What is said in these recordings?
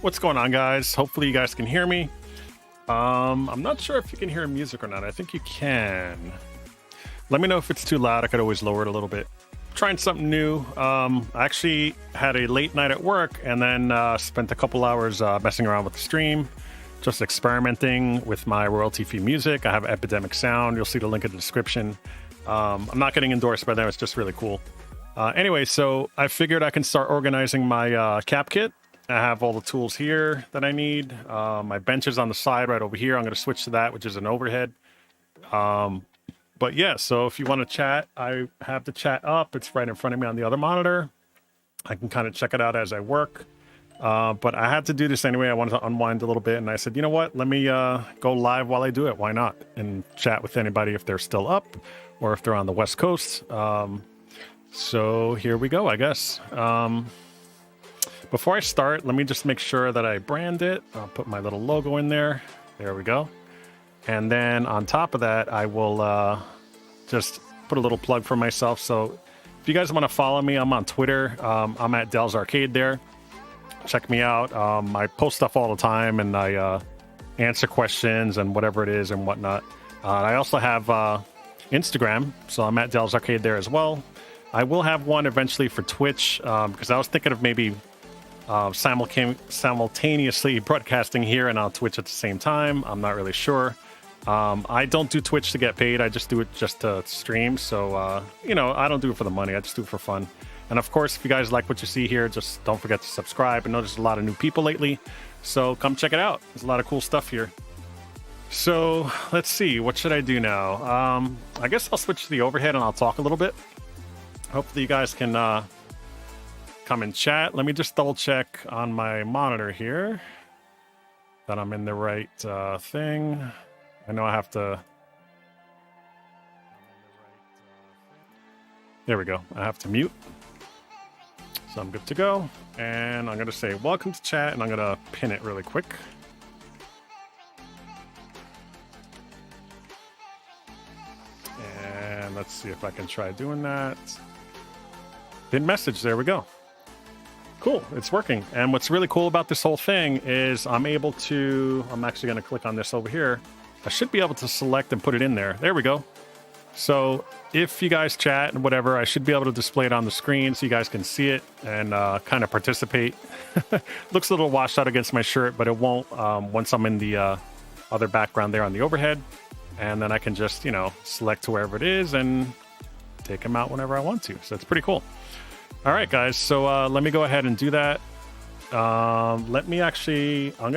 What's going on, guys? Hopefully you guys can hear me. I'm not sure if you can hear music or not. I think you can. Let me know if it's too loud. I could always lower it a little bit. Trying something new. I actually had a late night at work and then spent a couple hours messing around with the stream, just experimenting with my royalty-free music. I have Epidemic Sound. You'll see the link in the description. I'm not getting endorsed by them. It's just really cool. Anyway, so I figured I can start organizing my cap kit. I have all the tools here that I need. My bench is on the side right over here. I'm going to switch to that, which is an overhead. But yeah, so if you want to chat, I have the chat up. It's right in front of me on the other monitor. I can kind of check it out as I work. But I had to do this anyway. I wanted to unwind a little bit. And I said, you know what? Let me go live while I do it. Why not? And chat with anybody if they're still up or if they're on the West Coast. So here we go, I guess. Before I start, let me just make sure that I brand it. I'll put my little logo in there. There we go. And then on top of that, I will just put a little plug for myself. So if you guys want to follow me, I'm on Twitter. I'm at Del's Arcade there. Check me out. I post stuff all the time, and I answer questions and whatever it is and whatnot. I also have Instagram, so I'm at Del's Arcade there as well. I will have one eventually for Twitch because I was thinking of maybe simultaneously broadcasting here and on Twitch at the same time. I'm not really sure. I don't do Twitch to get paid. I just do it just to stream. So, I don't do it for the money. I just do it for fun. And of course, if you guys like what you see here, just don't forget to subscribe. I know there's a lot of new people lately, so come check it out. There's a lot of cool stuff here. So let's see, what should I do now? I guess I'll switch to the overhead and I'll talk a little bit. Hopefully you guys can come and chat. Let me just double check on my monitor here that I'm in the right thing. I know I have to. There we go. I have to mute. So I'm good to go. And I'm going to say welcome to chat, and I'm going to pin it really quick. And let's see if I can try doing that. Pin message. There we go. Cool, it's working. And what's really cool about this whole thing is I'm actually going to click on this over here. I should be able to select and put it in there. There we go. So if you guys chat and whatever, I should be able to display it on the screen so you guys can see it and kind of participate. Looks a little washed out against my shirt, but it won't once I'm in the other background there on the overhead. And then I can just, select to wherever it is and take them out whenever I want to. So it's pretty cool. All right, guys. So let me go ahead and do that. I'm going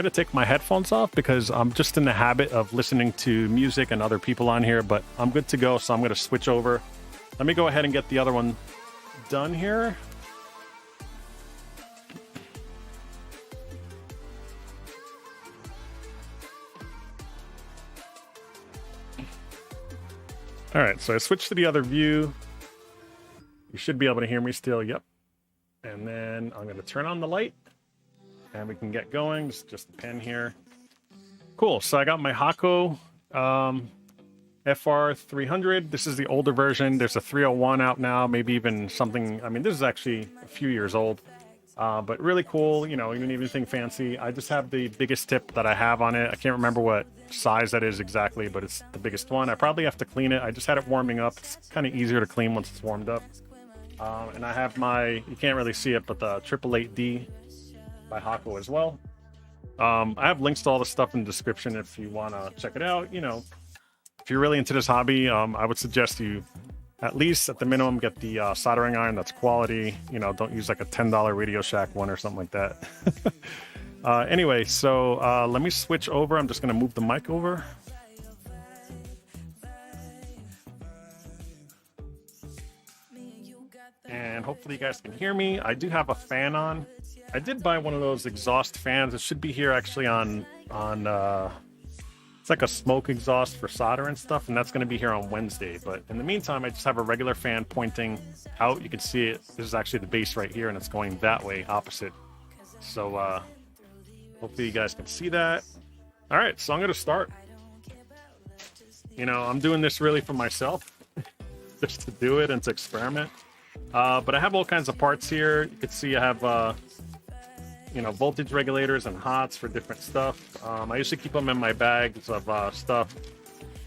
to take my headphones off because I'm just in the habit of listening to music and other people on here, but I'm good to go. So I'm going to switch over. Let me go ahead and get the other one done here. All right. So I switched to the other view. You should be able to hear me still. Yep. And then I'm going to turn on the light and we can get going. It's just a pen here. Cool. So I got my Hako FR300. This is the older version. There's a 301 out now, maybe even something. I mean, this is actually a few years old, but really cool. You don't even think fancy. I just have the biggest tip that I have on it. I can't remember what size that is exactly, but it's the biggest one. I probably have to clean it. I just had it warming up. It's kind of easier to clean once it's warmed up. And I have you can't really see it, but the 888D by Hako as well. I have links to all the stuff in the description if you want to check it out. If you're really into this hobby, I would suggest you at least at the minimum get the soldering iron that's quality. Don't use like a $10 Radio Shack one or something like that. Anyway, so let me switch over. I'm just going to move the mic over. And hopefully you guys can hear me. I do have a fan on. I did buy one of those exhaust fans. It should be here actually on it's like a smoke exhaust for solder and stuff, and that's going to be here on Wednesday. But in the meantime, I just have a regular fan pointing out. You can see it. This is actually the base right here, and it's going that way, opposite. So hopefully you guys can see that. All right, so I'm going to start. I'm doing this really for myself, just to do it and to experiment. But I have all kinds of parts here. You can see I have you know, voltage regulators and hots for different stuff. I usually keep them in my bags of stuff.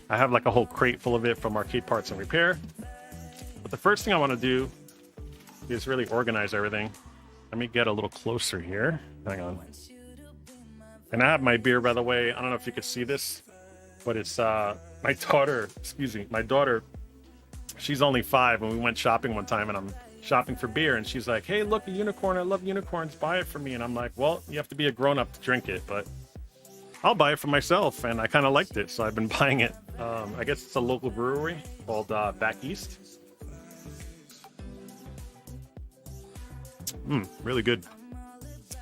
I have like a whole crate full of it from Arcade Parts and Repair. But the first thing I want to do is really organize everything. Let me get a little closer here. Hang on. And I have my beer, by the way. I don't know if you could see this, but it's my daughter, my daughter, she's only 5, and we went shopping one time, and I'm shopping for beer, and she's like, hey, look, a unicorn, I love unicorns, buy it for me. And I'm like, well, you have to be a grown-up to drink it, but I'll buy it for myself. And I kind of liked it, so I've been buying it. I guess it's a local brewery called Back East. Really good.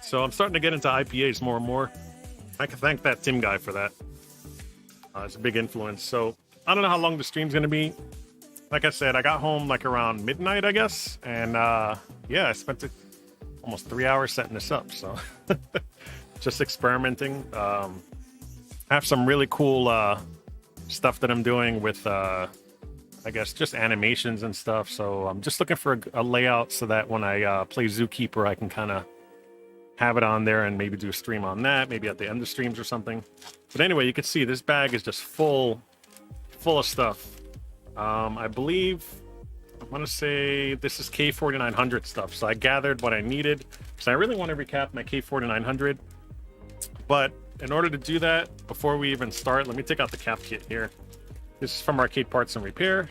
So I'm starting to get into IPAs more and more. I can thank that Tim guy for that. It's a big influence. So I don't know how long the stream's going to be. Like I said, I got home like around midnight, I guess. And yeah, I spent almost 3 hours setting this up. So just experimenting. I have some really cool stuff that I'm doing with, I guess, just animations and stuff. So I'm just looking for a layout so that when I play Zookeeper, I can kind of have it on there and maybe do a stream on that, maybe at the end of streams or something. But anyway, you can see this bag is just full of stuff. I believe, I want to say this is K4900 stuff. So I gathered what I needed. So I really want to recap my K4900. But in order to do that, before we even start, let me take out the cap kit here. This is from Arcade Parts and Repair.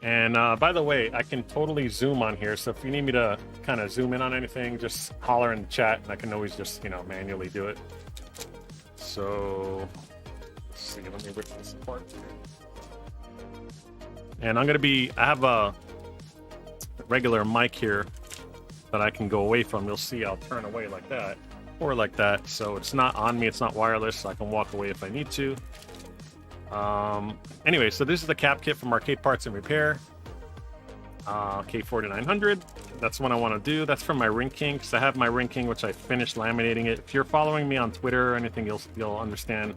And by the way, I can totally zoom on here. So if you need me to kind of zoom in on anything, just holler in the chat, and I can always just, you know, manually do it. So let's see, let me rip this apart here. And I'm going to be, I have a regular mic here that I can go away from. You'll see I'll turn away like that or like that. So it's not on me. It's not wireless. So I can walk away if I need to. Anyway, so this is the cap kit from Arcade Parts and Repair. K4900. That's what I want to do. That's from my Ring King, because I have my Ring King, which I finished laminating it. If you're following me on Twitter or anything, you'll understand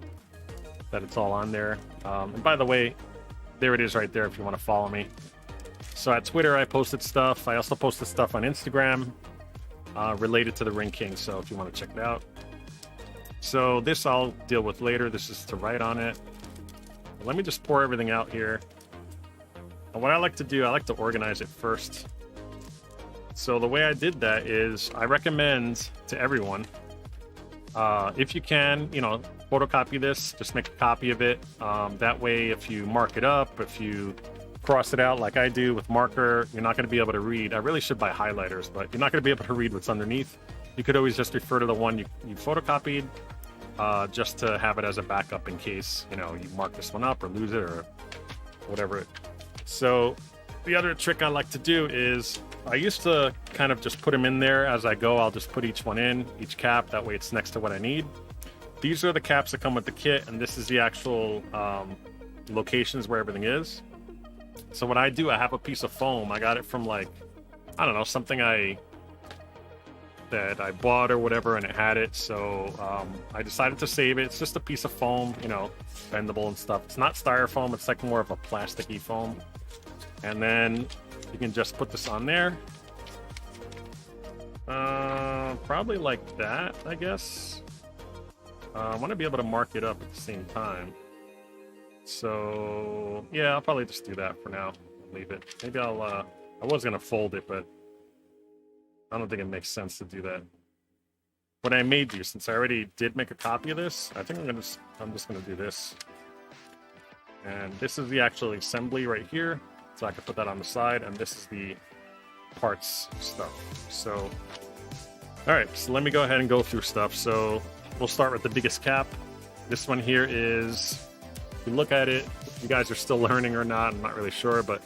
that it's all on there. And by the way, there it is right there if you want to follow me. So at Twitter, I posted stuff. I also posted stuff on Instagram related to the Ring King, so if you want to check it out. So this I'll deal with later. This is to write on it. Let me just pour everything out here. And what I like to do, I like to organize it first. So the way I did that is I recommend to everyone, if you can, you know, photocopy this, just make a copy of it. That way, if you mark it up, if you cross it out like I do with marker, you're not going to be able to read. I really should buy highlighters, but you're not going to be able to read what's underneath. You could always just refer to the one you photocopied, just to have it as a backup in case, you know, you mark this one up or lose it or whatever. So the other trick I like to do is I used to kind of just put them in there as I go. I'll just put each one in, each cap. That way it's next to what I need. These are the caps that come with the kit, and this is the actual locations where everything is. So what I do, I have a piece of foam. I got it from like, I don't know, something that I bought or whatever, and it had it. So I decided to save it. It's just a piece of foam, you know, bendable and stuff. It's not styrofoam. It's like more of a plasticky foam. And then you can just put this on there. Probably like that, I guess. I want to be able to mark it up at the same time. So yeah, I'll probably just do that for now. Leave it. Maybe I'll, I was going to fold it, but I don't think it makes sense to do that. What I may do, since I already did make a copy of this, I think I'm just gonna do this. And this is the actual assembly right here, so I can put that on the side, and this is the parts stuff. So, all right, so let me go ahead and go through stuff. So we'll start with the biggest cap. This one here is, if you look at it, you guys are still learning or not, I'm not really sure, but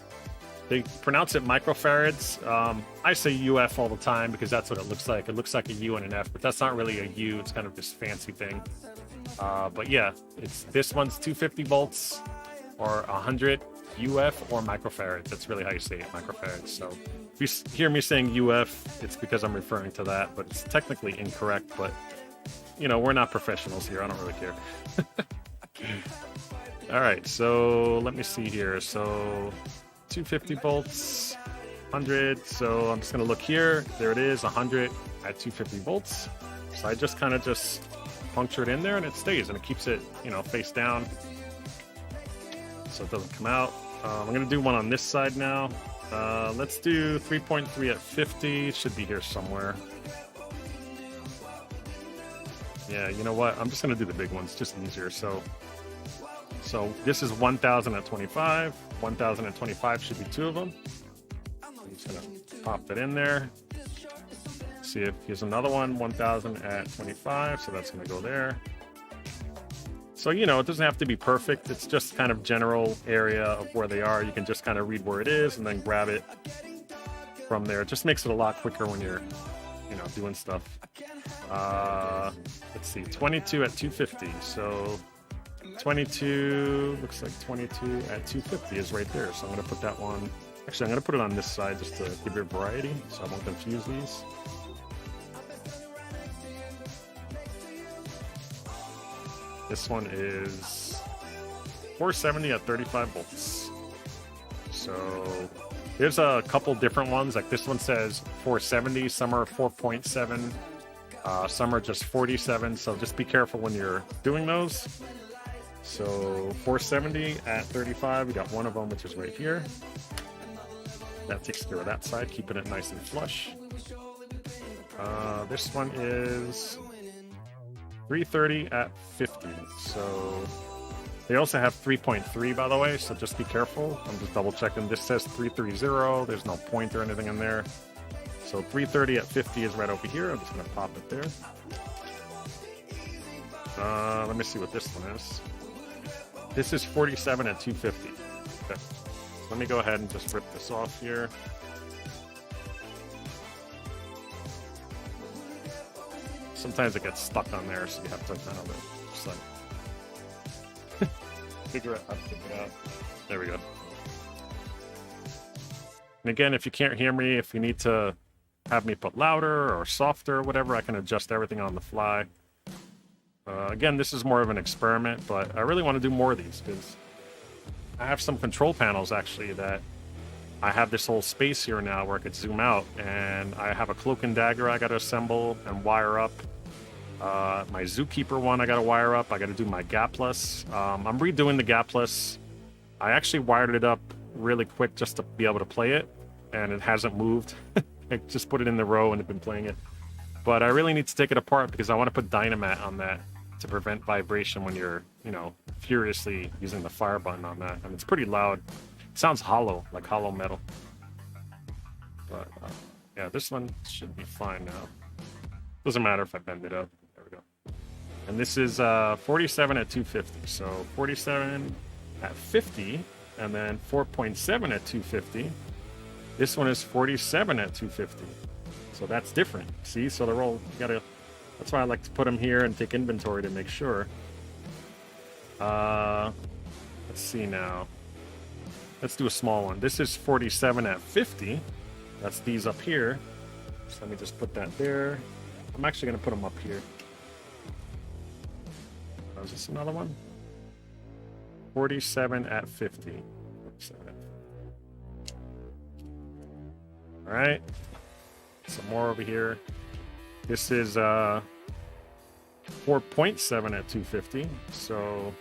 they pronounce it microfarads. I say UF all the time because that's what it looks like. It looks like a U and an F, but that's not really a U. It's kind of this fancy thing. But yeah, this one's 250 volts or 100 UF or microfarads. That's really how you say it, microfarads. So if you hear me saying UF, it's because I'm referring to that, but it's technically incorrect. But you know, we're not professionals here. I don't really care. All right, so let me see here. So 250 volts. 100. So I'm just gonna look here. There it is, 100 at 250 volts. So I just kind of just puncture it in there and it stays and it keeps it, you know, face down so it doesn't come out. I'm gonna do one on this side now. Let's do 3.3 at 50. It should be here somewhere. Yeah, you know what? I'm just gonna do the big ones, just easier. So this is 1,000 at 25. 1,000 at 25 should be two of them. I'm just gonna pop that in there. See if here's another one, 1,000 at 25. So that's gonna go there. So, you know, it doesn't have to be perfect. It's just kind of general area of where they are. You can just kind of read where it is and then grab it from there. It just makes it a lot quicker when you're, you know, doing stuff. Let's see, 22 at 250. So 22, looks like 22 at 250 is right there. So I'm going to put that one. Actually, I'm going to put it on this side just to give you a variety so I won't confuse these. This one is 470 at 35 volts. So there's a couple different ones. Like this one says 470, some are 4.7, some are just 47. So just be careful when you're doing those. So 470 at 35, we got one of them, which is right here. That takes care of that side, keeping it nice and flush. This one is 330 at 50. So they also have 3.3, by the way, so just be careful. I'm just double checking. This says 330. There's no point or anything in there. So 330 at 50 is right over here. I'm just going to pop it there. Let me see what this one is. This is 47 at 250. Okay. Let me go ahead and just rip this off here. Sometimes it gets stuck on there, so you have to kind of just like figure it out. There we go. And again, if you can't hear me, if you need to have me put louder or softer or whatever, I can adjust everything on the fly. Again, this is more of an experiment, but I really want to do more of these because I have some control panels actually that I have this whole space here now where I could zoom out, and I have a cloak and dagger I got to assemble and wire up. My Zookeeper one I got to wire up. I got to do my Gapless. I'm redoing the Gapless. I actually wired it up really quick just to be able to play it, and it hasn't moved. I just put it in the row and have been playing it. But I really need to take it apart because I want to put Dynamat on that to prevent vibration when you're, you know, furiously using the fire button on that. And it's pretty loud. It sounds hollow, like hollow metal. But yeah, this one should be fine now. Doesn't matter if I bend it up. There we go. And this is 47 at 250. So 47 at 50, and then 4.7 at 250. This one is 47 at 250. So that's different. See, so they're all, you gotta, that's why I like to put them here and take inventory to make sure. Let's see now. Let's do a small one. This is 47 at 50. That's these up here. So let me just put that there. I'm actually going to put them up here. Oh, is this another one? 47 at 50. 47. All right. Some more over here. This is 4.7 at 250. So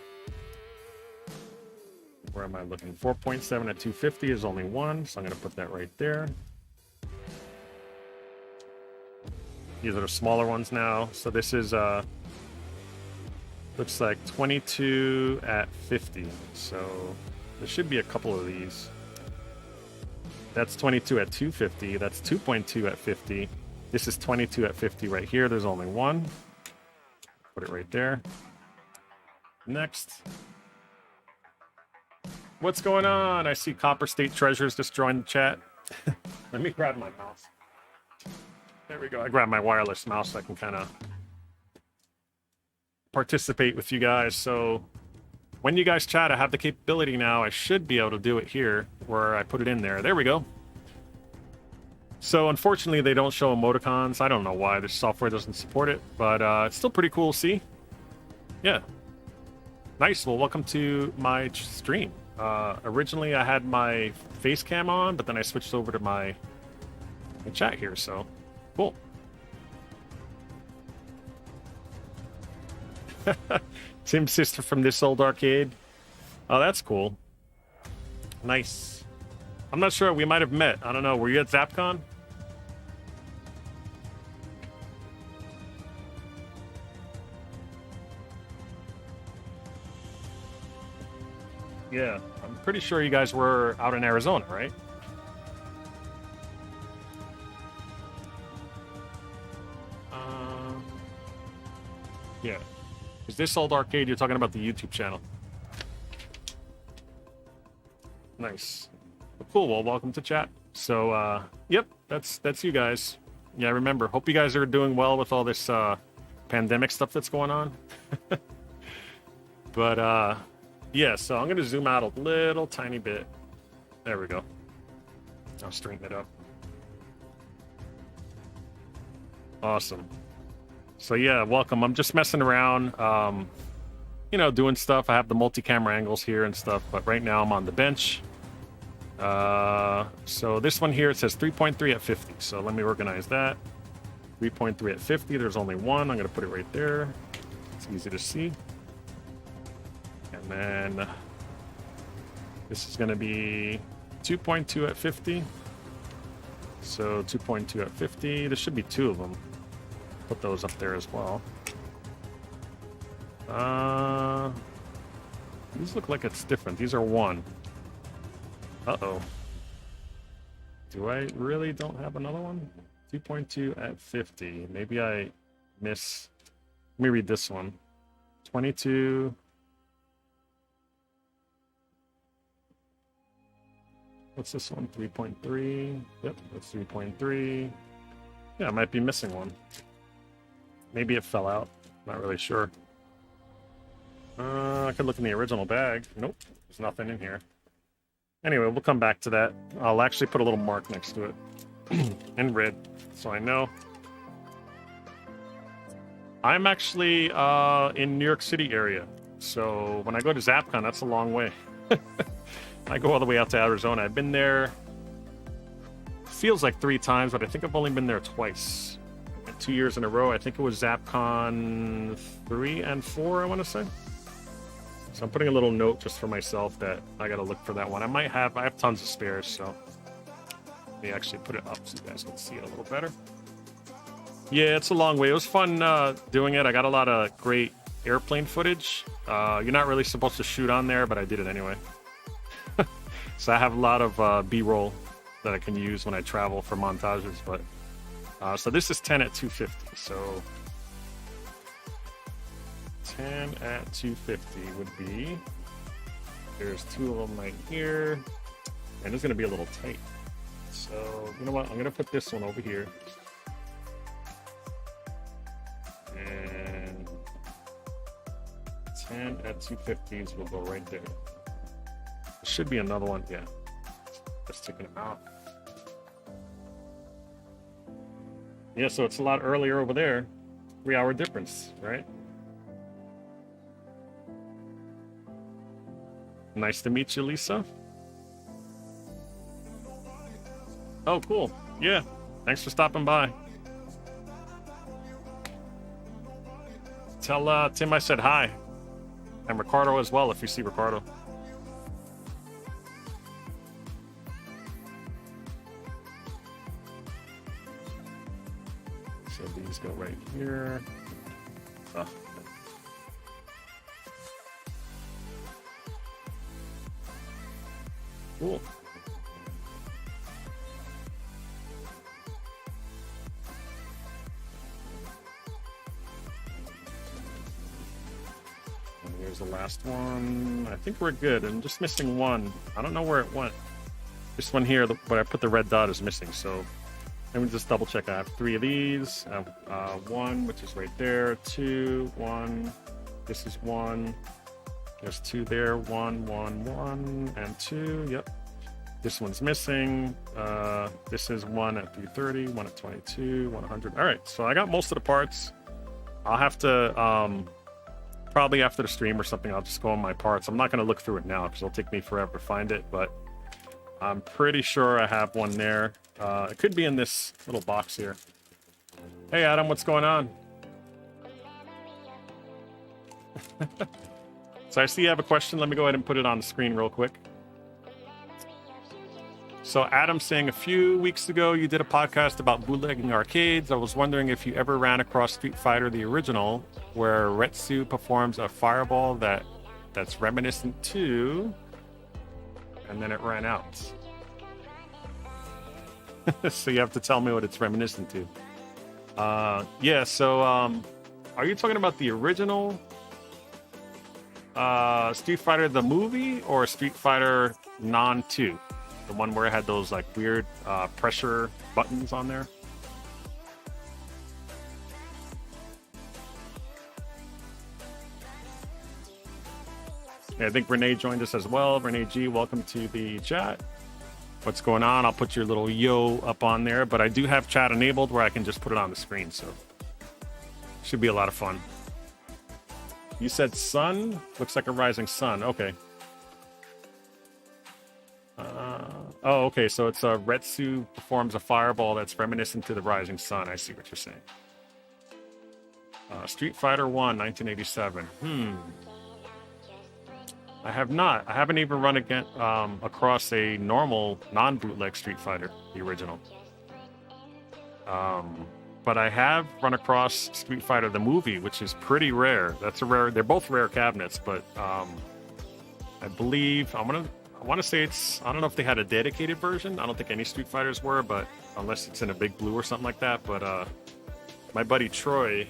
where am I looking? 4.7 at 250 is only one, so I'm going to put that right there. These are the smaller ones now. So this is looks like 22 at 50. So there should be a couple of these. That's 22 at 250. That's 2.2 at 50. This is 22 at 50 right here. There's only one. Put it right there. Next. What's going on? I see Copper State Treasures just joined the chat. Let me grab my mouse. There we go. I grabbed my wireless mouse so I can kind of participate with you guys. So when you guys chat, I have the capability now. I should be able to do it here where I put it in there. There we go. So unfortunately, they don't show emoticons. I don't know why. This software doesn't support it, but it's still pretty cool to see. Yeah. Nice. Well, welcome to my stream. Originally I had my face cam on, but then I switched over to my chat here, so cool. Tim's sister from this old arcade. Oh, that's cool. Nice. I'm not sure. We might have met. I don't know. Were you at ZapCon? Yeah, I'm pretty sure you guys were out in Arizona, right? Yeah. Is this old arcade you're talking about the YouTube channel? Nice. Well, cool. Well, welcome to chat. So, yep, that's you guys. Yeah, remember. Hope you guys are doing well with all this pandemic stuff that's going on. But yeah, so I'm gonna zoom out a little tiny bit. There we go. I'll straighten it up. Awesome. So yeah, welcome. I'm just messing around, you know, doing stuff. I have the multi-camera angles here and stuff, but right now I'm on the bench. So this one here, it says 3.3 at 50. So let me organize that. 3.3 at 50. There's only one. I'm going to put it right there. It's easy to see. And then this is going to be 2.2 at 50. So 2.2 at 50. There should be two of them. Put those up there as well. These look like it's different. These are one. Uh-oh. Do I really don't have another one? 2.2 at 50. Maybe I miss... Let me read this one. 22... What's this one? 3.3. Yep, that's 3.3. Yeah, I might be missing one. Maybe it fell out. Not really sure. I could look in the original bag. Nope, there's nothing in here. Anyway, we'll come back to that. I'll actually put a little mark next to it in red, so I know. I'm actually in New York City area, so when I go to ZapCon, that's a long way. I go all the way out to Arizona. I've been there, feels like 3 times, but I think I've only been there twice. 2 years in a row. I think it was ZapCon 3 and 4, I want to say. So I'm putting a little note just for myself that I got to look for that one. I have tons of spares, so let me actually put it up so you guys can see it a little better. Yeah, it's a long way. It was fun doing it. I got a lot of great airplane footage. You're not really supposed to shoot on there, but I did it anyway. So I have a lot of B-roll that I can use when I travel for montages. But so this is 10 at 250. So 10 at 250 would be, there's 2 of them right here, and it's going to be a little tight. So you know what? I'm going to put this one over here. And 10 at 250s will go right there. There should be another one. Yeah. Just taking them out. Yeah, so it's a lot earlier over there. 3-hour difference, right? Nice to meet you, Lisa. Oh, cool. Yeah. Thanks for stopping by. Tell Tim I said hi. And Ricardo as well, if you see Ricardo. So these go right here. Oh. Cool. And here's the last one. I think we're good. I'm just missing one. I don't know where it went. This one here, but I put the red dot is missing. So let me just double check. I have 3 of these. I have 1, which is right there. 2, 1. This is 1. There's 2 there. 1, 1, 1, and 2. Yep. This one's missing. This is 1 at 330, 1 at 22, 100. All right, so I got most of the parts. I'll have to Probably after the stream or something, I'll just go on my parts. I'm not going to look through it now because it'll take me forever to find it, but I'm pretty sure I have one there. It could be in this little box here. Hey, Adam, what's going on? So I see you have a question. Let me go ahead and put it on the screen real quick. So Adam's saying a few weeks ago you did a podcast about bootlegging arcades. I was wondering if you ever ran across Street Fighter the original, where Retsu performs a fireball that's reminiscent to, and then it ran out. So you have to tell me what it's reminiscent to. Yeah, so are you talking about the original Street Fighter the movie or Street Fighter non-2? The one where it had those like weird pressure buttons on there. Yeah, I think Renee joined us as well. Renee G, welcome to the chat. What's going on? I'll put your little yo up on there, but I do have chat enabled where I can just put it on the screen, so should be a lot of fun. You said sun? Looks like a rising sun. Okay. Oh, okay, so it's a Retsu performs a fireball that's reminiscent to the rising sun. I see what you're saying. Street Fighter 1, 1987. I have not. I haven't even run again, across a normal non-bootleg Street Fighter, the original. But I have run across Street Fighter the movie, which is pretty rare. That's a rare. They're both rare cabinets, but I believe I want to say it's, I don't know if they had a dedicated version. I don't think any Street Fighters were, but unless it's in a big blue or something like that. But my buddy Troy,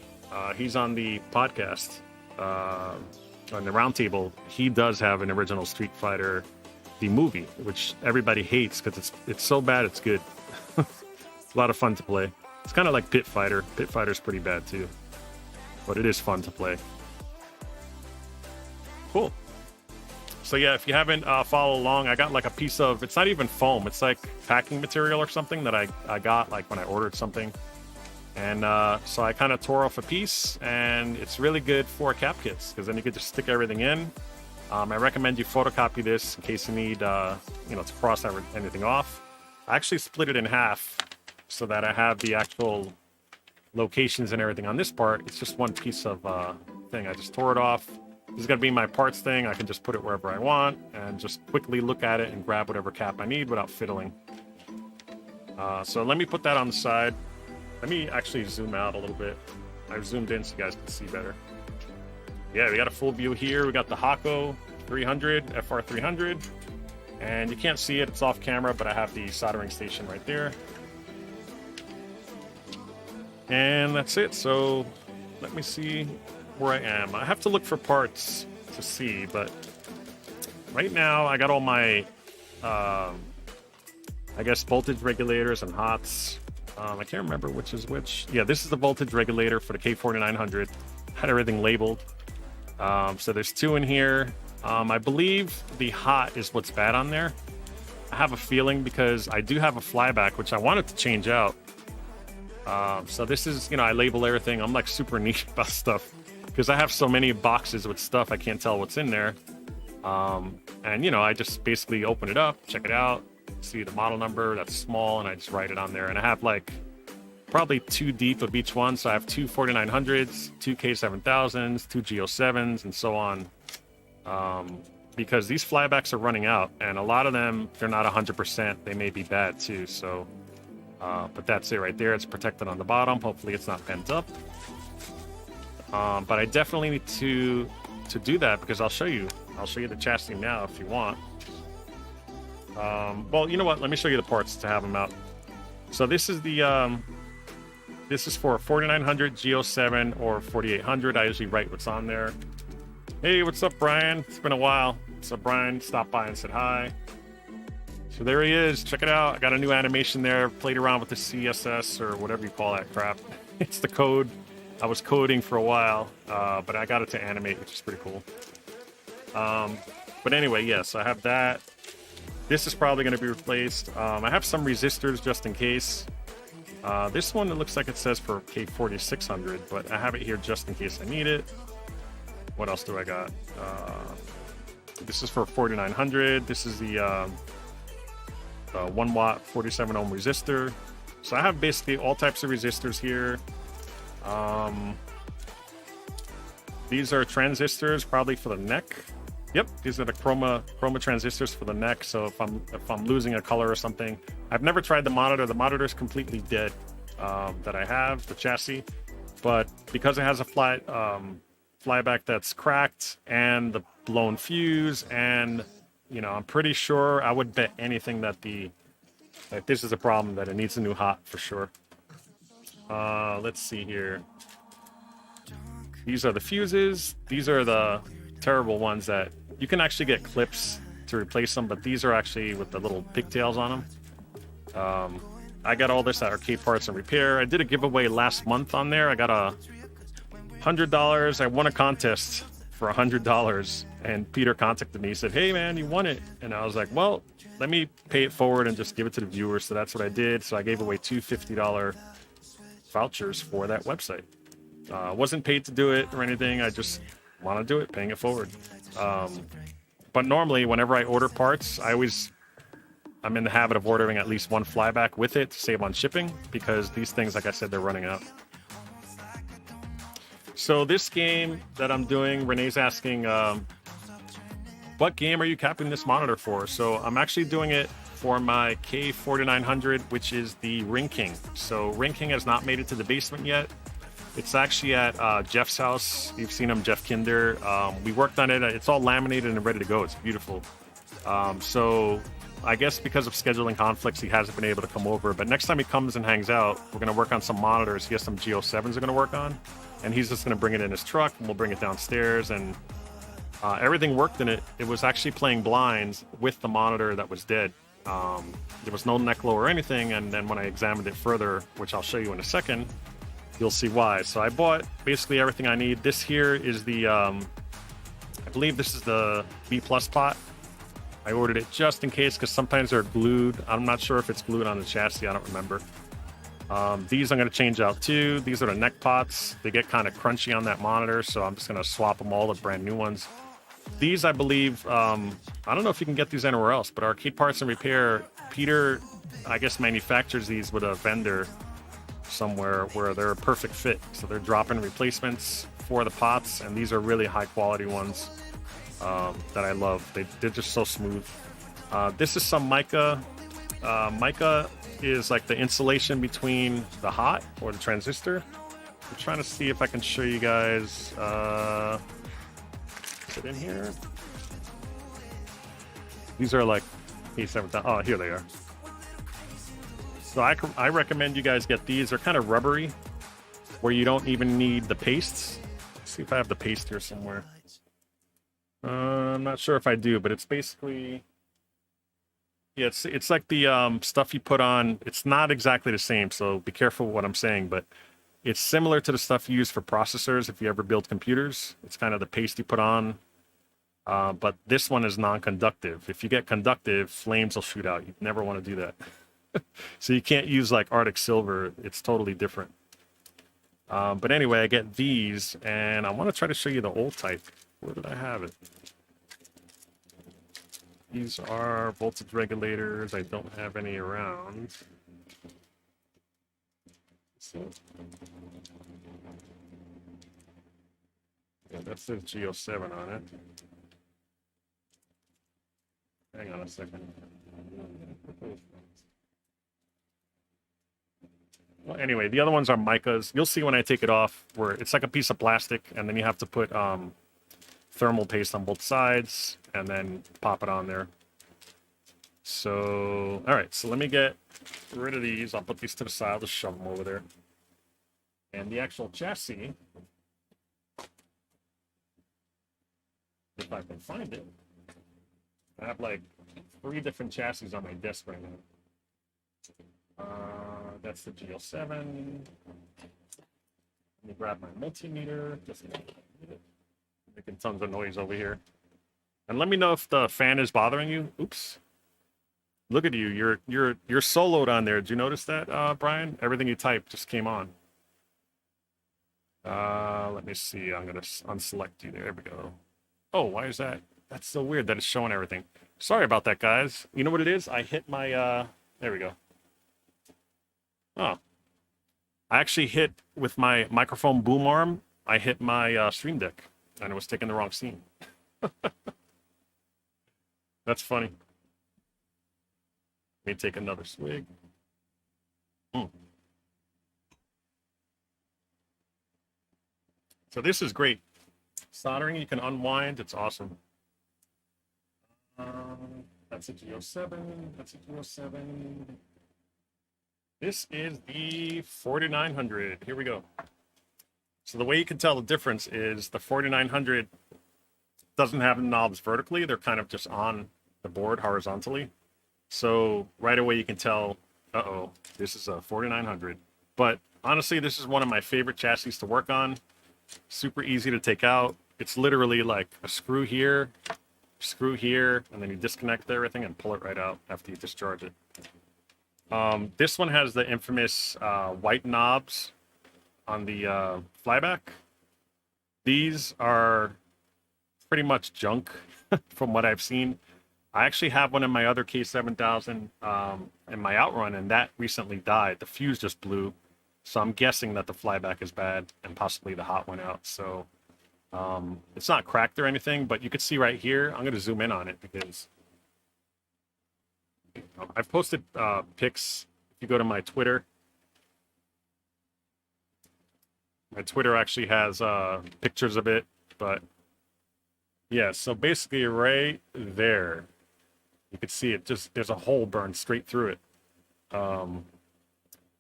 he's on the podcast, on the roundtable. He does have an original Street Fighter, the movie, which everybody hates because it's so bad it's good. It's a lot of fun to play. It's kind of like Pit Fighter. Pit Fighter's pretty bad too, but it is fun to play. Cool. So yeah, if you haven't followed along, I got like a piece of, it's not even foam, it's like packing material or something that I got like when I ordered something. And so I kind of tore off a piece, and it's really good for cap kits because then you could just stick everything in. I recommend you photocopy this in case you need, to cross anything off. I actually split it in half so that I have the actual locations and everything on this part. It's just one piece of thing. I just tore it off. This is going to be my parts thing. I can just put it wherever I want and just quickly look at it and grab whatever cap I need without fiddling. So let me put that on the side. Let me actually zoom out a little bit. I've zoomed in so you guys can see better. Yeah, we got a full view here. We got the Hako 300, FR 300. And you can't see it, it's off camera, but I have the soldering station right there. And that's it. So let me see where I am. I have to look for parts to see, but right now I got all my I guess voltage regulators and hots. I can't remember which is which. Yeah, this is the voltage regulator for the K4900. Had everything labeled. So there's two in here. I believe the hot is what's bad on there. I have a feeling because I do have a flyback, which I wanted to change out. So this is, I label everything. I'm like super niche about stuff because I have so many boxes with stuff I can't tell what's in there. And I just basically open it up, check it out, see the model number that's small, and I just write it on there. And I have like probably 2 deep of each one. So I have 2 4900s, 2 K7000s, 2 G07s, and so on. Because these flybacks are running out, and a lot of them, they're not 100%. They may be bad too. So, but that's it right there. It's protected on the bottom. Hopefully it's not bent up. But I definitely need to do that because I'll show you the chassis now if you want. Well, you know what? Let me show you the parts to have them out. So this is the this is for 4900, G07, or 4800. I usually write what's on there. Hey, what's up, Brian? It's been a while. So Brian stopped by and said hi. So there he is. Check it out. I got a new animation there. Played around with the CSS or whatever you call that crap. It's the code. I was coding for a while, but I got it to animate, which is pretty cool. But anyway, yes, I have that. This is probably going to be replaced. I have some resistors just in case. This one, it looks like it says for K4600, but I have it here just in case I need it. What else do I got? This is for 4900. This is the 1 watt 47 ohm resistor. So I have basically all types of resistors here. These are transistors, probably for the neck. Yep, these are the chroma transistors for the neck. So if I'm losing a color or something, I've never tried the monitor. The monitor is completely dead that I have, the chassis. But because it has a flyback that's cracked and the blown fuse, and I'm pretty sure, I would bet anything that this is a problem, that it needs a new hot for sure. Let's see here. These are the fuses. These are the terrible ones that you can actually get clips to replace them, but these are actually with the little pigtails on them. I got all this at Arcade Parts and Repair. I did a giveaway last month on there. I got $100. I won a contest for $100, and Peter contacted me. He said, "Hey man, you won it." And I was like, "Well, let me pay it forward and just give it to the viewers." So that's what I did. So I gave away two $50 vouchers for that website. Wasn't paid to do it or anything. I just want to do it, paying it forward. But normally, whenever I order parts, I'm in the habit of ordering at least one flyback with it to save on shipping, because these things, like I said, they're running out. So this game that I'm doing, Renee's asking, what game are you capping this monitor for? So I'm actually doing it for my K4900, which is the Ring King. So Ring King has not made it to the basement yet. It's actually at Jeff's house. You've seen him, Jeff Kinder. We worked on it. It's all laminated and ready to go. It's beautiful. So I guess because of scheduling conflicts, he hasn't been able to come over. But next time he comes and hangs out, we're going to work on some monitors. He has some G07s we're going to work on. And he's just going to bring it in his truck, and we'll bring it downstairs. And everything worked in it. It was actually playing blinds with the monitor that was dead. There was no neck low or anything. And then when I examined it further, which I'll show you in a second, you'll see why. So I bought basically everything I need. This here is the, I believe this is the B+ pot. I ordered it just in case, because sometimes they're glued. I'm not sure if it's glued on the chassis. I don't remember. These I'm going to change out too. These are the neck pots. They get kind of crunchy on that monitor, so I'm just going to swap them all with brand new ones. These, I believe, I don't know if you can get these anywhere else, but Arcade Parts and Repair, Peter, I guess, manufactures these with a vendor somewhere where they're a perfect fit. So they're drop-in replacements for the pots, and these are really high-quality ones that I love. They're just so smooth. This is some mica. Mica is like the insulation between the hot or the transistor. I'm trying to see if I can show you guys. Is it in here? These are like P7000. Oh, here they are. So I recommend you guys get these. They're kind of rubbery, where you don't even need the pastes. Let's see if I have the paste here somewhere. I'm not sure if I do, but it's basically, yeah, it's like the stuff you put on. It's not exactly the same, so be careful what I'm saying, but it's similar to the stuff you use for processors if you ever build computers. It's kind of the paste you put on, but this one is non-conductive. If you get conductive, flames will shoot out. You never want to do that. So you can't use like Arctic Silver. It's totally different. But anyway, I get these, and I want to try to show you the old type. Where did I have it? These are voltage regulators. I don't have any around. So, yeah, that says G07 on it. Hang on a second. Well, anyway, the other ones are micas. You'll see when I take it off, where it's like a piece of plastic, and then you have to put thermal paste on both sides, and then pop it on there. So, all right, so let me get rid of these. I'll put these to the side. I'll just shove them over there. And the actual chassis, if I can find it, I have like 3 different chassis on my desk right now. That's the GL7. Let me grab my multimeter. Just making tons of noise over here. And let me know if the fan is bothering you. Oops. Look at you. You're soloed on there. Did you notice that, Brian? Everything you typed just came on. Let me see. I'm gonna unselect you. There we go. Oh, why is that? That's so weird that it's showing everything. Sorry about that, guys. You know what it is? I hit my there we go. Oh, I actually hit with my microphone boom arm. I hit my stream deck, and it was taking the wrong scene. That's funny. Let me take another swig. Mm. So this is great. Soldering, you can unwind. It's awesome. That's a G07. That's a G07. This is the 4900. Here we go. So the way you can tell the difference is the 4900 doesn't have the knobs vertically. They're kind of just on the board horizontally. So right away you can tell, uh-oh, this is a 4900. But honestly, this is one of my favorite chassis to work on. Super easy to take out. It's literally like a screw here, and then you disconnect everything and pull it right out after you discharge it. This one has the infamous white knobs on the flyback. These are pretty much junk from what I've seen. I actually have one in my other K7000 in my Outrun, and that recently died. The fuse just blew. So I'm guessing that the flyback is bad and possibly the hot went out. So it's not cracked or anything, but you can see right here. I'm going to zoom in on it because I've posted pics. If you go to my Twitter actually has pictures of it. But yeah, so basically right there, you can see it. Just there's a hole burned straight through it.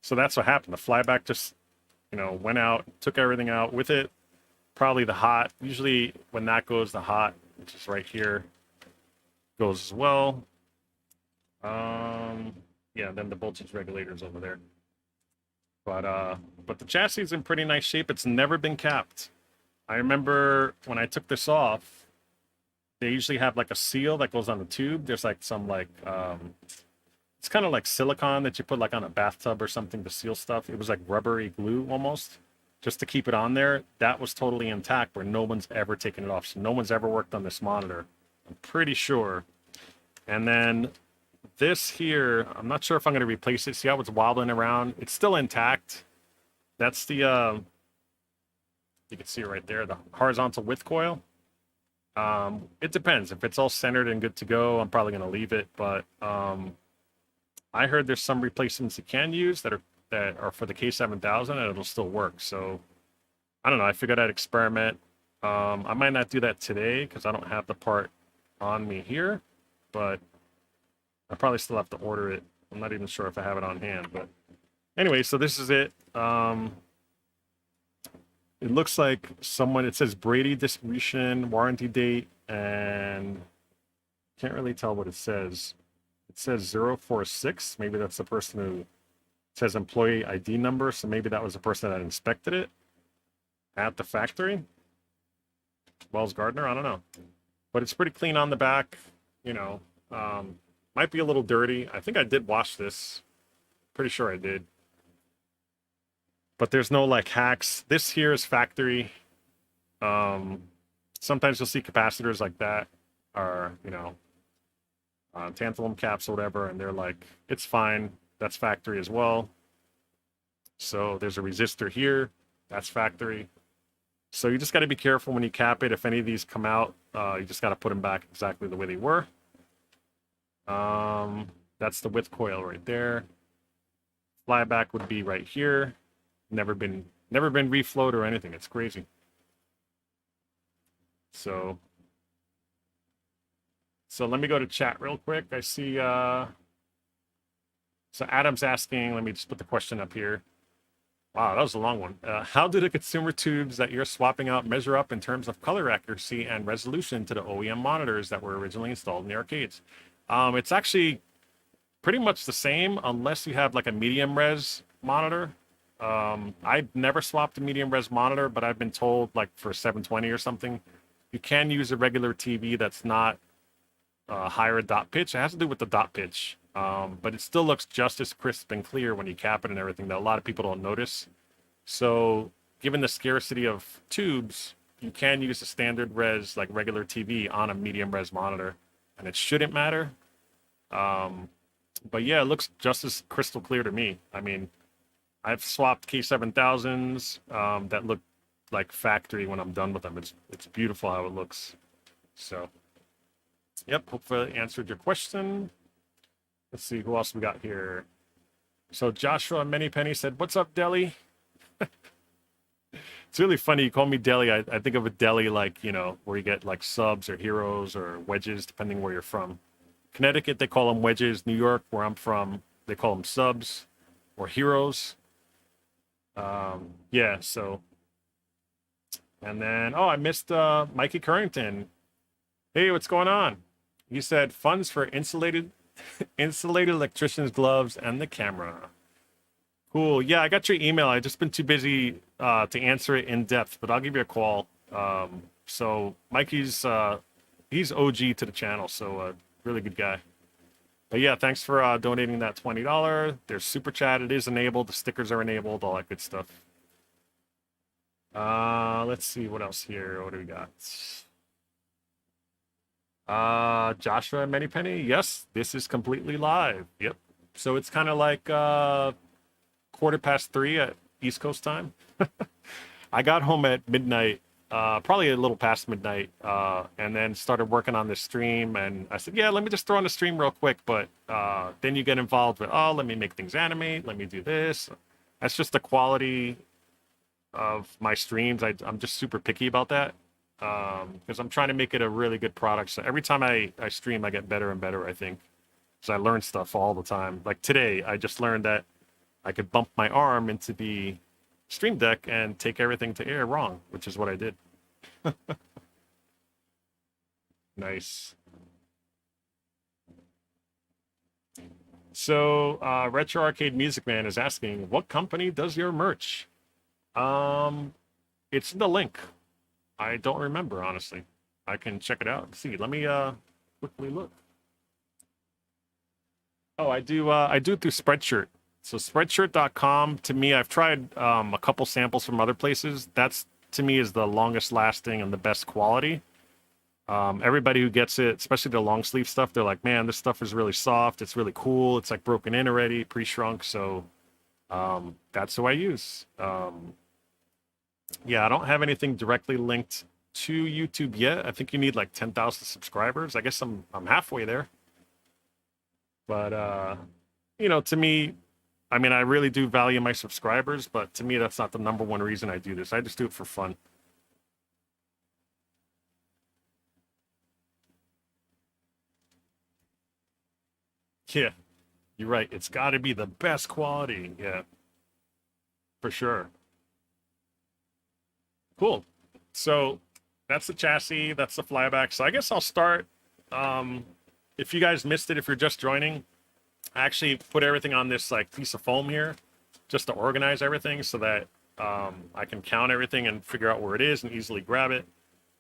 So that's what happened. The flyback just, went out, took everything out with it. Probably the hot. Usually when that goes, the hot, which is right here, goes as well. Yeah, then the voltage regulators over there. But the chassis is in pretty nice shape. It's never been capped. I remember when I took this off, they usually have like a seal that goes on the tube. There's like some it's kind of like silicone that you put like on a bathtub or something to seal stuff. It was like rubbery glue almost, just to keep it on there. That was totally intact where no one's ever taken it off. So no one's ever worked on this monitor. I'm pretty sure. And then this here, I'm not sure if I'm going to replace it. See how it's wobbling around? It's still intact. That's the, you can see it right there, the horizontal width coil. It depends. If it's all centered and good to go, I'm probably going to leave it. But I heard there's some replacements you can use that are for the K7000 and it'll still work. So I don't know. I figured I'd experiment. I might not do that today because I don't have the part on me here, but I probably still have to order it. I'm not even sure if I have it on hand, but anyway, so this is it. It looks like it says Brady distribution, warranty date, and can't really tell what it says. It says 046. Maybe that's the person who says employee ID number. So maybe that was the person that inspected it at the factory. Wells Gardner, I don't know. But it's pretty clean on the back, might be a little dirty. I think I did wash this. Pretty sure I did. But there's no like hacks. This here is factory. Sometimes you'll see capacitors like that are, tantalum caps or whatever, and they're like, it's fine. That's factory as well. So there's a resistor here. That's factory. So you just got to be careful when you cap it. If any of these come out, you just got to put them back exactly the way they were. That's the width coil right there. Flyback would be right here. Never been reflowed or anything. It's crazy. So let me go to chat real quick. I see so Adam's asking, let me just put the question up here. Wow, that was a long one. How do the consumer tubes that you're swapping out measure up in terms of color accuracy and resolution to the OEM monitors that were originally installed in the arcades? It's actually pretty much the same unless you have like a medium res monitor. I've never swapped a medium res monitor, but I've been told like for 720 or something, you can use a regular TV that's not higher dot pitch. It has to do with the dot pitch. But it still looks just as crisp and clear when you cap it and everything that a lot of people don't notice. So given the scarcity of tubes, you can use a standard res, like regular TV, on a medium res monitor, and it shouldn't matter. But yeah, it looks just as crystal clear to me. I mean, I've swapped K7000s that look like factory when I'm done with them. It's beautiful how it looks. So, yep, hopefully I answered your question. Let's see who else we got here. So Joshua Manypenny said, "What's up, Deli?" It's really funny you call me Deli. I think of a deli like, you know, where you get like subs or heroes or wedges, depending where you're from. Connecticut, they call them wedges. New York, where I'm from, they call them subs or heroes. Yeah, so. And then, oh, I missed Mikey Currington. Hey, what's going on? He said, funds for insulated electrician's gloves and the camera. Cool. Yeah, I got your email. I've just been too busy to answer it in depth, but I'll give you a call. So Mikey's he's OG to the channel, so really good guy. But yeah, thanks for donating that $20. There's super chat. It is enabled. The stickers are enabled. All that good stuff. Let's see what else here. What do we got? Joshua Manypenny. Yes, this is completely live. Yep. So it's kind of like 3:15 at East Coast time. I got home at midnight, probably a little past midnight, and then started working on this stream. And I said, yeah, let me just throw on the stream real quick. But then you get involved with, oh, let me make things animate. Let me do this. That's just the quality of my streams. I'm just super picky about that because I'm trying to make it a really good product. So every time I stream, I get better and better, I think, because I learn stuff all the time. Like today, I just learned that I could bump my arm into the stream deck and take everything to air wrong, which is what I did. Nice. So Retro Arcade Music Man is asking, what company does your merch? It's in the link. I don't remember, honestly. I can check it out and see. Let me quickly look. Oh, I do it through Spreadshirt. So Spreadshirt.com, to me, I've tried a couple samples from other places. That's, to me, is the longest lasting and the best quality. Everybody who gets it, especially the long sleeve stuff, they're like, man, this stuff is really soft. It's really cool. It's like broken in already, pre-shrunk. So that's who I use. Yeah, I don't have anything directly linked to YouTube yet. I think you need like 10,000 subscribers. I guess I'm halfway there. But you know, to me, I mean, I really do value my subscribers, but to me, that's not the number one reason I do this. I just do it for fun. Yeah, you're right. It's got to be the best quality. Yeah, for sure. Cool. So that's the chassis. That's the flyback. So I guess I'll start. If you guys missed it, if you're just joining, I actually put everything on this like piece of foam here just to organize everything so that I can count everything and figure out where it is and easily grab it.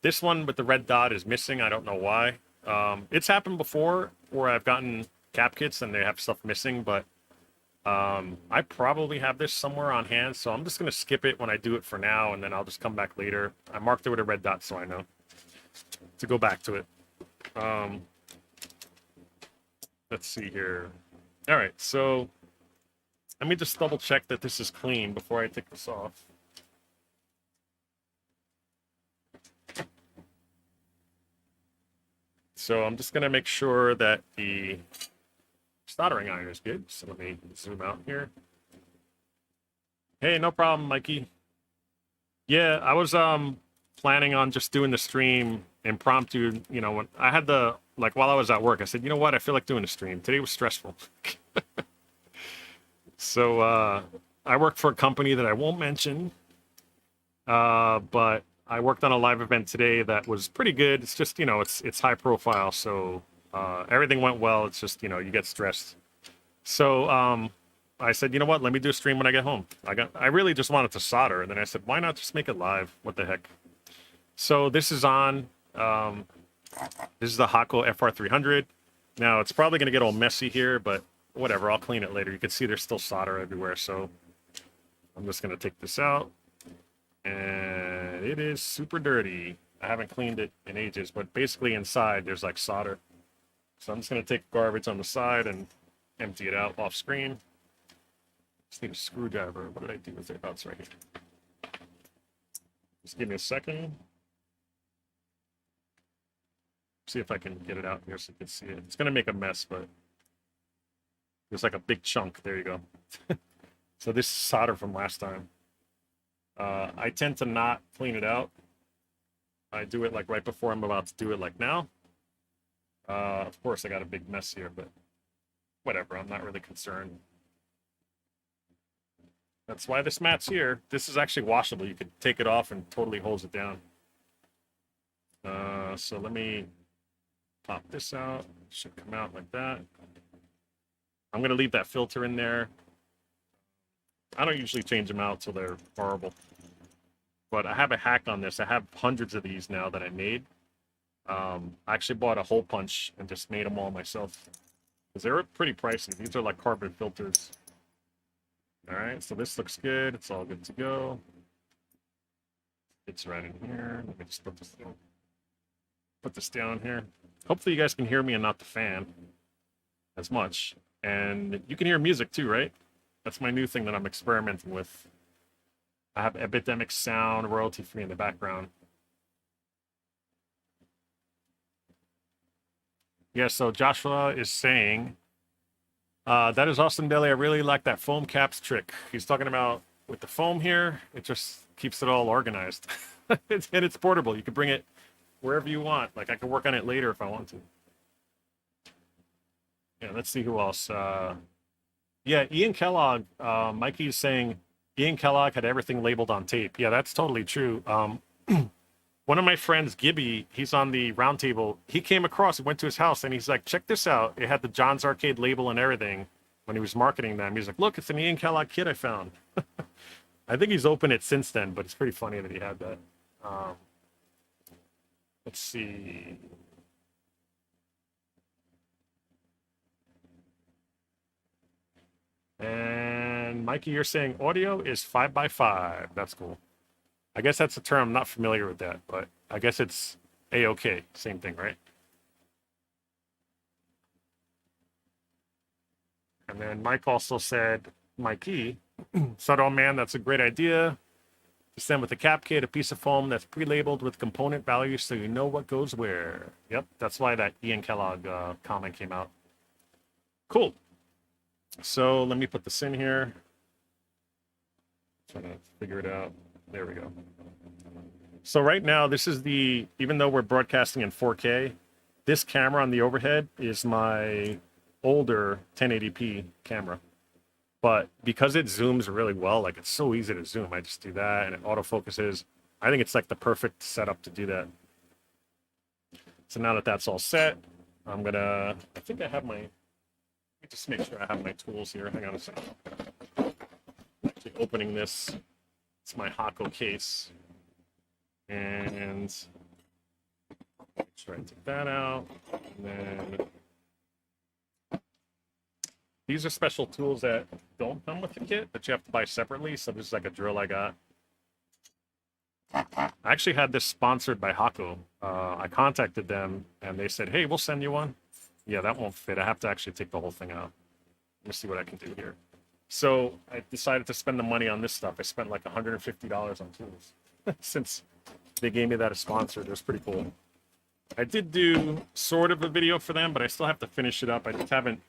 This one with the red dot is missing. I don't know why. It's happened before where I've gotten cap kits and they have stuff missing, but I probably have this somewhere on hand, so I'm just going to skip it when I do it for now, and then I'll just come back later. I marked it with a red dot so I know to go back to it. Let's see here. All right, so let me just double check that this is clean before I take this off. So I'm just going to make sure that the soldering iron is good. So let me zoom out here. Hey, no problem, Mikey. Yeah, I was planning on just doing the stream impromptu. You know, when I had the, like, while I was at work, I said, you know what, I feel like doing a stream. Today was stressful. So I work for a company that I won't mention, but I worked on a live event today that was pretty good. It's just, you know, it's high profile, so everything went well. It's just, you know, you get stressed. So I said, you know what, let me do a stream when I get home. I really just wanted to solder, and then I said, why not just make it live? What the heck? So this is on. This is the Hakko FR300. Now it's probably going to get all messy here, but whatever, I'll clean it later. You can see there's still solder everywhere, so I'm just going to take this out. And it is super dirty. I haven't cleaned it in ages, but basically inside there's like solder. So I'm just gonna take garbage on the side and empty it out off screen. Just need a screwdriver. What did I do with it? Oh, it's right here. Just give me a second. See if I can get it out here so you can see it. It's gonna make a mess, but there's like a big chunk. There you go. So this is solder from last time. I tend to not clean it out. I do it like right before I'm about to do it, like now. Of course, I got a big mess here, but whatever. I'm not really concerned. That's why this mat's here. This is actually washable. You could take it off and totally hose it down. So let me pop this out. It should come out like that. I'm going to leave that filter in there. I don't usually change them out till they're horrible. But I have a hack on this. I have hundreds of these now that I made. I actually bought a hole punch and just made them all myself. Because they were pretty pricey. These are like carbon filters. Alright, so this looks good. It's all good to go. It's right in here. Let me just put this down here. Hopefully you guys can hear me and not the fan as much. And you can hear music too, right? That's my new thing that I'm experimenting with. I have epidemic sound, royalty free in the background. Yeah, so Joshua is saying, that is awesome, Billy. I really like that foam caps trick. He's talking about with the foam here, it just keeps it all organized. And it's portable. You can bring it wherever you want. Like I can work on it later if I want to. Yeah, let's see who else. Yeah, Ian Kellogg, Mikey's saying Ian Kellogg had everything labeled on tape. Yeah, that's totally true. One of my friends, Gibby, he's on the roundtable. He came across, he went to his house, and he's like, check this out. It had the John's Arcade label and everything when he was marketing them. He's like, look, it's an Ian Kellogg kit I found. I think he's opened it since then, but it's pretty funny that he had that. Let's see. And Mikey, you're saying audio is 5x5. That's cool. I guess that's a term. I'm not familiar with that, but I guess it's A-OK. Same thing, right? And then Mike also said, Mikey, said, oh man, that's a great idea. Send with a cap kit, a piece of foam that's pre-labeled with component values so you know what goes where. Yep, that's why that Ian Kellogg comment came out. Cool. So let me put this in here. Trying to figure it out. There we go. So right now, this is the, even though we're broadcasting in 4K, this camera on the overhead is my older 1080p camera. But because it zooms really well, like it's so easy to zoom, I just do that and it autofocuses. I think it's like the perfect setup to do that. So now that that's all set, I'm gonna, I think I have my, let me just make sure I have my tools here. Hang on a second. Actually opening this, it's my Hako case. And make sure I take that out. And then these are special tools that don't come with the kit that you have to buy separately. So this is like a drill I got. I actually had this sponsored by Hako. I contacted them and they said, hey, we'll send you one. Yeah, that won't fit. I have to actually take the whole thing out. Let me see what I can do here. So I decided to spend the money on this stuff. I spent like $150 on tools since they gave me that as sponsored. It was pretty cool. I did do sort of a video for them, but I still have to finish it up. I just haven't,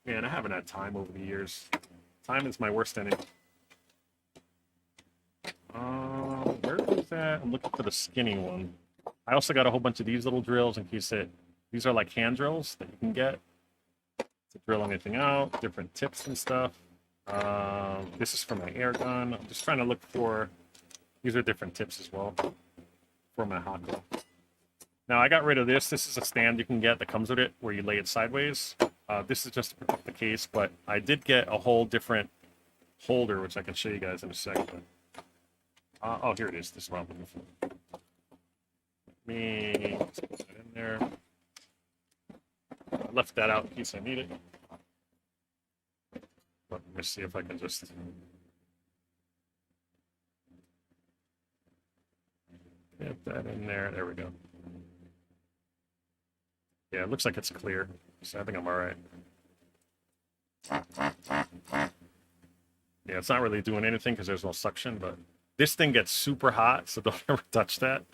man, I haven't had time over the years. Time is my worst enemy. Where is that? I'm looking for the skinny one. I also got a whole bunch of these little drills in case it, these are like hand drills that you can get to drill anything out, different tips and stuff. This is for my air gun. I'm just trying to look for, these are different tips as well for my hot glue. Now I got rid of this. This is a stand you can get that comes with it where you lay it sideways. This is just to protect the case, but I did get a whole different holder, which I can show you guys in a second. Oh, here it is. This is what I'm looking for. Let me just put that in there. I left that out in case I need it. But let me see if I can just... Get that in there. There we go. Yeah, it looks like it's clear, so I think I'm all right. Yeah, it's not really doing anything because there's no suction, but this thing gets super hot, so don't ever touch that.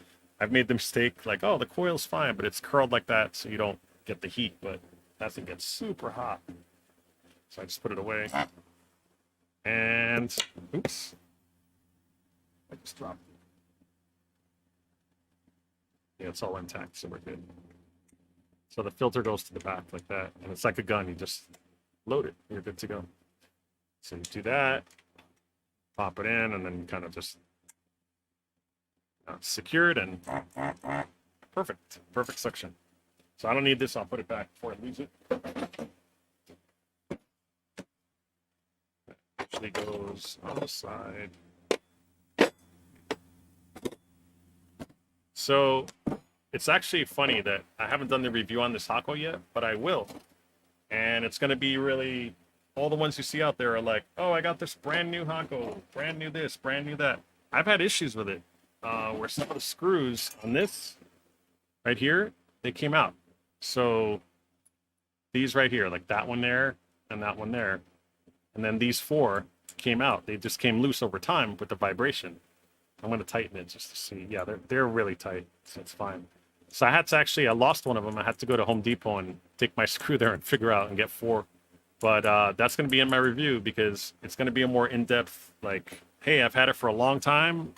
I've made the mistake, like, oh, the coil's fine, but it's curled like that, so you don't get the heat, but that thing gets super hot. So I just put it away. And, oops. I just dropped it. Yeah, it's all intact, so we're good. So the filter goes to the back like that, and it's like a gun. You just load it, and you're good to go. So you do that, pop it in, and then you kind of just secure it, and perfect suction. So I don't need this. I'll put it back before I lose it. Actually goes on the side. So it's actually funny that I haven't done the review on this Hako yet, but I will. And it's going to be really, all the ones you see out there are like, oh, I got this brand new Hako, brand new this, brand new that. I've had issues with it, where some of the screws on this right here, they came out. So these right here, like that one there and that one there, and then these four came out. They just came loose over time with the vibration. I'm going to tighten it just to see. Yeah, they're really tight, so it's fine. So I had to actually, I lost one of them. I had to go to Home Depot and take my screw there and figure out and get four. But that's going to be in my review because it's going to be a more in-depth, like, hey, I've had it for a long time.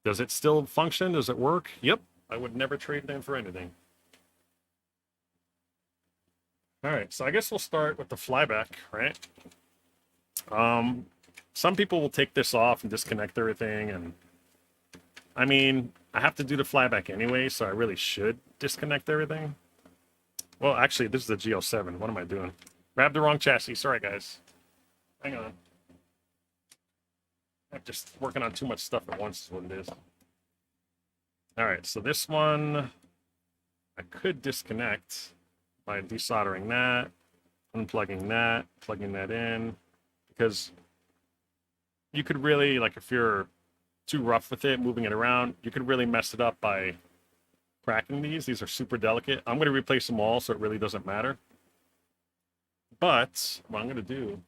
Does it still function? Does it work? Yep. I would never trade them for anything. All right, so I guess we'll start with the flyback, right? Some people will take this off and disconnect everything, and I mean, I have to do the flyback anyway, so I really should disconnect everything. Well, actually, this is the G07. What am I doing? Grabbed the wrong chassis. Sorry, guys. Hang on. I'm just working on too much stuff at once is what it is. All right, so this one, I could disconnect by desoldering that, unplugging that, plugging that in, because you could really, like, if you're too rough with it, moving it around, you could really mess it up by cracking these. These are super delicate. I'm going to replace them all, so it really doesn't matter. But what I'm going to do,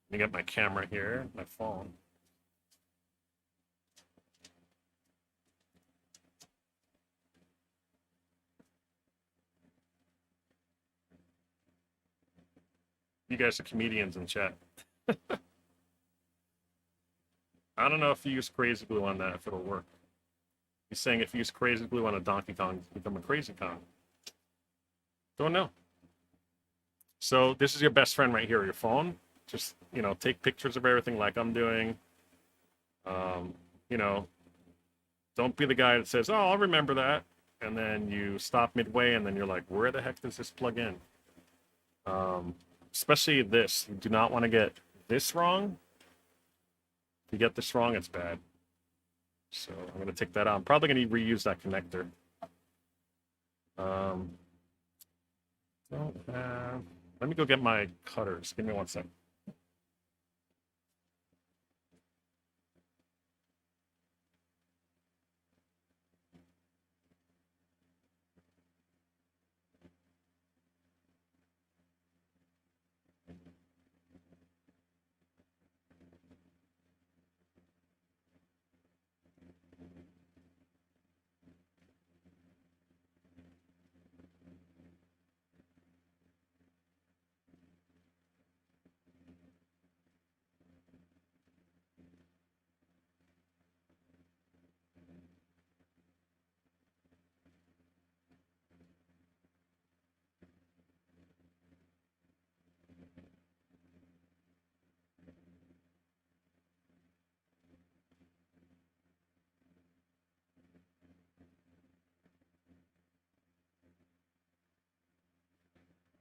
let me get my camera here, my phone. You guys are comedians in chat. I don't know if you use crazy glue on that, if it'll work. He's saying if you use crazy glue on a Donkey Kong, you become a crazy Kong. Don't know. So this is your best friend right here, your phone. Just, you know, take pictures of everything like I'm doing. You know, don't be the guy that says, oh, I'll remember that. And then you stop midway and then you're like, where the heck does this plug in? Especially this. You do not want to get this wrong. If you get this wrong, it's bad. So I'm going to take that out. I'm probably going to reuse that connector. Let me go get my cutters. Give me 1 second.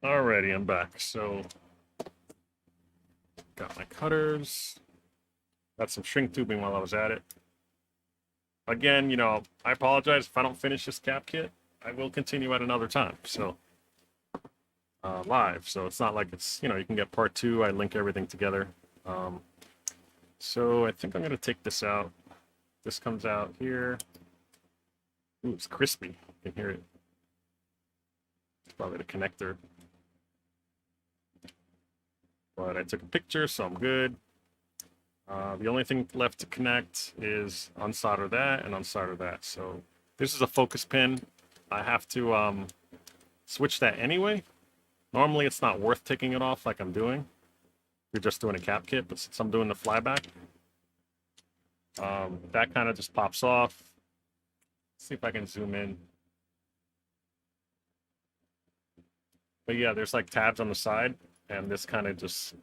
Alrighty, I'm back. So, got my cutters. Got some shrink tubing while I was at it. Again, you know, I apologize if I don't finish this cap kit. I will continue at another time. So, live. So it's not like it's, you know, you can get part 2. I link everything together. So I think I'm going to take this out. This comes out here. Ooh, it's crispy. You can hear it. It's probably the connector. But I took a picture, so I'm good. The only thing left to connect is unsolder that and unsolder that. So this is a focus pin. I have to switch that anyway. Normally it's not worth taking it off like I'm doing. You're just doing a cap kit, but since I'm doing the flyback, that kind of just pops off. Let's see if I can zoom in. But yeah, there's like tabs on the side, and this kind of just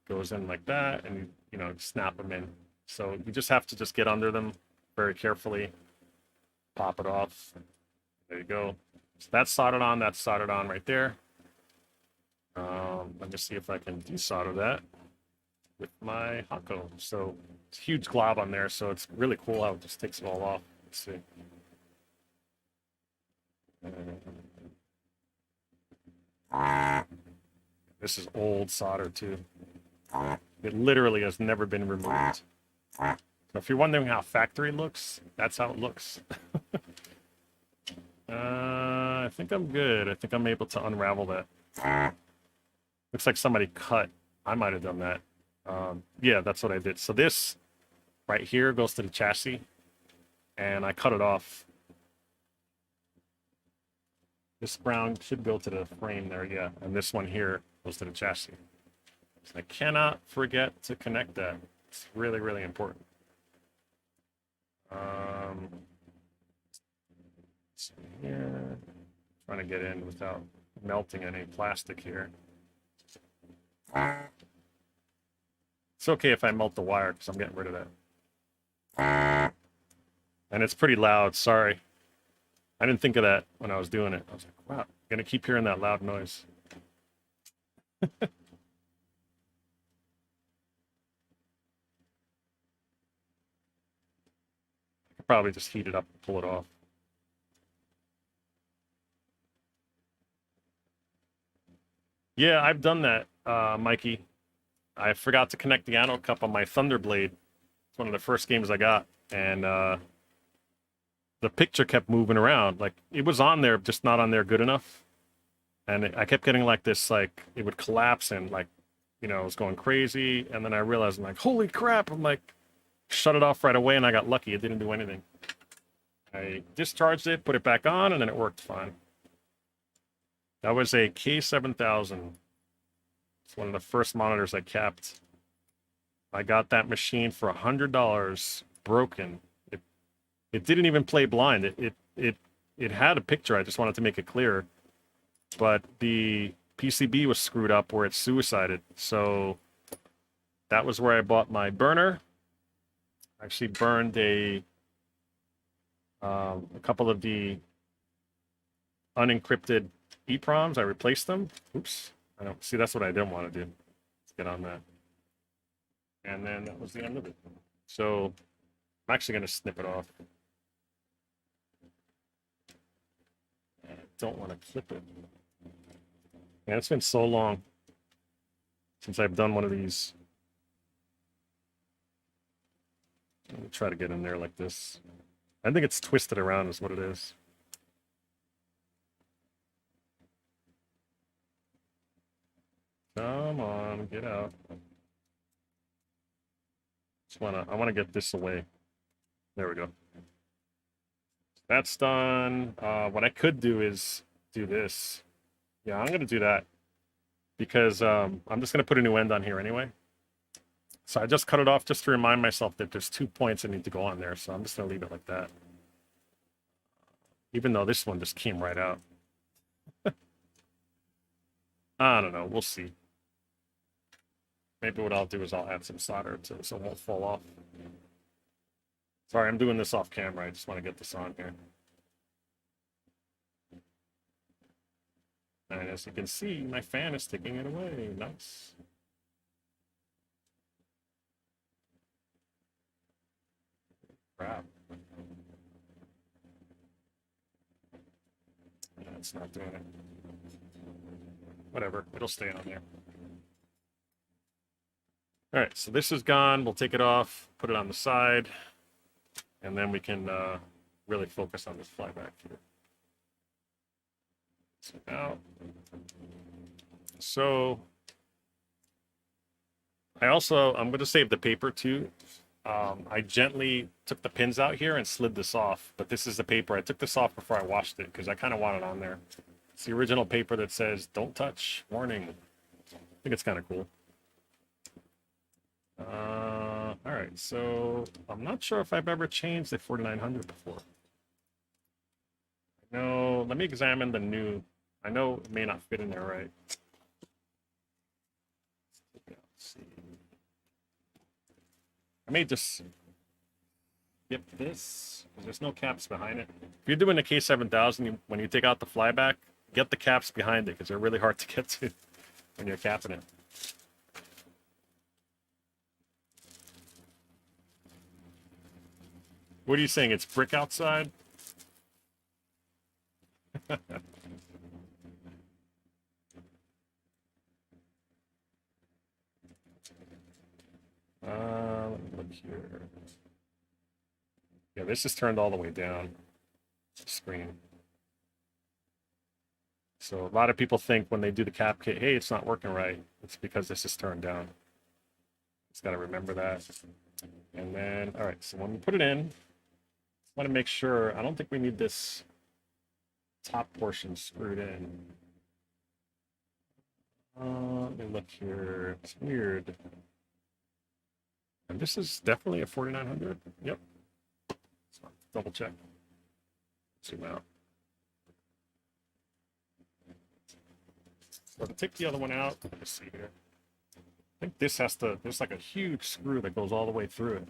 goes in like that, and you know, snap them in. So you just have to just get under them very carefully, pop it off. There you go. So that's soldered on. That's soldered on right there. Let me see if I can desolder that with my Hako. So it's a huge glob on there, so it's really cool how it just takes it all off. Let's see. This is old solder too. It literally has never been removed. So if you're wondering how factory looks, that's how it looks. I think I'm good. I think I'm able to unravel that. Looks like somebody cut. I might have done that. Yeah, that's what I did. So this right here goes to the chassis, and I cut it off. This brown should go to the frame there, yeah. And this one here goes to the chassis. So I cannot forget to connect that. It's really, really important. So here, trying to get in without melting any plastic here. It's okay if I melt the wire because I'm getting rid of that. And it's pretty loud, sorry. I didn't think of that when I was doing it. I was like, wow, I'm gonna keep hearing that loud noise. I could probably just heat it up and pull it off. Yeah, I've done that, Mikey. I forgot to connect the anode cup on my Thunderblade. It's one of the first games I got, and the picture kept moving around. Like, it was on there, just not on there good enough. And I kept getting like this, like, it would collapse and, like, you know, it was going crazy. And then I realized, I'm like, holy crap. I'm like, shut it off right away, and I got lucky. It didn't do anything. I discharged it, put it back on, and then it worked fine. That was a K7000. It's one of the first monitors I kept. I got that machine for $100, broken. It didn't even play blind. It had a picture. I just wanted to make it clear, but the PCB was screwed up where it suicided. So that was where I bought my burner. I actually burned a couple of the unencrypted EPROMs. I replaced them. Oops. I don't see. That's what I didn't want to do. Let's get on that. And then that was the end of it. So I'm actually going to snip it off. I don't want to clip it. Man, it's been so long since I've done one of these. Let me try to get in there like this. I think it's twisted around is what it is. Come on, get out. I wanna get this away. There we go. That's done. What I could do is do this. Yeah, I'm gonna do that because I'm just gonna put a new end on here anyway. So I just cut it off just to remind myself that there's 2 points that need to go on there. So I'm just gonna leave it like that. Even though this one just came right out. I don't know, we'll see. Maybe what I'll do is I'll add some solder so it won't fall off. Sorry, I'm doing this off camera. I just want to get this on here. And as you can see, my fan is taking it away. Nice. Crap. Yeah, it's not doing it. Whatever, it'll stay on there. All right, so this is gone. We'll take it off, put it on the side, and then we can really focus on this flyback here. So now, so I'm going to save the paper too. I gently took the pins out here and slid this off, but this is the paper. I took this off before I washed it because I kind of want it on there. It's the original paper that says, "Don't touch, warning." I think it's kind of cool. All right, so I'm not sure if I've ever changed the 4900 before. No, let me examine the new. I know it may not fit in there right. Let's see. I may just skip this because there's no caps behind it. If you're doing the K7000, when you take out the flyback, get the caps behind it because they're really hard to get to when you're capping it. What are you saying? It's brick outside? Let me look here. Yeah, this is turned all the way down. The screen. So a lot of people think when they do the cap kit, hey, it's not working right. It's because this is turned down. Just got to remember that. And then, all right, so when we put it in, I want to make sure, I don't think we need this top portion screwed in. Let me look here. It's weird. And this is definitely a 4900. Yep. So double check. Zoom out. So to take the other one out, let's see here. I think this has to, there's like a huge screw that goes all the way through it.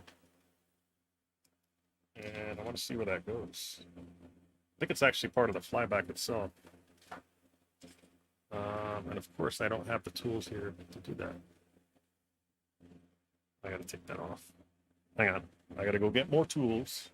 And I want to see where that goes. I think it's actually part of the flyback itself. And of course, I don't have the tools here to do that. I gotta take that off. Hang on. I gotta go get more tools.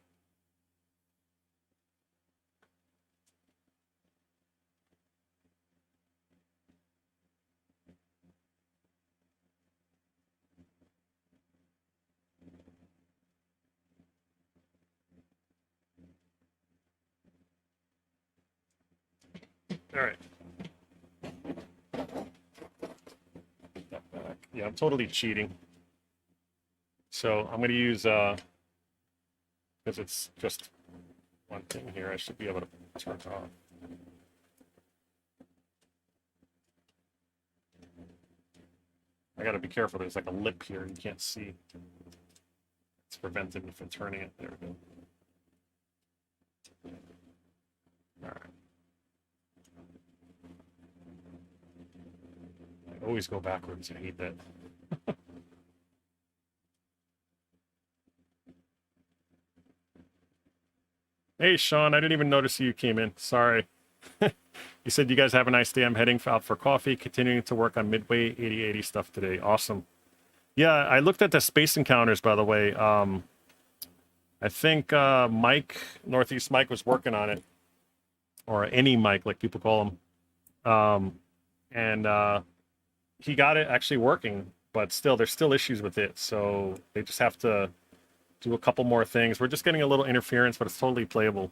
All right. Put that back. Yeah, I'm totally cheating. So I'm going to use, because it's just one thing here, I should be able to turn it off. I got to be careful. There's like a lip here you can't see. It's preventing me from turning it. There we go. All right. I always go backwards. I hate that. Hey, Sean, I didn't even notice you came in. Sorry. You said you guys have a nice day. I'm heading out for coffee, continuing to work on Midway 8080 stuff today. Awesome. Yeah, I looked at the space encounters, by the way. I think Mike, Northeast Mike, was working on it. Or any Mike, like people call him. And he got it actually working, but still, there's still issues with it. So they just have to do a couple more things. We're just getting a little interference, but it's totally playable.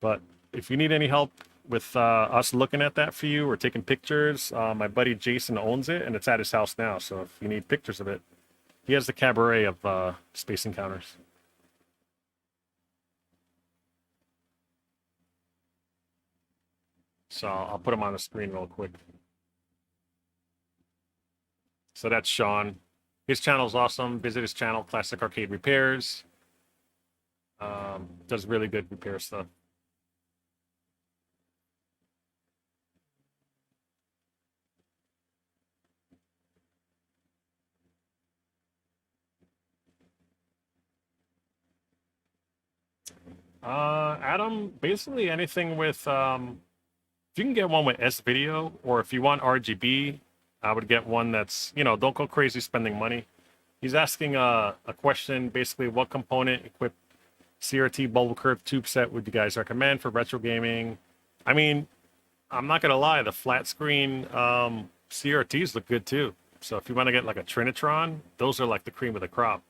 But if you need any help with us looking at that for you or taking pictures, my buddy Jason owns it, and it's at his house now. So if you need pictures of it, he has the cabaret of Space Encounters. So I'll put him on the screen real quick. So that's Sean. His channel is awesome. Visit his channel, Classic Arcade Repairs. Does really good repair stuff. Adam, basically anything with, if you can get one with S video, or if you want RGB, I would get one that's, don't go crazy spending money. He's asking a question, basically, what component equipped CRT bubble curve tube set would you guys recommend for retro gaming? I mean, I'm not gonna lie, the flat screen CRTs look good too. So if you want to get like a Trinitron, those are like the cream of the crop.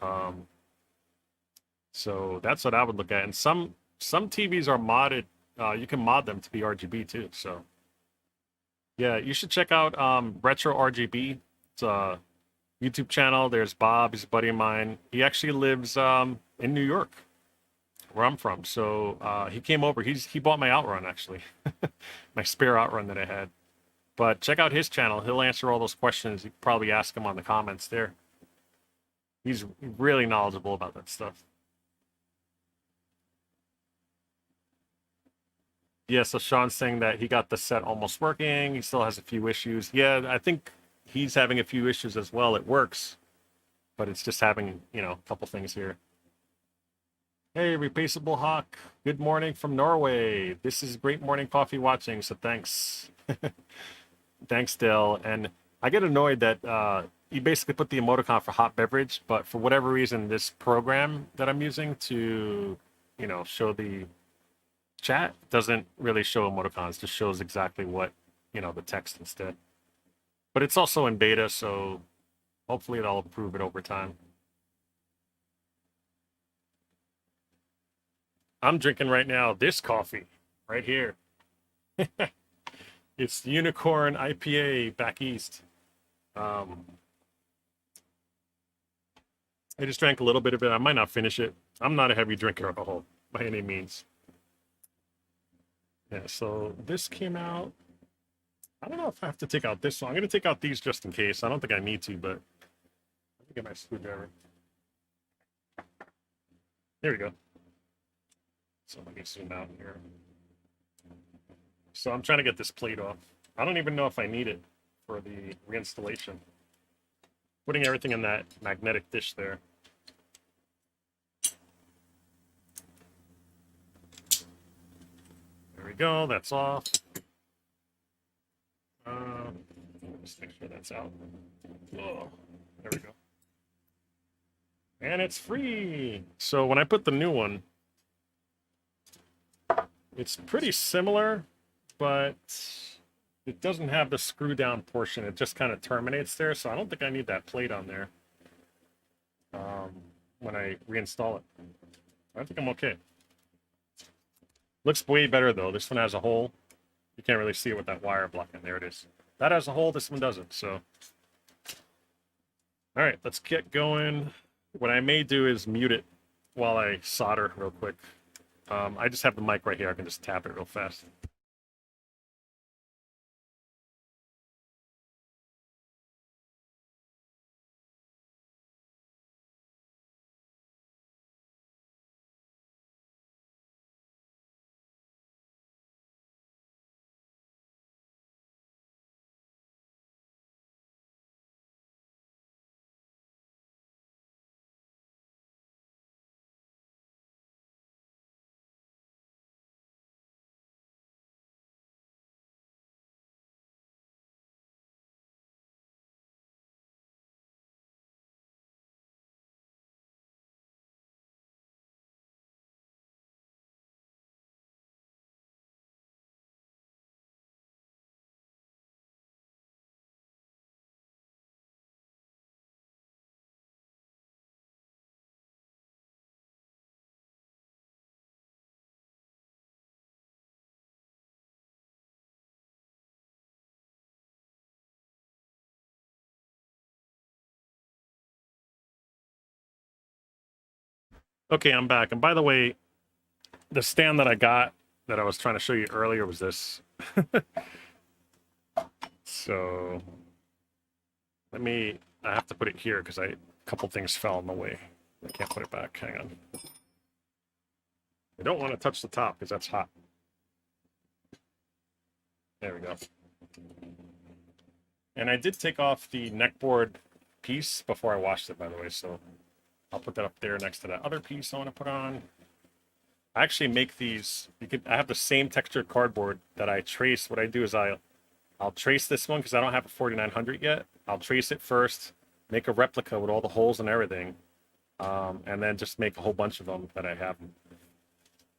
Um, so that's what I would look at. And some TVs are modded. You can mod them to be RGB too. So yeah, you should check out Retro RGB. It's a YouTube channel. There's Bob, he's a buddy of mine. He actually lives in New York, where I'm from. So he came over. He bought my Outrun actually, my spare Outrun that I had. But check out his channel. He'll answer all those questions. You can probably ask him on the comments there. He's really knowledgeable about that stuff. Yeah, so Sean's saying that he got the set almost working. He still has a few issues. Yeah, I think he's having a few issues as well. It works, but it's just having, a couple things here. Hey, Replaceable Hawk. Good morning from Norway. This is great morning coffee watching, so thanks. Thanks, Dale. And I get annoyed that you basically put the emoticon for hot beverage, but for whatever reason, this program that I'm using to, show the chat doesn't really show emoticons, just shows exactly what, the text instead. But it's also in beta, so hopefully it'll improve it over time. I'm drinking right now this coffee right here. It's Unicorn IPA back east. I just drank a little bit of it. I might not finish it. I'm not a heavy drinker of alcohol by any means. Yeah, so this came out. I don't know if I have to take out this one. I'm going to take out these just in case. I don't think I need to, but let me get my screwdriver. There we go. So let me zoom out here. So I'm trying to get this plate off. I don't even know if I need it for the reinstallation. Putting everything in that magnetic dish there. There we go, that's off. Just make sure that's out. Oh, there we go. And it's free. So when I put the new one, it's pretty similar, but it doesn't have the screw down portion. It just kind of terminates there. So I don't think I need that plate on there when I reinstall it. I think I'm okay. Looks way better though. This one has a hole. You can't really see it with that wire blocking. There it is. That has a hole. This one doesn't. So, all right, let's get going. What I may do is mute it while I solder real quick. I just have the mic right here. I can just tap it real fast. Okay, I'm back. And by the way, the stand that I got that I was trying to show you earlier was this. So I have to put it here because a couple things fell in the way. I can't put it back. Hang on. I don't want to touch the top because that's hot. There we go. And I did take off the neckboard piece before I washed it, by the way, so I'll put that up there next to that other piece I want to put on. I actually make these. I have the same textured cardboard that I trace. What I do is I'll trace this one because I don't have a 4900 yet. I'll trace it first, make a replica with all the holes and everything, and then just make a whole bunch of them that I have.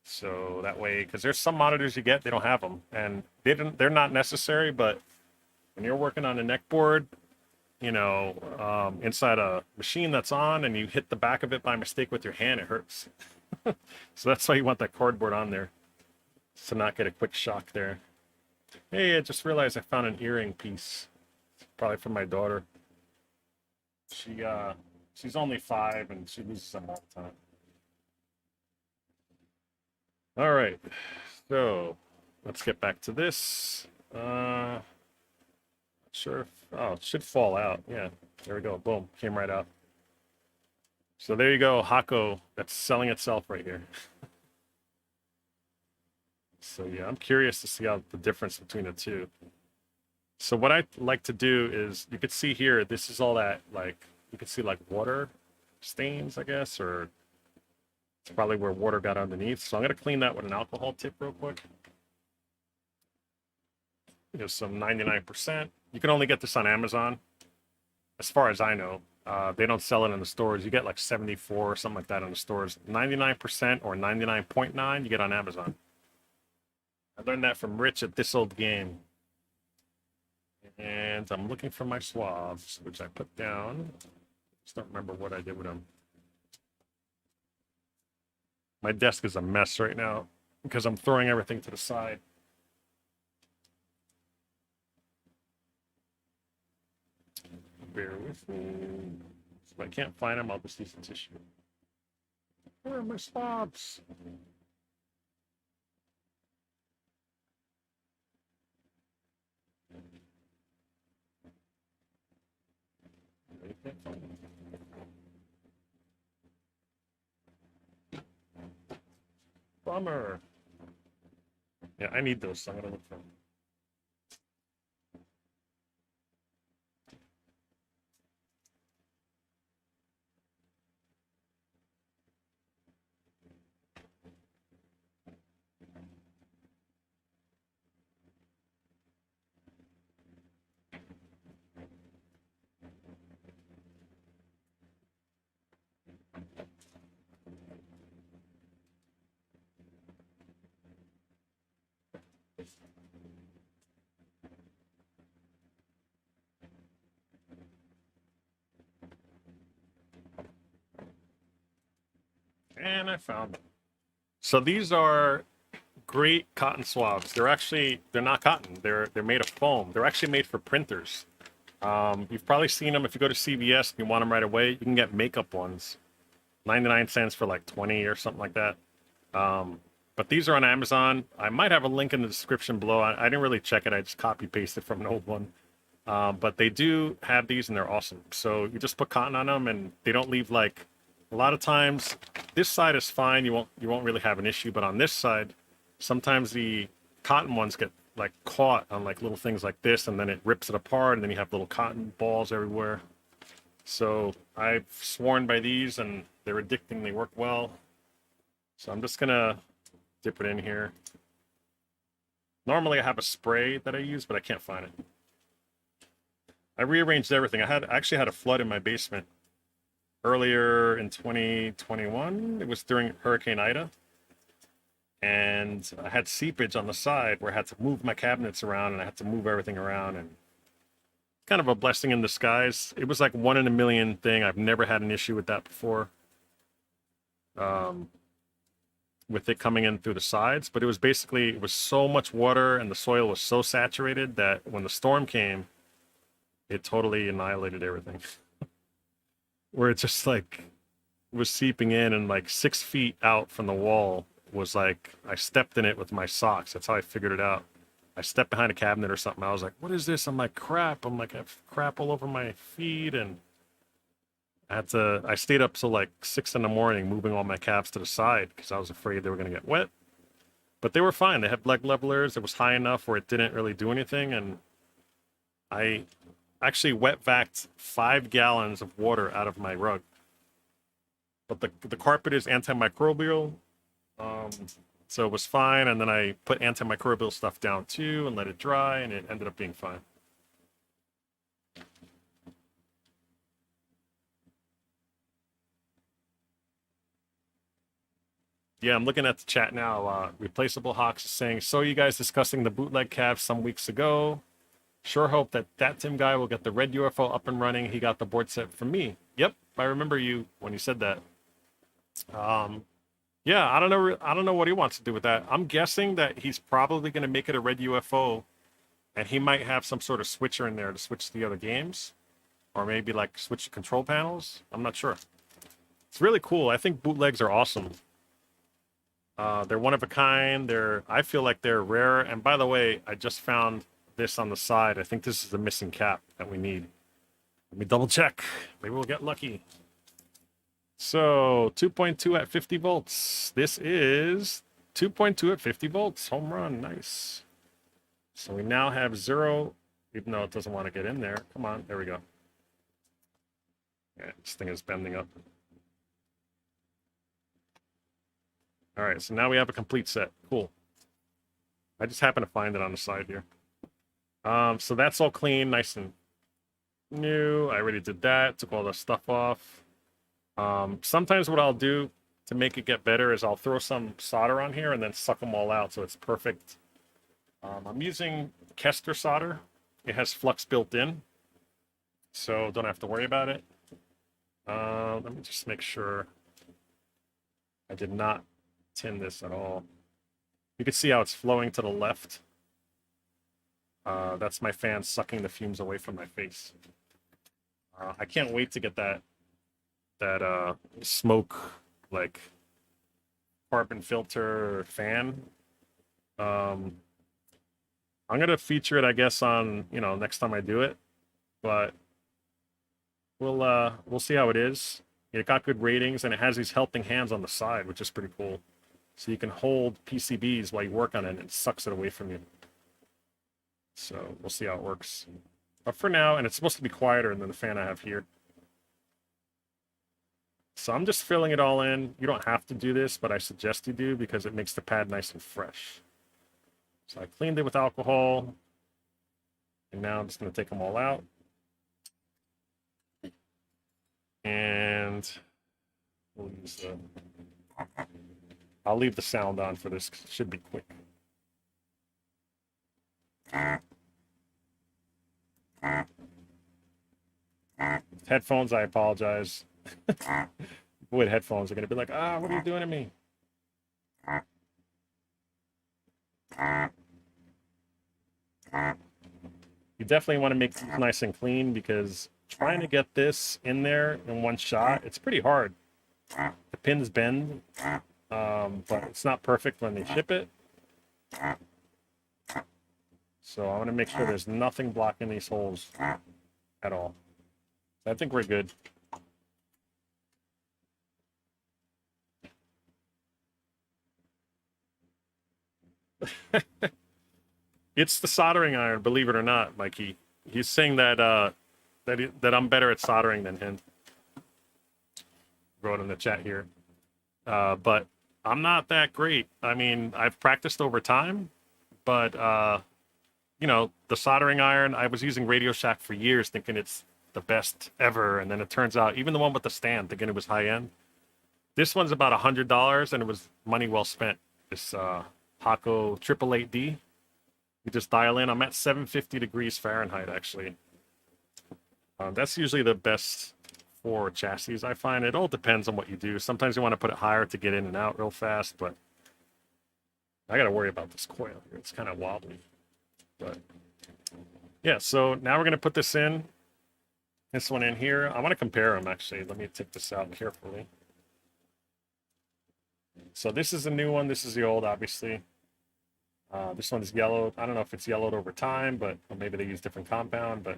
So that way, because there's some monitors you get, they don't have them, and they're not necessary, but when you're working on a neck board, you know, inside a machine that's on and you hit the back of it by mistake with your hand, it hurts. So that's why you want that cardboard on there to not get a quick shock there. Hey, I just realized I found an earring piece, probably for my daughter. She she's only 5 and she loses them all the time. All right, so let's get back to this. Sure. Oh, it should fall out. Yeah, there we go. Boom, came right out. So there you go, Hako. That's selling itself right here. So yeah, I'm curious to see how the difference between the two. So what I like to do is, you could see here, this is all that, like, you could see like water stains, I guess, or it's probably where water got underneath. So I'm gonna clean that with an alcohol tip real quick. Some 99%. You can only get this on Amazon, as far as I know. They don't sell it in the stores. You get like 74 or something like that in the stores. 99% or 99.9 you get on Amazon. I learned that from Rich at This Old Game. And I'm looking for my swabs, which I put down. Just don't remember what I did with them. My desk is a mess right now because I'm throwing everything to the side. Bear with me. If I can't find them, I'll just use some tissue. Where are my swabs? Bummer. Yeah, I need those, so I'm gonna look for them. And I found them. So these are great cotton swabs. They're not cotton. They're made of foam. They're actually made for printers. You've probably seen them if you go to CVS and you want them right away. You can get makeup ones, 99 cents for like 20 or something like that. But these are on Amazon. I might have a link in the description below. I didn't really check it. I just copy pasted from an old one. But they do have these and they're awesome. So you just put cotton on them and they don't leave like, a lot of times this side is fine. You won't really have an issue. But on this side, sometimes the cotton ones get like caught on like little things like this and then it rips it apart and then you have little cotton balls everywhere. So I've sworn by these and they're addicting. They work well. So I'm just gonna dip it in here. Normally I have a spray that I use, but I can't find it. I rearranged everything. I actually had a flood in my basement earlier in 2021. It was during Hurricane Ida. And I had seepage on the side where I had to move my cabinets around and I had to move everything around, and kind of a blessing in disguise. It was like 1 in a million thing. I've never had an issue with that before. With it coming in through the sides, but it was so much water and the soil was so saturated that when the storm came, it totally annihilated everything. Where it just like was seeping in, and like 6 feet out from the wall was like, I stepped in it with my socks. That's how I figured it out. I stepped behind a cabinet or something. I was like, what is this? I'm like, crap. I'm like, I have crap all over my feet. And I stayed up till like 6 in the morning moving all my cabs to the side because I was afraid they were going to get wet. But they were fine. They had leg levelers. It was high enough where it didn't really do anything. And I actually wet vacked 5 gallons of water out of my rug. But the carpet is antimicrobial. So it was fine. And then I put antimicrobial stuff down too and let it dry, and it ended up being fine. Yeah, I'm looking at the chat now. Replaceable Hawks is saying, so you guys discussing the bootleg calves some weeks ago. Sure hope that that Tim guy will get the red UFO up and running. He got the board set from me. Yep, I remember you when you said that. Um, yeah, I don't know. I don't know what he wants to do with that. I'm guessing that he's probably going to make it a red UFO, and he might have some sort of switcher in there to switch to the other games, or maybe like switch the control panels. I'm not sure. It's really cool. I think bootlegs are awesome. They're one of a kind. I feel like they're rare. And by the way, I just found this on the side. I think this is the missing cap that we need. Let me double check. Maybe we'll get lucky. So 2.2 at 50 volts. This is 2.2 at 50 volts. Home run. Nice. So we now have 0, even though it doesn't want to get in there. Come on. There we go. Yeah, this thing is bending up. All right, so now we have a complete set. Cool. I just happened to find it on the side here. So that's all clean, nice and new. I already did that, took all the stuff off. Sometimes what I'll do to make it get better is I'll throw some solder on here and then suck them all out so it's perfect. I'm using Kester solder. It has flux built in, so don't have to worry about it. Let me just make sure I did not tin this at all. You can see how it's flowing to the left. That's my fan sucking the fumes away from my face. I can't wait to get that smoke, like carbon filter fan. I'm gonna feature it, I guess, on next time I do it, but we'll see how it is. It got good ratings, and it has these helping hands on the side, which is pretty cool. So you can hold PCBs while you work on it, and it sucks it away from you. So we'll see how it works. But for now, and it's supposed to be quieter than the fan I have here. So I'm just filling it all in. You don't have to do this, but I suggest you do because it makes the pad nice and fresh. So I cleaned it with alcohol. And now I'm just going to take them all out. And we'll use the... I'll leave the sound on for this because it should be quick. Headphones, I apologize. With headphones, they're going to be like, what are you doing to me? You definitely want to make it nice and clean because trying to get this in there in one shot, it's pretty hard. The pins bend. But it's not perfect when they ship it. So I want to make sure there's nothing blocking these holes at all. I think we're good. It's the soldering iron, believe it or not, Mikey. He's saying that that I'm better at soldering than him. Wrote in the chat here. But I'm not that great. I mean, I've practiced over time, but the soldering iron, I was using Radio Shack for years thinking it's the best ever, and then it turns out, even the one with the stand, thinking it was high-end. This one's about $100, and it was money well spent. This Hako 888D. You just dial in. I'm at 750 degrees Fahrenheit, actually. That's usually the best for chassis. I find it all depends on what you do. Sometimes you want to put it higher to get in and out real fast, but I got to worry about this coil here. It's kind of wobbly. But yeah, so now we're going to put this one in here. I want to compare them, actually. Let me take this out carefully. So this is the new one. This is the old, obviously. This one is yellowed. I don't know if it's yellowed over time, but maybe they use different compound. But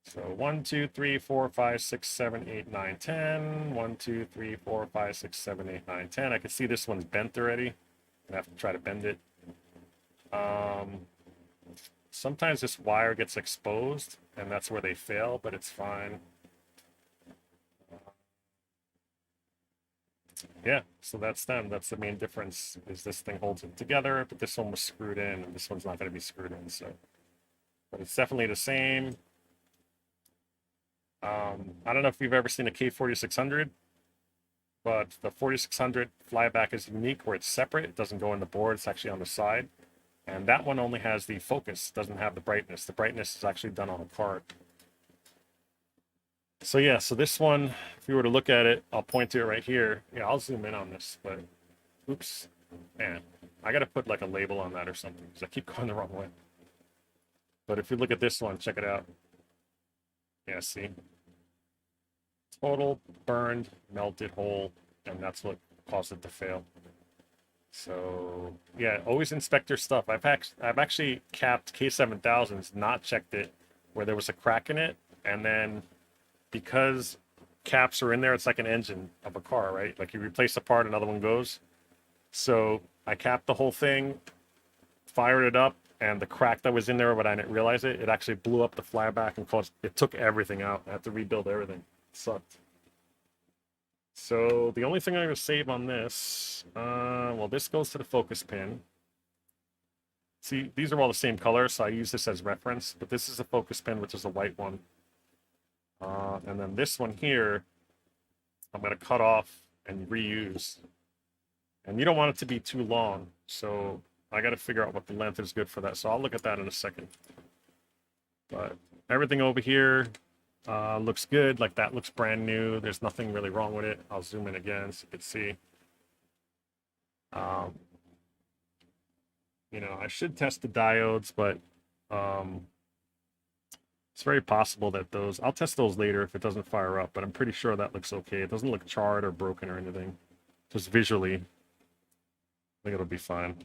so 1, 2, 3, 4, 5, 6, 7, 8, 9, 10. 1, 2, 3, 4, 5, 6, 7, 8, 9, 10. I can see this one's bent already. I have to try to bend it. Sometimes this wire gets exposed, and that's where they fail, but it's fine. Yeah, so that's them. That's the main difference, is this thing holds it together, but this one was screwed in, and this one's not going to be screwed in, so. But it's definitely the same. I don't know if you've ever seen a K4600, but the 4600 flyback is unique where it's separate. It doesn't go in the board. It's actually on the side. And that one only has the focus, doesn't have the brightness. The brightness is actually done on a card. So yeah, so this one, if you were to look at it, I'll point to it right here. Yeah, I'll zoom in on this, but oops, man, I gotta put like a label on that or something because I keep going the wrong way. But if you look at this one, check it out. Yeah, see? Total burned, melted hole, and that's what caused it to fail. So yeah, always inspect your stuff. I've actually capped K7000s, not checked it, where there was a crack in it, and then because caps are in there, it's like an engine of a car, right? Like you replace a part, another one goes. So I capped the whole thing, fired it up, and the crack that was in there, but I didn't realize it, it actually blew up the flyback and caused, it took everything out. I had to rebuild everything. It sucked. So the only thing I'm going to save on this, well, this goes to the focus pin. See, these are all the same color, so I use this as reference, but this is a focus pin, which is a white one. And then this one here, I'm going to cut off and reuse. And you don't want it to be too long, so I got to figure out what the length is good for that. So I'll look at that in a second. But everything over here looks good. Like that looks brand new. There's nothing really wrong with it. I'll zoom in again so you can see. You know, I should test the diodes, but it's very possible that those, I'll test those later if it doesn't fire up, but I'm pretty sure that looks okay. It doesn't look charred or broken or anything. Just visually, I think it'll be fine.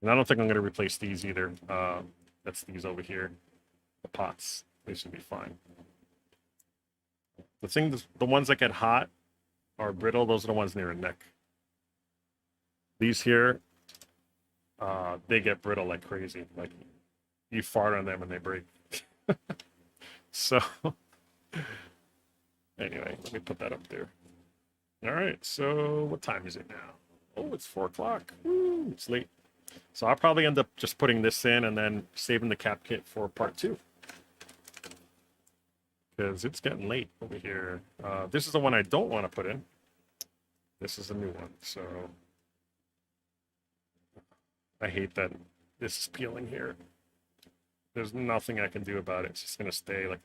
And I don't think I'm going to replace these either. That's these over here, the pots. They should be fine. The ones that get hot or brittle, those are the ones near a neck. These here, they get brittle like crazy. Like you fart on them and they break. So anyway, let me put that up there. All right, so what time is it now? Oh, it's 4 o'clock. It's late. So I'll probably end up just putting this in and then saving the cap kit for part 2. Because it's getting late over here. This is the one I don't want to put in. This is a new one, so I hate that this is peeling here. There's nothing I can do about it. It's just going to stay like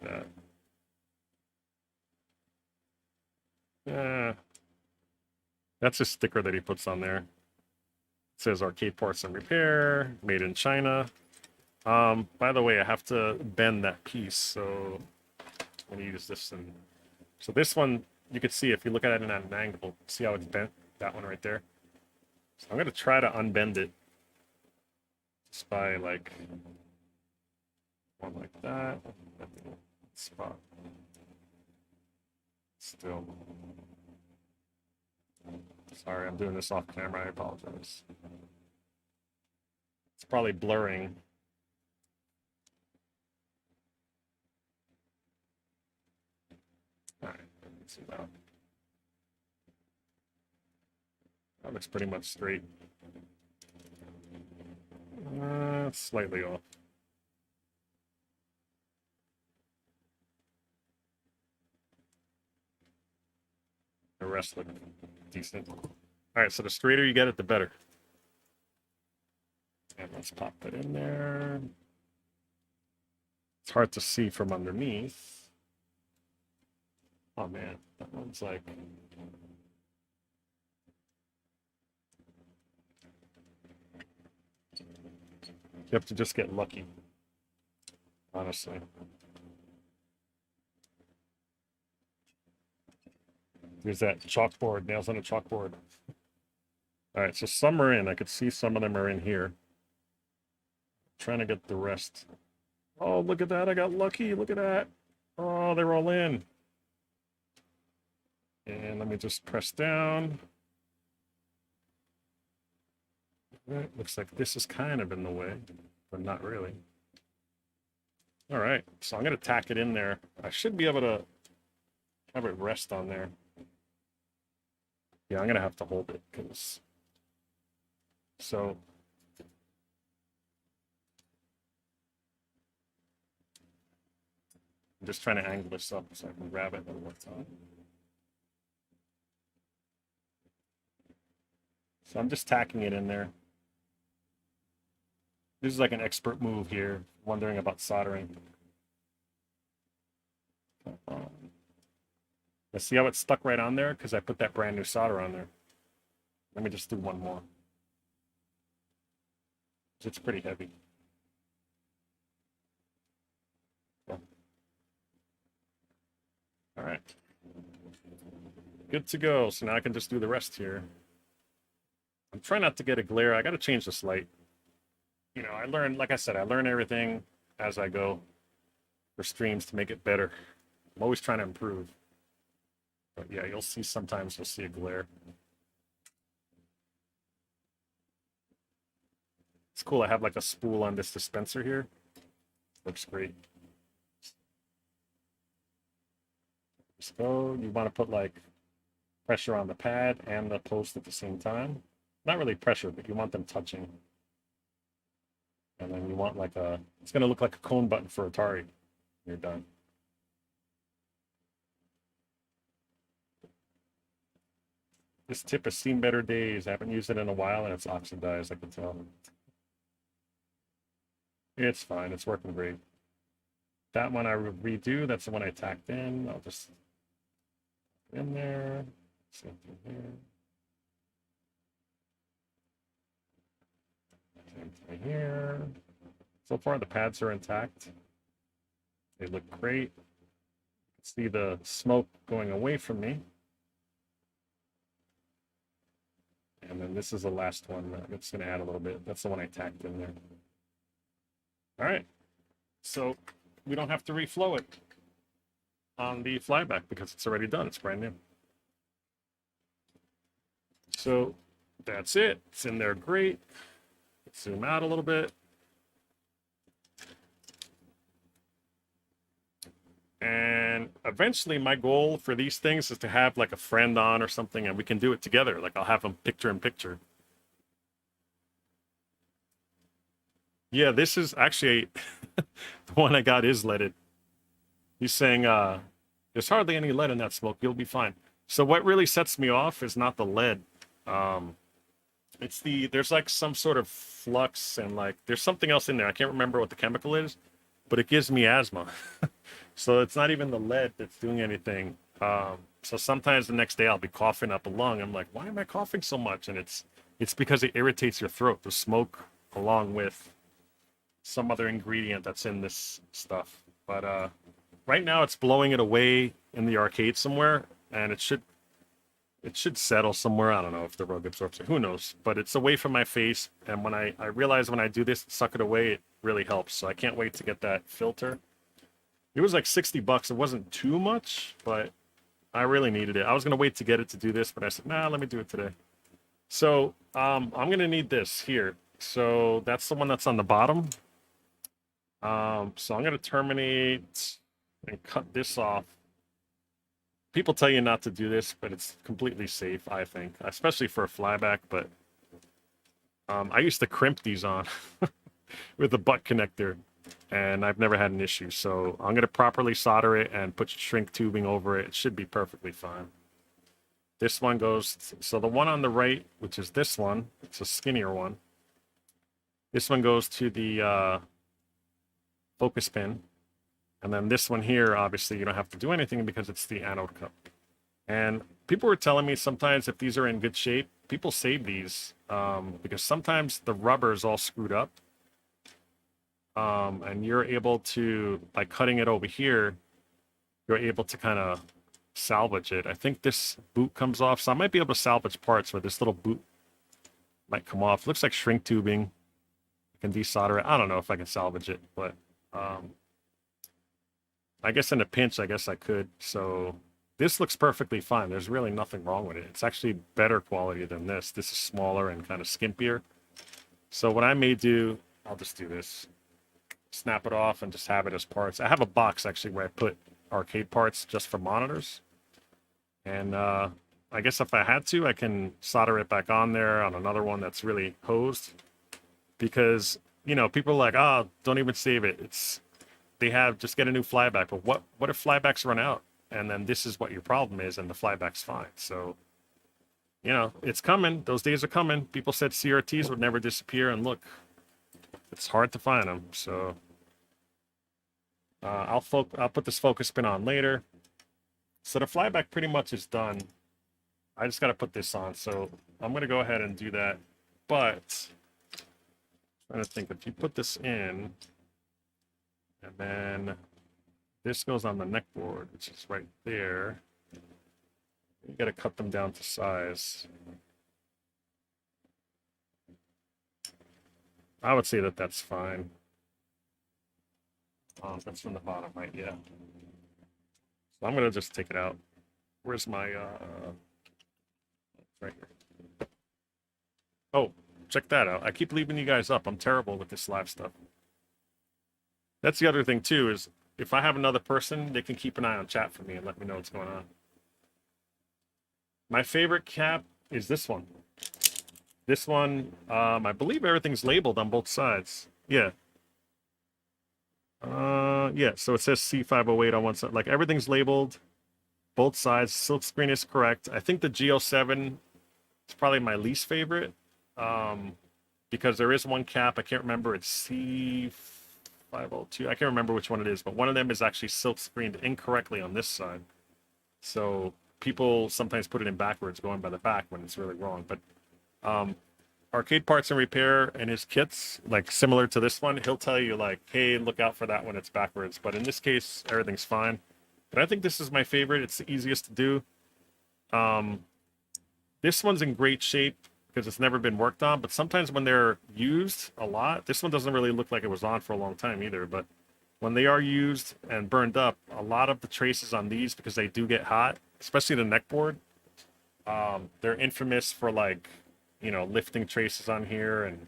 that. That's a sticker that he puts on there. It says arcade parts and repair, made in China. By the way, I have to bend that piece, so I'm going to use this. And so this one, you can see if you look at it at an angle, see how it's bent? That one right there. So I'm going to try to unbend it just by like one like that. Spot. Still. Sorry, I'm doing this off camera. I apologize. It's probably blurring. All right, let me zoom out. That looks pretty much straight. Slightly off. The rest look decent. All right, so the straighter you get it, the better. And let's pop that in there. It's hard to see from underneath. Oh man, that one's like... You have to just get lucky, honestly. There's that chalkboard, nails on a chalkboard. All right, so some are in. I could see some of them are in here. Trying to get the rest. Oh, look at that. I got lucky. Look at that. Oh, they're all in. And let me just press down. It looks like this is kind of in the way, but not really. All right, so I'm going to tack it in there. I should be able to have it rest on there. Yeah, I'm going to have to hold it because... So... I'm just trying to angle this up so I can grab it one more time. So I'm just tacking it in there. This is like an expert move here, wondering about soldering. Let's see how it's stuck right on there because I put that brand new solder on there. Let me just do one more. It's pretty heavy. All right. Good to go. So now I can just do the rest here. I'm trying not to get a glare. I got to change this light. You know, I learn, like I said, I learn everything as I go for streams to make it better. I'm always trying to improve. But yeah, you'll see sometimes you'll see a glare. It's cool. I have like a spool on this dispenser here. Looks great. So you want to put like pressure on the pad and the post at the same time. Not really pressure, but you want them touching. And then you want like a, it's going to look like a cone button for Atari. You're done. This tip has seen better days. I haven't used it in a while and it's oxidized, I can tell. It's fine. It's working great. That one I redo. That's the one I tacked in. I'll just put in there. Same thing here. Same thing here. So far, the pads are intact. They look great. See the smoke going away from me. And then this is the last one. I'm just going to add a little bit. That's the one I tacked in there. All right. So we don't have to reflow it on the flyback because it's already done. It's brand new. So that's it. It's in there great. Let's zoom out a little bit. And eventually my goal for these things is to have like a friend on or something and we can do it together. Like I'll have them picture in picture. Yeah, this is actually the one I got is leaded. He's saying there's hardly any lead in that smoke. You'll be fine. So what really sets me off is not the lead. It's there's like some sort of flux and like there's something else in there. I can't remember what the chemical is, but it gives me asthma. So it's not even the lead that's doing anything. So sometimes the next day I'll be coughing up a lung. I'm like, why am I coughing so much? And it's because it irritates your throat, the smoke along with some other ingredient that's in this stuff. But right now it's blowing it away in the arcade somewhere, and it should settle somewhere. I don't know if the rug absorbs it. Who knows? But it's away from my face, and when I realize when I do this, suck it away, it really helps. So I can't wait to get that filter. It was like $60. It wasn't too much, but I really needed it. I was gonna wait to get it to do this, but I said, nah, let me do it today. So I'm gonna need this here. So that's the one that's on the bottom. So I'm gonna terminate and cut this off. People tell you not to do this, but it's completely safe, I think, especially for a flyback. But I used to crimp these on with a butt connector, and I've never had an issue. So I'm going to properly solder it and put shrink tubing over it. It should be perfectly fine. This one goes, so the one on the right, which is this one, it's a skinnier one. This one goes to the focus pin. And then this one here, obviously, you don't have to do anything because it's the anode cup. And people were telling me sometimes if these are in good shape, people save these because sometimes the rubber is all screwed up. And you're able to, by cutting it over here, you're able to kind of salvage it. I think this boot comes off, so I might be able to salvage parts where this little boot might come off. Looks like shrink tubing. I can desolder it. I don't know if I can salvage it, but I guess in a pinch, I guess I could. So this looks perfectly fine. There's really nothing wrong with it. It's actually better quality than this. This is smaller and kind of skimpier. So what I may do, I'll just do this. Snap it off and just have it as parts. I have a box actually where I put arcade parts just for monitors. And I guess if I had to, I can solder it back on there on another one that's really hosed. Because, you know, people are like, oh, don't even save it. They have, just get a new flyback. But what if flybacks run out? And then this is what your problem is, and the flyback's fine. So, you know, it's coming. Those days are coming. People said CRTs would never disappear, and look, It's hard to find them, so I'll put this focus pin on later. So the flyback pretty much is done. I just got to put this on, so I'm going to go ahead and do that. But I'm trying to think, if you put this in, and then this goes on the neck board, which is right there. You got to cut them down to size. I would say that that's fine. That's from the bottom, right? Yeah. So I'm going to just take it out. Where's my, right here. Oh, check that out. I keep leaving you guys up. I'm terrible with this live stuff. That's the other thing, too, is if I have another person, they can keep an eye on chat for me and let me know what's going on. My favorite cap is this one. This one, I believe everything's labeled on both sides. Yeah. Yeah, so it says C508 on one side. Like, everything's labeled, both sides. Silkscreen is correct. I think the G07 is probably my least favorite, because there is one cap. I can't remember. It's C502. I can't remember which one it is, but one of them is actually silkscreened incorrectly on this side. So people sometimes put it in backwards, going by the back when it's really wrong. But Arcade Parts and Repair and his kits, like similar to this one, he'll tell you like, hey, look out for that when it's backwards. But in this case, everything's fine. But I think this is my favorite. It's the easiest to do. This one's in great shape because it's never been worked on. But sometimes when they're used a lot, this one doesn't really look like it was on for a long time either. But when they are used and burned up, a lot of the traces on these, because they do get hot, especially the neck board, they're infamous for like, you know, lifting traces on here, and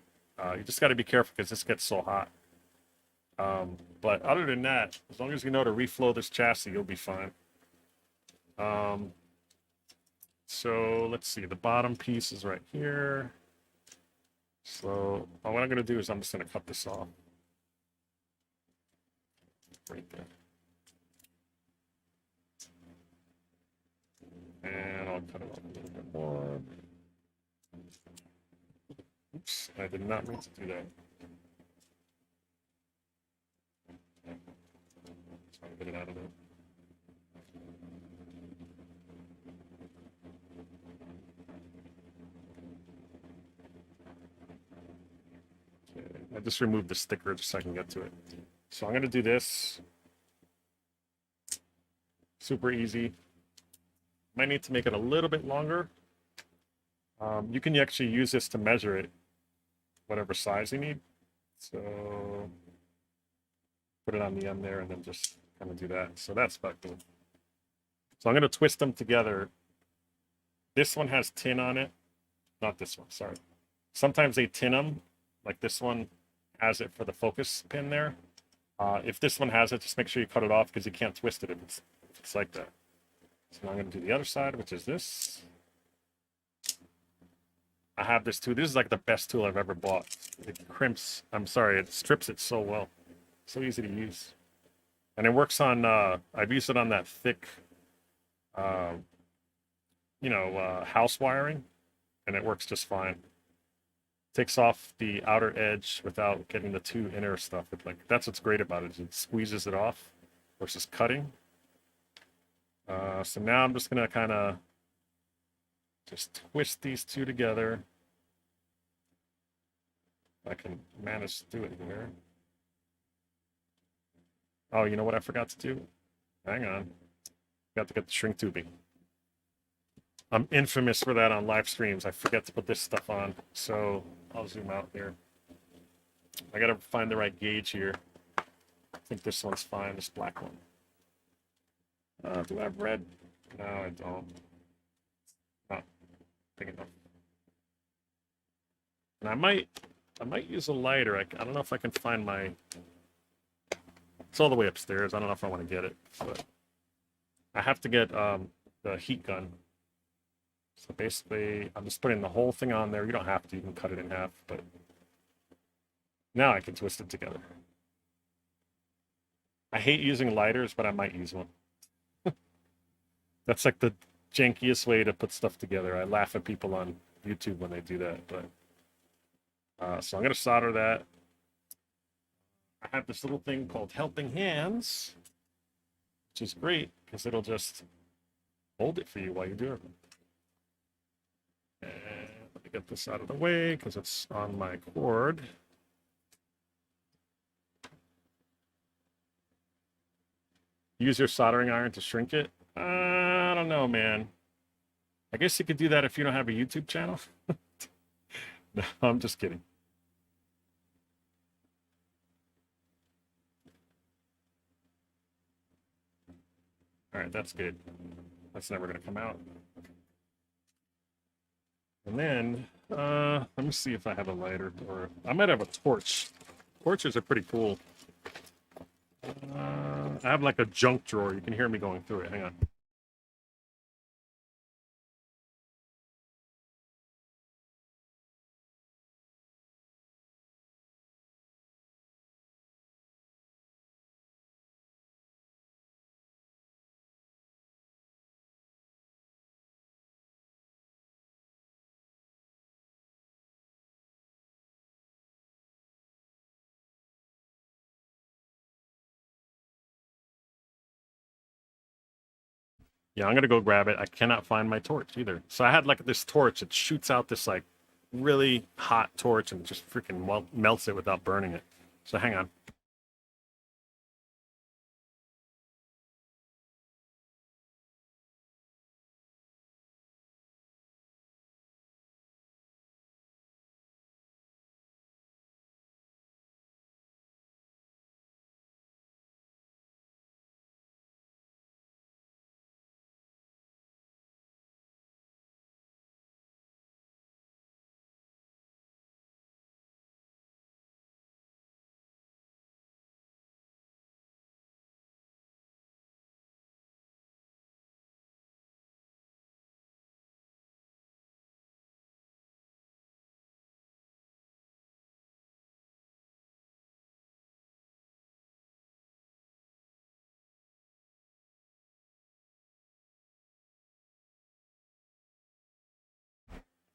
you just got to be careful because this gets so hot. But other than that, as long as you know to reflow this chassis, you'll be fine. So let's see, the bottom piece is right here. So what I'm going to do is I'm just going to cut this off. Right there. And I'll cut it off a little bit more. Oops, I did not mean to do that. Trying to get it out of there. Okay, I just removed the sticker just so I can get to it. So I'm going to do this. Super easy. Might need to make it a little bit longer. You can actually use this to measure it, whatever size you need. So put it on the end there and then just kind of do that. So that's about good. So I'm going to twist them together. This one has tin on it. Not this one, sorry. Sometimes they tin them, like this one has it for the focus pin there. If this one has it, just make sure you cut it off because you can't twist it if it's like that. So now I'm going to do the other side, which is this. I have this too. This is like the best tool I've ever bought. It crimps, it strips it so well. So easy to use. And it works on, I've used it on that thick, house wiring, and it works just fine. Takes off the outer edge without getting the two inner stuff. That's what's great about it. It squeezes it off versus cutting. So now I'm just gonna kind of just twist these two together. I can manage to do it here. Oh, you know what I forgot to do? Hang on. Got to get the shrink tubing. I'm infamous for that on live streams. I forget to put this stuff on. So I'll zoom out here. I gotta find the right gauge here. I think this one's fine, this black one. Do I have red? No, I don't. Not big enough. And I might use a lighter. I don't know if I can find my... It's all the way upstairs. I don't know if I want to get it, but I have to get the heat gun. So basically, I'm just putting the whole thing on there. You don't have to. You can cut it in half, but now I can twist it together. I hate using lighters, but I might use one. That's like the jankiest way to put stuff together. I laugh at people on YouTube when they do that, but so I'm going to solder that. I have this little thing called Helping Hands, which is great because it'll just hold it for you while you do it. And let me get this out of the way because it's on my cord. Use your soldering iron to shrink it. I don't know, man. I guess you could do that if you don't have a YouTube channel. No, I'm just kidding. All right, that's good. That's never going to come out. And then, let me see if I have a lighter, or I might have a torch. Torches are pretty cool. I have like a junk drawer. You can hear me going through it. Hang on. Yeah, I'm gonna go grab it. I cannot find my torch either. So I had like this torch. It shoots out this like really hot torch and just freaking melts it without burning it. So hang on.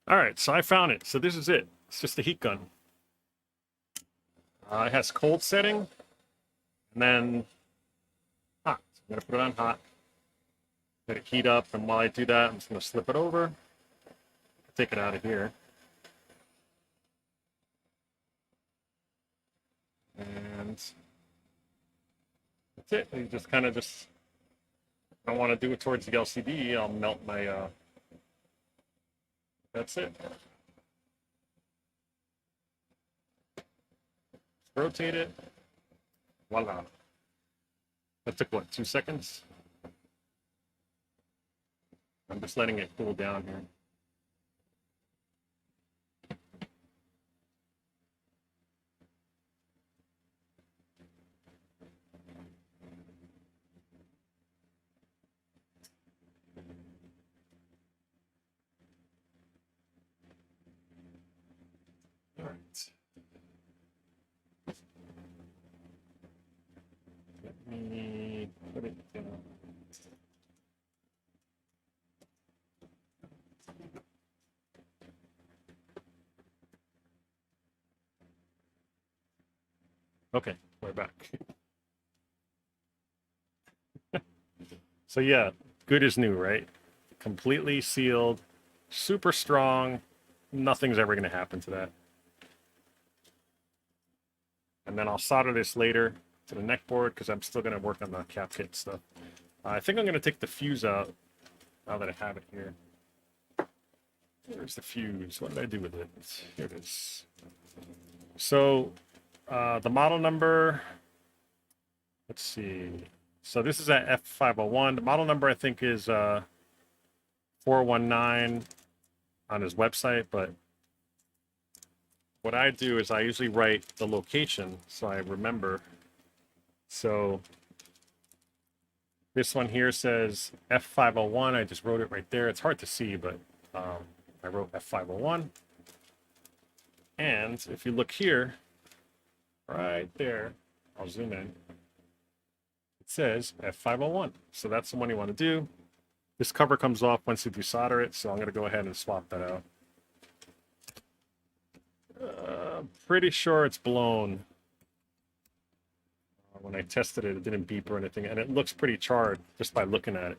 All right, so I found it. So this is it. It's just a heat gun. It has cold setting, and then hot. So I'm gonna put it on hot. Let it heat up, and while I do that, I'm just gonna slip it over. Take it out of here. And that's it. You just kind of just, I don't want to do it towards the LCD. I'll melt my, that's it. Rotate it. Voila. That took what, 2 seconds? I'm just letting it cool down here. All right. Let me put it down. Okay, we're back. So yeah, good as new, right? Completely sealed, super strong. Nothing's ever going to happen to that. And then I'll solder this later to the neck board because I'm still going to work on the cap kit stuff. I think I'm going to take the fuse out now that I have it here. Where's the fuse? What did I do with it? Here it is. So the model number, let's see. So this is at F501. The model number I think is 419 on his website, but what I do is I usually write the location so I remember. So this one here says F501. I just wrote it right there. It's hard to see, but I wrote F501. And if you look here, right there, I'll zoom in. It says F501. So that's the one you want to do. This cover comes off once you desolder it, so I'm going to go ahead and swap that out. Pretty sure it's blown. When I tested it, it didn't beep or anything, and it looks pretty charred just by looking at it.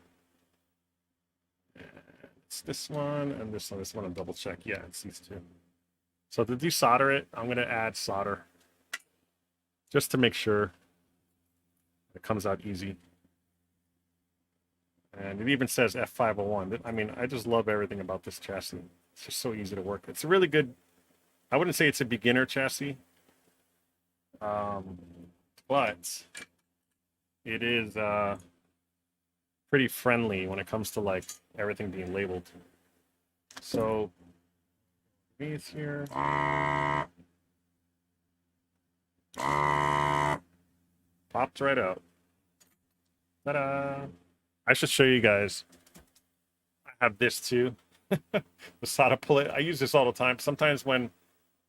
And it's this one and this one. This one I'll double check. Yeah, it's these two. So to desolder it, I'm going to add solder just to make sure it comes out easy. And it even says F501. I mean, I just love everything about this chassis. It's just so easy to work. It's a really good, I wouldn't say it's a beginner chassis, but it is pretty friendly when it comes to like everything being labeled. So these here. Popped right out. Ta-da! I should show you guys. I have this too. The solder pullet. I use this all the time. Sometimes when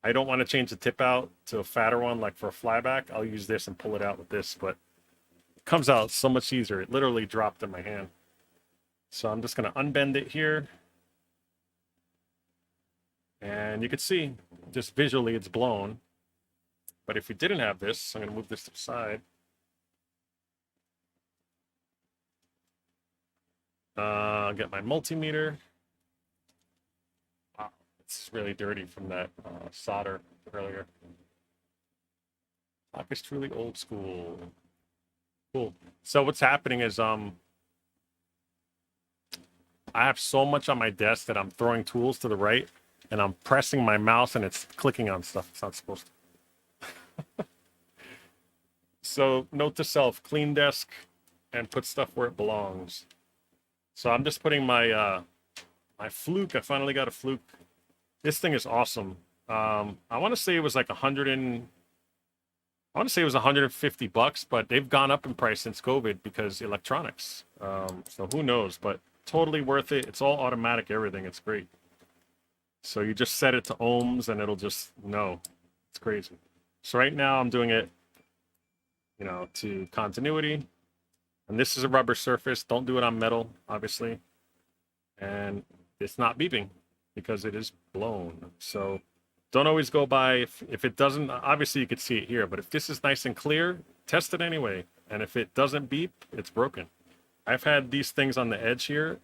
I don't want to change the tip out to a fatter one, like for a flyback, I'll use this and pull it out with this, but it comes out so much easier. It literally dropped in my hand. So I'm just going to unbend it here. And you can see, just visually, it's blown. But if we didn't have this, I'm going to move this to the side. I'll get my multimeter. Wow, it's really dirty from that solder earlier. Clock is truly old school. Cool. So what's happening is I have so much on my desk that I'm throwing tools to the right, and I'm pressing my mouse and it's clicking on stuff it's not supposed to. So note to self, clean desk and put stuff where it belongs. So I'm just putting my my fluke. I finally got a fluke. This thing is awesome. I want to say it was like I want to say it was $150, but they've gone up in price since COVID because electronics. So who knows? But totally worth it. It's all automatic. Everything. It's great. So you just set it to ohms and it'll just know. It's crazy. So right now I'm doing it, you know, to continuity. And this is a rubber surface. Don't do it on metal, obviously. And it's not beeping because it is blown. So don't always go by, if it doesn't, obviously you could see it here, but if this is nice and clear, test it anyway. And if it doesn't beep, it's broken. I've had these things on the edge here,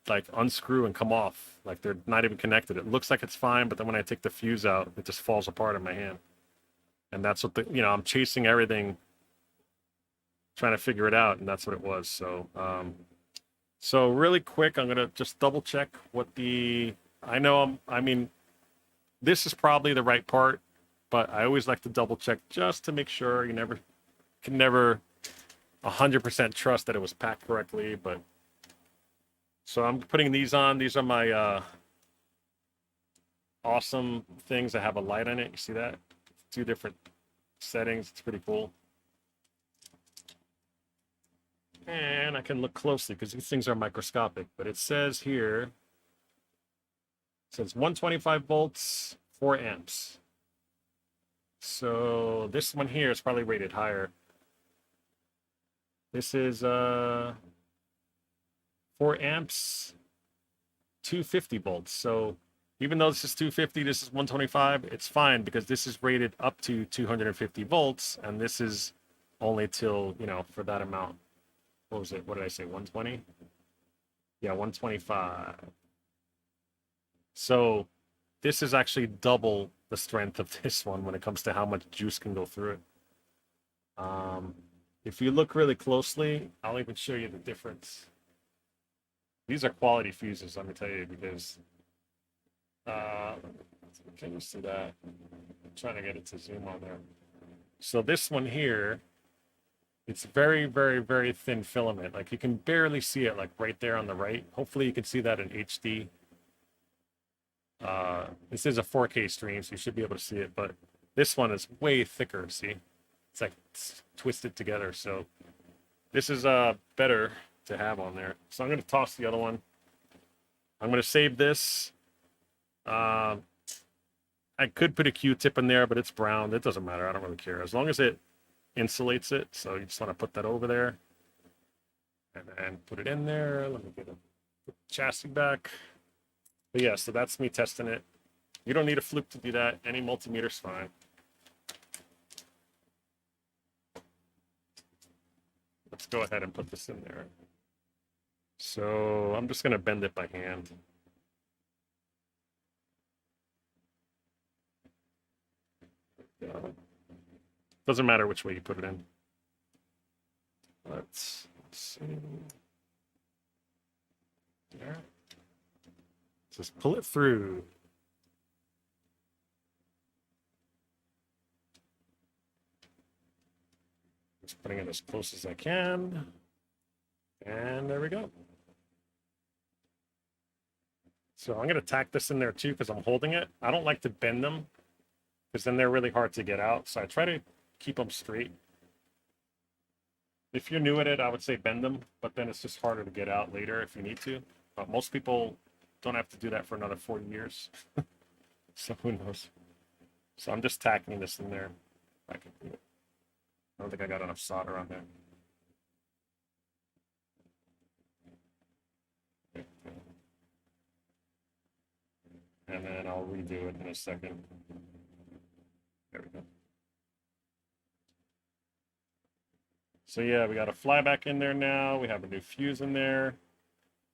like unscrew and come off. Like they're not even connected. It looks like it's fine, but then when I take the fuse out, it just falls apart in my hand. And that's what I'm chasing everything, trying to figure it out, and that's what it was. So so really quick, I'm gonna just double check what I mean this is probably the right part, but I always like to double check just to make sure. You can never 100% trust that it was packed correctly. But so I'm putting these on. These are my awesome things that have a light on it. You see that? Two different settings. It's pretty cool. And I can look closely because these things are microscopic, but it says here, it says 125 volts, 4 amps. So this one here is probably rated higher. This is 4 amps, 250 volts. So even though this is 250, this is 125, it's fine because this is rated up to 250 volts, and this is only till, for that amount. What was it? What did I say? 120? Yeah, 125. So this is actually double the strength of this one when it comes to how much juice can go through it. If you look really closely, I'll even show you the difference. These are quality fuses, let me tell you, because can you see that? I'm trying to get it to zoom on there. So this one here, it's very, very, very thin filament. Like you can barely see it, like right there on the right. Hopefully you can see that in HD. This is a 4K stream, so you should be able to see it. But this one is way thicker. See, it's twisted together. So this is better to have on there. So I'm going to toss the other one. I'm going to save this. I could put a Q-tip in there, but it's brown. It doesn't matter. I don't really care as long as it insulates it. So you just want to put that over there and then put it in there. Let me get the chassis back. But yeah, so that's me testing it. You don't need a fluke to do that. Any multimeter's fine. let's go ahead and put this in there. So I'm just going to bend it by hand. Doesn't matter which way you put it in. Let's see. There. Just pull it through. Just putting it as close as I can. And there we go. So I'm going to tack this in there too because I'm holding it. I don't like to bend them because then they're really hard to get out. So I try to keep them straight. If you're new at it, I would say bend them, but then it's just harder to get out later if you need to. But most people don't have to do that for another 40 years. So who knows? So I'm just tacking this in there. I can do it. I don't think I got enough solder on there. And then I'll redo it in a second. There we go. So yeah, we got a flyback in there now. We have a new fuse in there.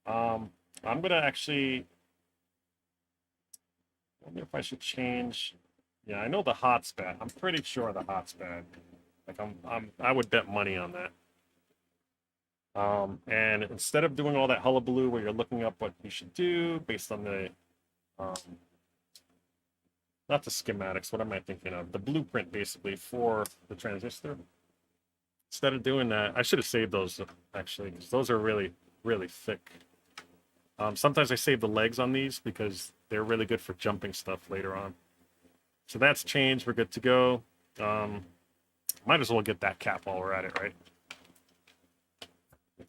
I'm gonna actually, I wonder if I should change. Yeah, I know the hot's bad. I'm pretty sure the hot's bad. Like I would bet money on that. And instead of doing all that hullabaloo where you're looking up what you should do based on the not the schematics, what am I thinking of? The blueprint basically for the transistor. Instead of doing that, I should have saved those actually, because those are really, really thick. Sometimes I save the legs on these because they're really good for jumping stuff later on. So that's changed. We're good to go. Might as well get that cap while we're at it, right?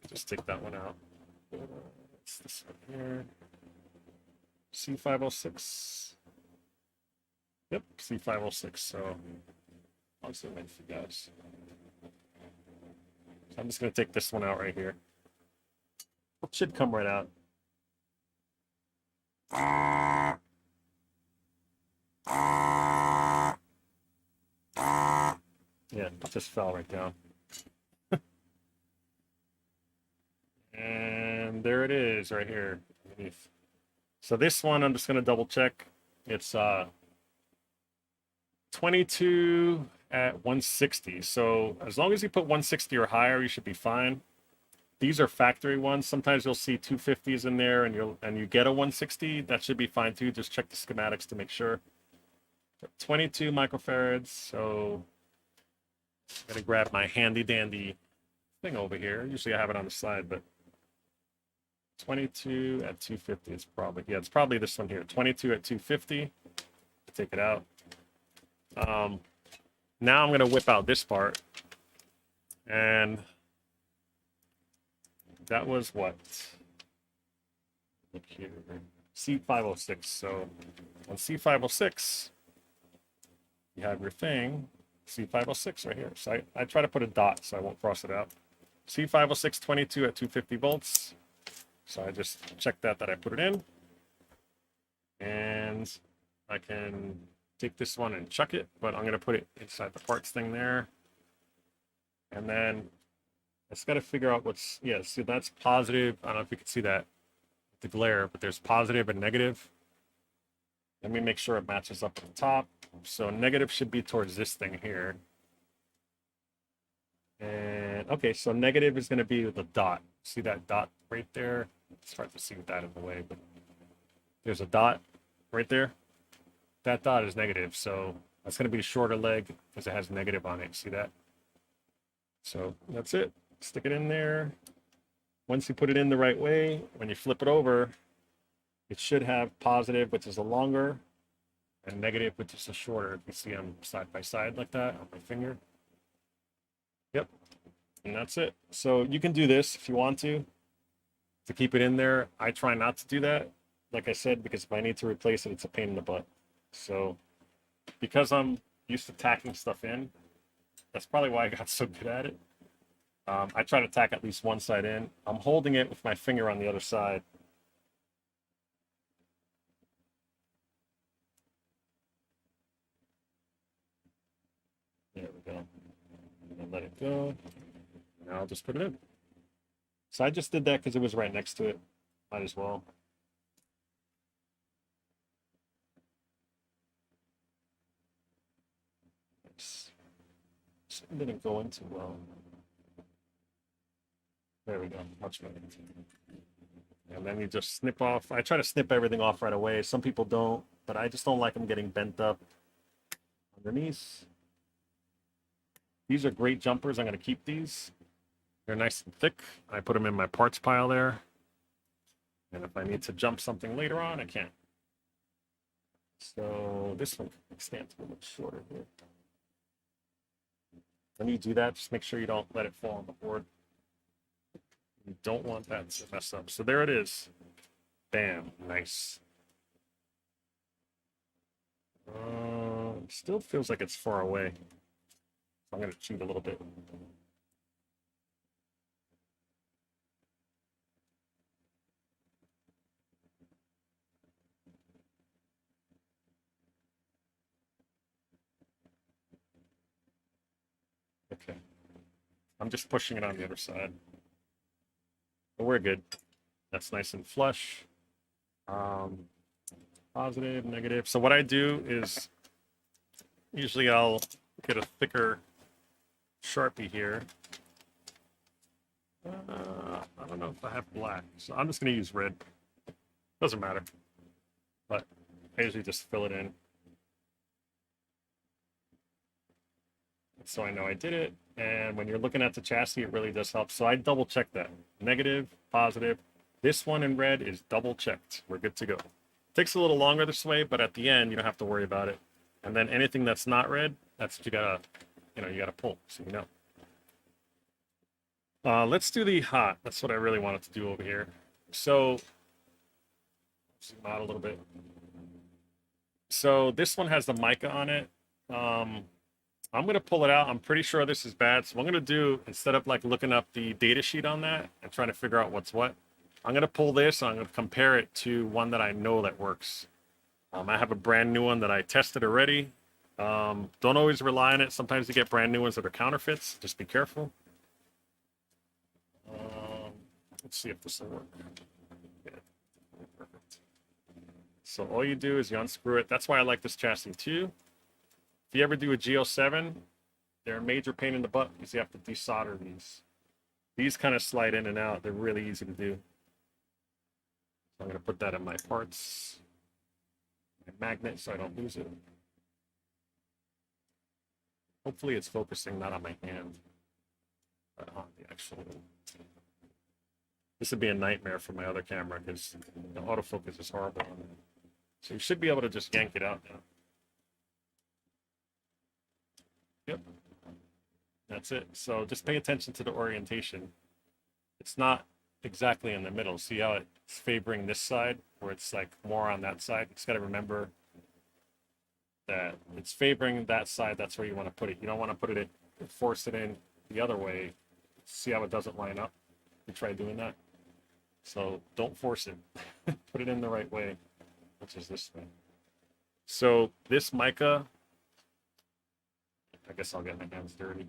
Just take that one out. What's this one here? C506. Yep, C506. So I'll zoom in for you guys. So I'm just going to take this one out right here. It should come right out. Yeah, it just fell right down. And there it is right here underneath. So this one, I'm just going to double check. It's 22 at 160. So as long as you put 160 or higher, you should be fine. These are factory ones. Sometimes you'll see 250s in there and you get a 160. That should be fine too. Just check the schematics to make sure. 22 microfarads. So I'm going to grab my handy dandy thing over here. Usually I have it on the side, but 22 at 250 is probably, yeah, it's probably this one here. 22 at 250. Take it out. Now I'm going to whip out this part. And that was what? Look here. C506. So on C506, you have your thing. C506 right here. So I try to put a dot so I won't cross it out. C506 22 at 250 volts. So I just check that I put it in. And I can take this one and chuck it, but I'm going to put it inside the parts thing there. And then I just got to figure out what's, yeah, see that's positive. I don't know if you can see that, the glare, but there's positive and negative. Let me make sure it matches up at the top. So negative should be towards this thing here. And okay, so negative is going to be the dot. See that dot right there? It's hard to see with that in the way, but there's a dot right there. That dot is negative, so that's going to be a shorter leg because it has negative on it. See that? So that's it. Stick it in there. Once you put it in the right way, when you flip it over, it should have positive, which is a longer, and negative, which is a shorter. If you see them side by side like that on my finger. Yep. And that's it. So you can do this if you want to keep it in there. I try not to do that, like I said, because if I need to replace it, it's a pain in the butt. So because I'm used to tacking stuff in, that's probably why I got so good at it. I try to tack at least one side in. I'm holding it with my finger on the other side. There we go. And let it go. And I'll just put it in. So I just did that because it was right next to it. Might as well. It didn't go in too well. There we go. Much better. And then you just snip off. I try to snip everything off right away. Some people don't, but I just don't like them getting bent up underneath. These are great jumpers. I'm going to keep these. They're nice and thick. I put them in my parts pile there. And if I need to jump something later on, I can. So this one stands a little shorter here. When you do that, just make sure you don't let it fall on the board. You don't want that to mess up. So there it is. Bam. Nice. Still feels like it's far away. I'm going to cheat a little bit. Okay. I'm just pushing it on the other side. But we're good. That's nice and flush. Positive, negative. So what I do is usually I'll get a thicker Sharpie here. I don't know if I have black, so I'm just going to use red. Doesn't matter. But I usually just fill it in. So I know I did it. And when you're looking at the chassis, it really does help. So I double check that. Negative, positive. This one in red is double checked. We're good to go. Takes a little longer this way, but at the end, you don't have to worry about it. And then anything that's not red, that's what you gotta, you gotta pull, so you know. Let's do the hot. That's what I really wanted to do over here. So, zoom out a little bit. So this one has the mica on it. I'm going to pull it out. I'm pretty sure this is bad. So what I'm going to do, instead of like looking up the data sheet on that and trying to figure out what's what, I'm going to pull this and I'm going to compare it to one that I know that works. I have a brand new one that I tested already. Don't always rely on it. Sometimes you get brand new ones that are counterfeits. Just be careful. Let's see if this will work. Yeah, perfect. So all you do is you unscrew it. That's why I like this chassis too. If you ever do a G07, they're a major pain in the butt because you have to desolder these. These kind of slide in and out. They're really easy to do. So I'm going to put that in my parts, my magnet, so I don't lose it. Hopefully it's focusing not on my hand, but on the actual. This would be a nightmare for my other camera because the autofocus is horrible on it. So you should be able to just yank it out now. Yep. That's it. So just pay attention to the orientation. It's not exactly in the middle. See how it's favoring this side where it's like more on that side? You just got to remember that it's favoring that side. That's where you want to put it. You don't want to put it in, force it in the other way. See how it doesn't line up? You try doing that. So don't force it. Put it in the right way, which is this way. So this mica, I guess I'll get my hands dirty.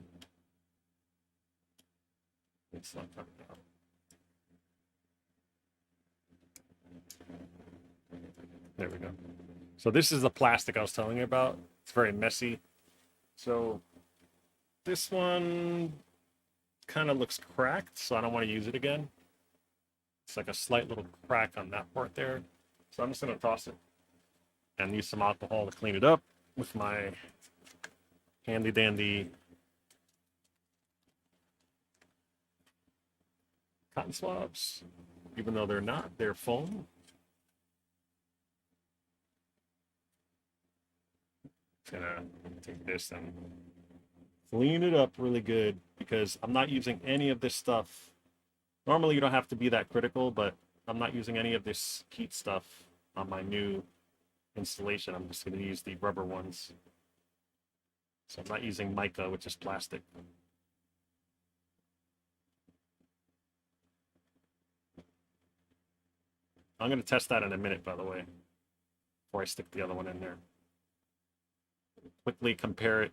It's not coming out. There we go. So this is the plastic I was telling you about. It's very messy. So this one kind of looks cracked, so I don't want to use it again. It's like a slight little crack on that part there. So I'm just going to toss it and use some alcohol to clean it up with my handy dandy cotton swabs. Even though they're not, they're foam. Just gonna take this and clean it up really good because I'm not using any of this stuff. Normally you don't have to be that critical, but I'm not using any of this heat stuff on my new installation. I'm just going to use the rubber ones. So I'm not using mica, which is plastic. I'm going to test that in a minute, by the way, before I stick the other one in there. Quickly compare it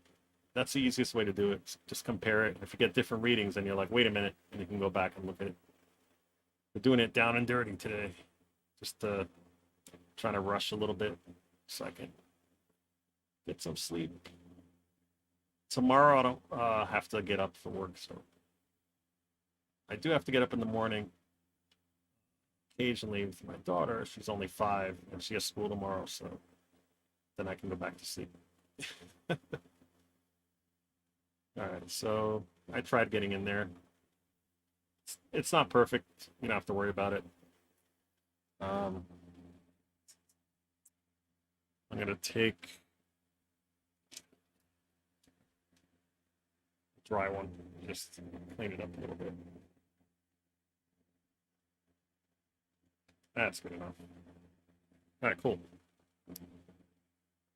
That's the easiest way to do it. Just compare it. If you get different readings, then you're like, wait a minute, and you can go back and look at it. We're doing it down and dirty today. Just trying to rush a little bit so I can get some sleep. Tomorrow I don't have to get up for work, so I do have to get up in the morning occasionally with my daughter. She's only 5 and she has school tomorrow, so then I can go back to sleep. All right, so I tried getting in there. It's not perfect. You don't have to worry about it. I'm gonna take a dry one, just clean it up a little bit. That's good enough. All right, cool.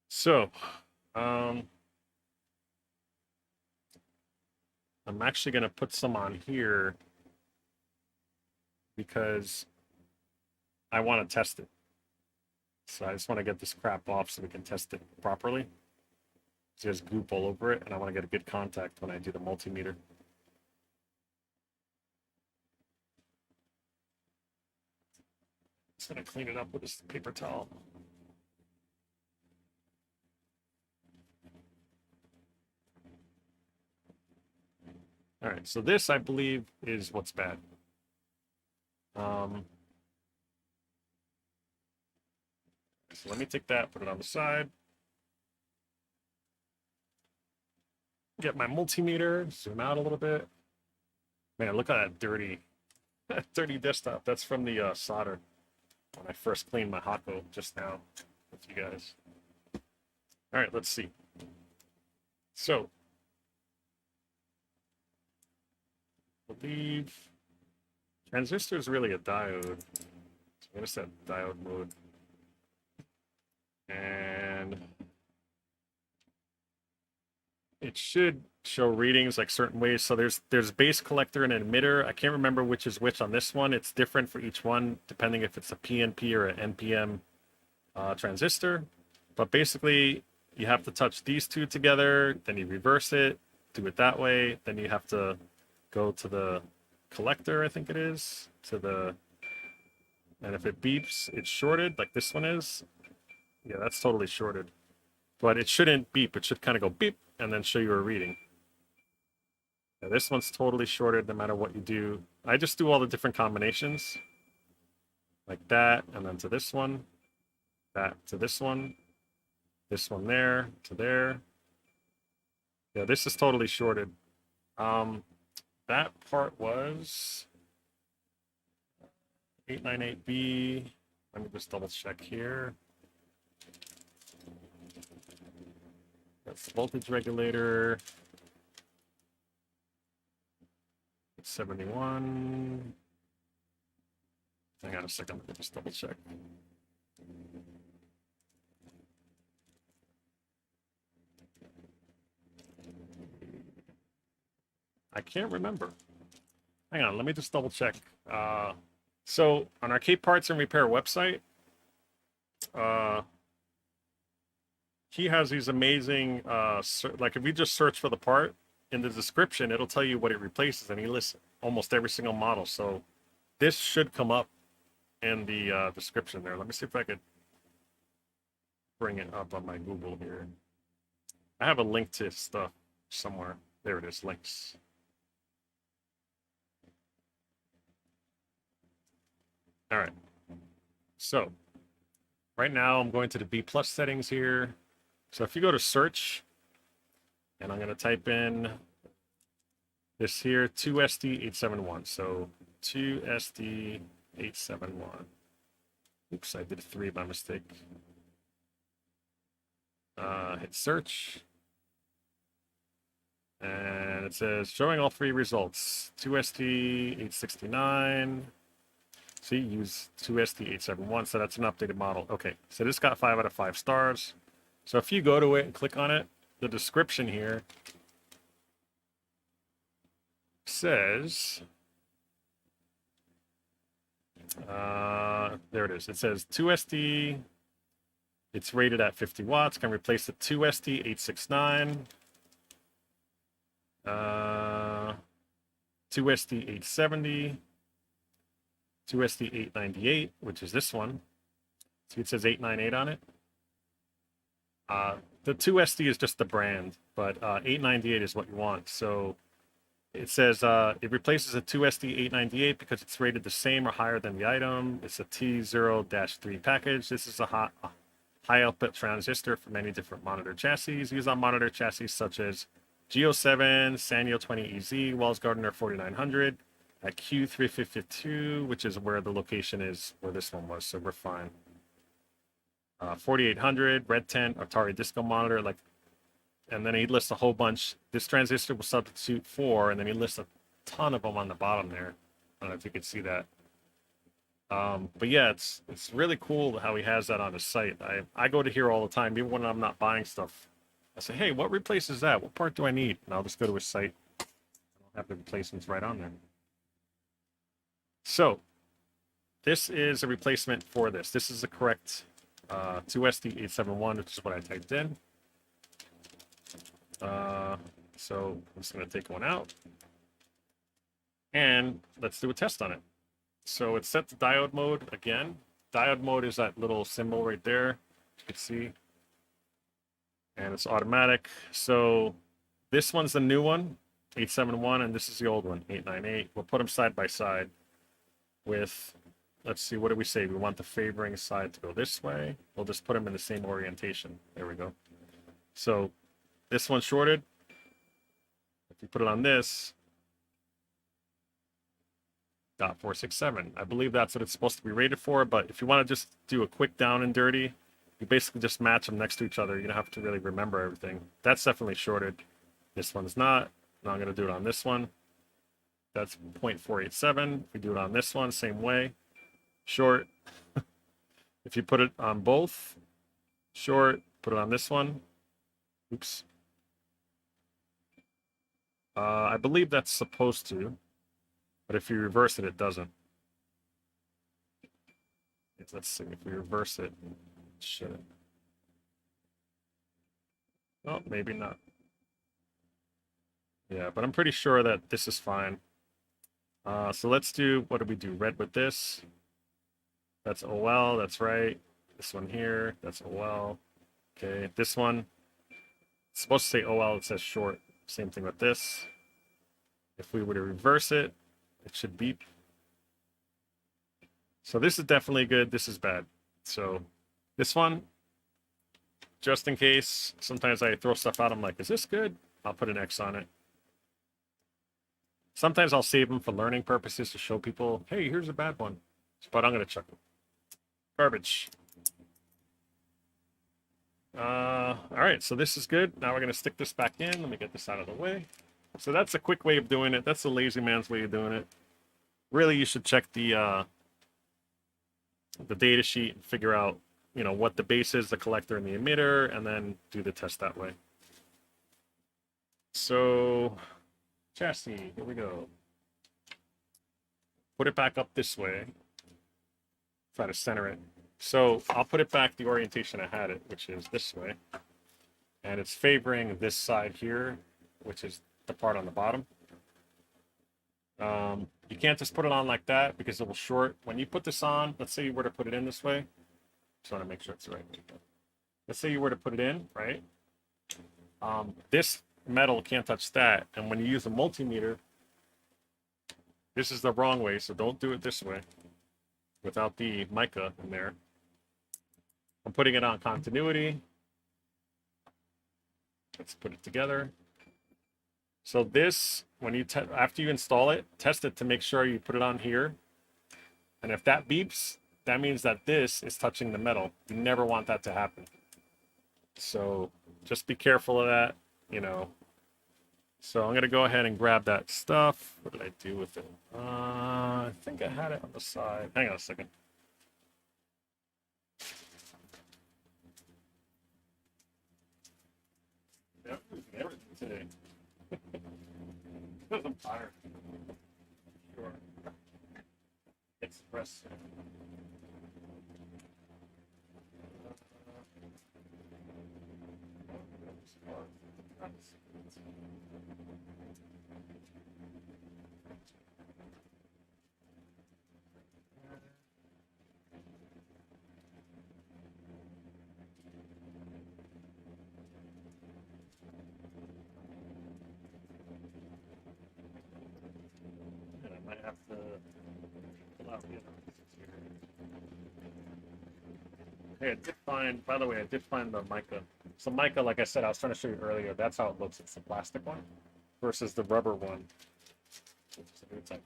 So, I'm actually gonna put some on here because I want to test it. So I just want to get this crap off so we can test it properly. So there's goop all over it, and I want to get a good contact when I do the multimeter. Just gonna clean it up with this paper towel. All right, so this, I believe, is what's bad. So let me take that, put it on the side. Get my multimeter, zoom out a little bit. Man, look at that dirty, dirty desktop. That's from the solder when I first cleaned my Hako just now with you guys. All right, let's see. So, I believe transistor is really a diode. So I'm going to set diode mode. And it should show readings like certain ways. So there's base collector and emitter. I can't remember which is which on this one. It's different for each one, depending if it's a PNP or an NPN transistor. But basically, you have to touch these two together, then you reverse it, do it that way. Then you have to go to the collector, I think it is, and if it beeps, it's shorted, like this one is. Yeah, that's totally shorted. But it shouldn't beep. It should kind of go beep and then show you a reading. Yeah, this one's totally shorted no matter what you do. I just do all the different combinations. Like that, and then to this one. That to this one. This one there, to there. Yeah, this is totally shorted. That part was 898B. Let me just double check here. That's the voltage regulator. 71. Hang on a second, let me just double check. I can't remember. Hang on, let me just double check. So on our Cape Parts and Repair website, he has these amazing, like if you just search for the part in the description, it'll tell you what it replaces, and he lists almost every single model. So this should come up in the description there. Let me see if I could bring it up on my Google here. I have a link to stuff somewhere. There it is, links. All right. So right now I'm going to the B+ settings here. So if you go to search, and I'm going to type in this here, 2SD871. So 2SD871. Oops, I did 3 by mistake. Hit search. And it says showing all 3 results. 2SD869. See, use 2SD871. So that's an updated model. Okay, so this got 5 out of 5 stars. So if you go to it and click on it, the description here says, there it is. It says 2SD, it's rated at 50 watts, can replace the 2SD869. Uh, 2SD 870, 2SD 898, which is this one. See, it says 898 on it. The 2SD is just the brand, but 898 is what you want. So it says it replaces a 2SD 898 because it's rated the same or higher than the item. It's a T0-3 package. This is a high output transistor for many different monitor chassis used on monitor chassis such as Geo7, Sanyo 20EZ, Wells Gardner 4900, at Q352, which is where the location is where this one was, so we're fine. 4800, Red Tent, Atari Disco Monitor, like, and then he lists a whole bunch. This transistor will substitute for, and then he lists a ton of them on the bottom there. I don't know if you could see that. But yeah, it's really cool how he has that on his site. I go to here all the time, even when I'm not buying stuff. I say, hey, what replaces that? What part do I need? And I'll just go to his site. I don't have the replacements right on there. So this is a replacement for this. This is the correct 2SD871, which is what I typed in. So I'm just going to take one out. And let's do a test on it. So it's set to diode mode again. Diode mode is that little symbol right there, you can see. And it's automatic. So this one's the new one, 871, and this is the old one, 898. We'll put them side by side with, let's see, what do we say? We want the favoring side to go this way. We'll just put them in the same orientation. There we go. So this one's shorted. If you put it on this, .467. I believe that's what it's supposed to be rated for, but if you want to just do a quick down and dirty, you basically just match them next to each other. You don't have to really remember everything. That's definitely shorted. This one's not. Now I'm going to do it on this one. That's 0.487. If we do it on this one, same way. Short. If you put it on both, short, put it on this one. Oops. I believe that's supposed to, but if you reverse it, it doesn't. Let's see, if we reverse it, it should. Oh, maybe not. Yeah, but I'm pretty sure that this is fine. So let's do, what do we do? Red with this. That's OL, that's right. This one here, that's OL. Okay, this one, it's supposed to say OL, it says short. Same thing with this. If we were to reverse it, it should beep. So this is definitely good, this is bad. So this one, just in case, sometimes I throw stuff out, I'm like, is this good? I'll put an X on it. Sometimes I'll save them for learning purposes to show people, hey, here's a bad one. But I'm going to chuck it. Garbage. All right, so this is good. Now we're going to stick this back in. Let me get this out of the way. So that's a quick way of doing it. That's the lazy man's way of doing it. Really, you should check the data sheet and figure out, you know, what the base is, the collector and the emitter, and then do the test that way. So chassis, here we go. Put it back up this way. Try to center it. So I'll put it back the orientation I had it, which is this way. And it's favoring this side here, which is the part on the bottom. You can't just put it on like that because it will short. When you put this on, let's say you were to put it in this way. Just want to make sure it's the right way. Let's say you were to put it in, right? This metal can't touch that. And when you use a multimeter, this is the wrong way, so don't do it this way without the mica in there. I'm putting it on continuity. Let's put it together. So this, when you after you install it, test it to make sure you put it on here. And if that beeps, that means that this is touching the metal. You never want that to happen. So just be careful of that, you know. So I'm going to go ahead and grab that stuff. What did I do with it? I think I had it on the side. Hang on a second. Yep, everything today. Because I'm tired. Sure. Express. Hey, I did find, by the way, I did find the mica. So mica, like I said, I was trying to show you earlier, that's how it looks. It's the plastic one versus the rubber one. It's like,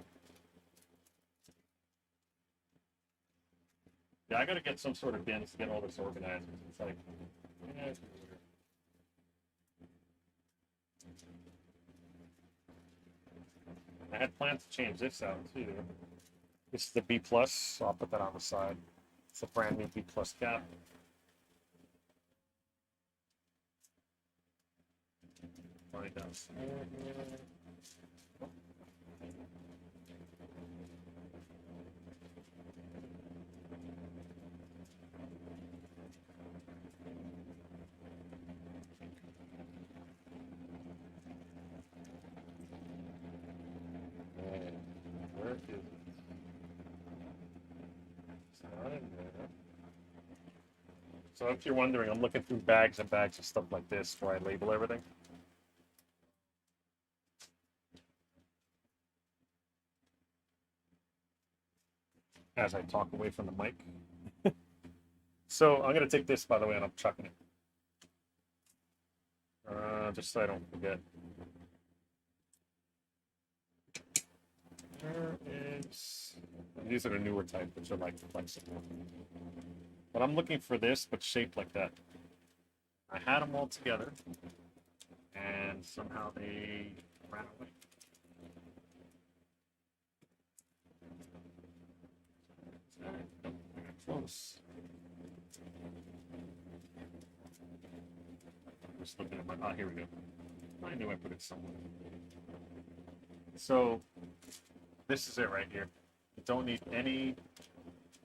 yeah, I gotta get some sort of bins to get all this organized. It's like, yeah, it's weird. I had plans to change this out too. This is the B plus, so I'll put that on the side. It's a brand new B plus cap. Find out. Where is it? It's not in there. So if you're wondering, I'm looking through bags and bags of stuff like this where I label everything. As I talk away from the mic. So I'm gonna take this, by the way, and I'm chucking it. Just so I don't forget. There is. These are the newer type, which are like flexible. But I'm looking for this, but shaped like that. I had them all together, and somehow they ran away. Close. Just looking at my. Oh, here we go. I knew I put it somewhere. So this is it right here. You don't need any.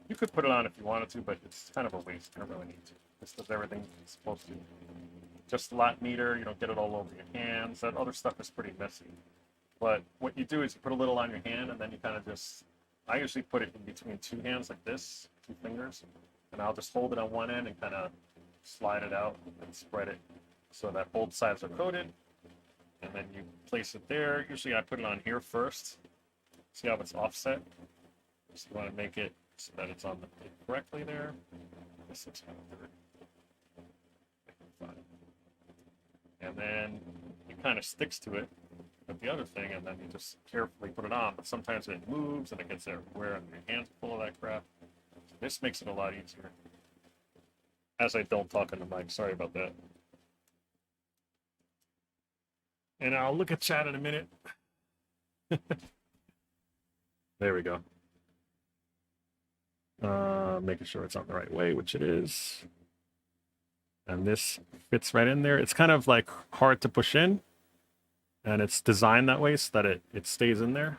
You could put it on if you wanted to, but it's kind of a waste. You don't really need to. This does everything it's supposed to. Just a lot neater. You don't get it all over your hands. That other stuff is pretty messy. But what you do is you put a little on your hand, and then you kind of just. I usually put it in between two hands like this, two fingers, and I'll just hold it on one end and kind of slide it out and spread it so that both sides are coated. And then you place it there. Usually I put it on here first. See how it's offset? So you want to make it so that it's on the correctly there. This looks kind of weird. And then it kind of sticks to it with the other thing, and then you just carefully put it on. But sometimes it moves and it gets everywhere, and your hands full of that crap. So this makes it a lot easier. As I don't talk in the mic, sorry about that. And I'll look at chat in a minute. There we go. Making sure it's on the right way, which it is. And this fits right in there. It's kind of like hard to push in. And it's designed that way so that it stays in there.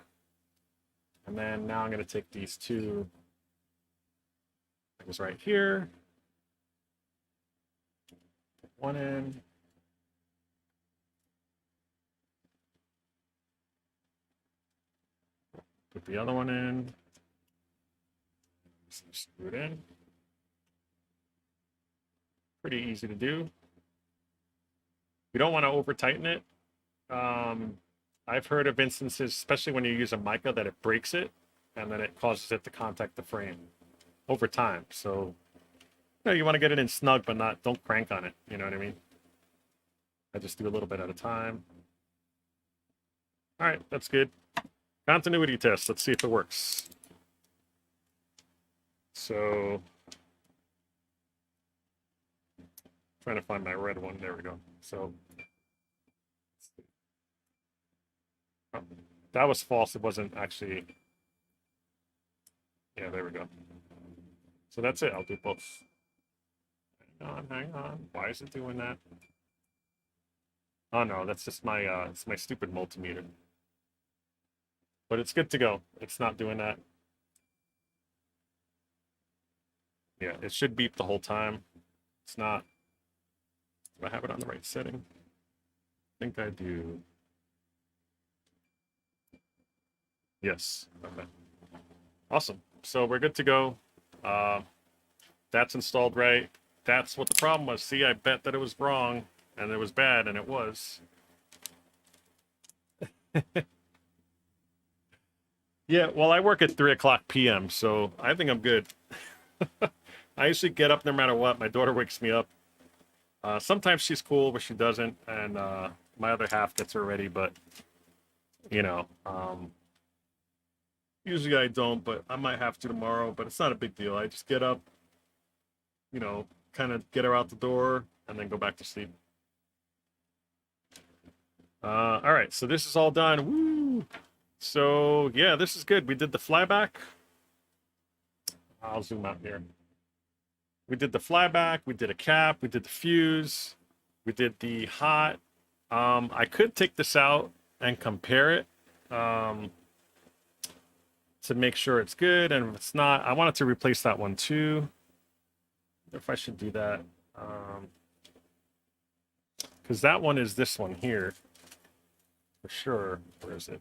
And then now I'm going to take these two things right here. Put one in. Put the other one in. Screw it in. Pretty easy to do. You don't want to over tighten it. I've heard of instances, especially when you use a mica, that it breaks it and then it causes it to contact the frame over time. So you want to get it in snug, but don't crank on it. You know what I mean? I just do a little bit at a time. All right, that's good. Continuity test. Let's see if it works. So, trying to find my red one. There we go. So, oh, that was false. It wasn't actually. Yeah, there we go. So that's it. I'll do both. Hang on. Why is it doing that? Oh no, that's just my it's my stupid multimeter. But it's good to go. It's not doing that. Yeah, it should beep the whole time. It's not. Do I have it on the right setting? I think I do. Yes. Okay. Awesome. So we're good to go. That's installed right. That's what the problem was. See, I bet that it was wrong and it was bad, and it was. Yeah, well, I work at 3 o'clock p.m., so I think I'm good. I usually get up no matter what. My daughter wakes me up. Sometimes she's cool, but she doesn't, and my other half gets her ready. But you know, usually I don't, but I might have to tomorrow. But it's not a big deal. I just get up, kind of get her out the door, and then go back to sleep. All right, so this is all done. Woo! So yeah, this is good. We did the flyback. I'll zoom out here. We did the flyback. We did a cap. We did the fuse. We did the hot. I could take this out and compare it to make sure it's good. And if it's not, I wanted to replace that one too. If I should do that. Because that one is this one here. For sure. Where is it?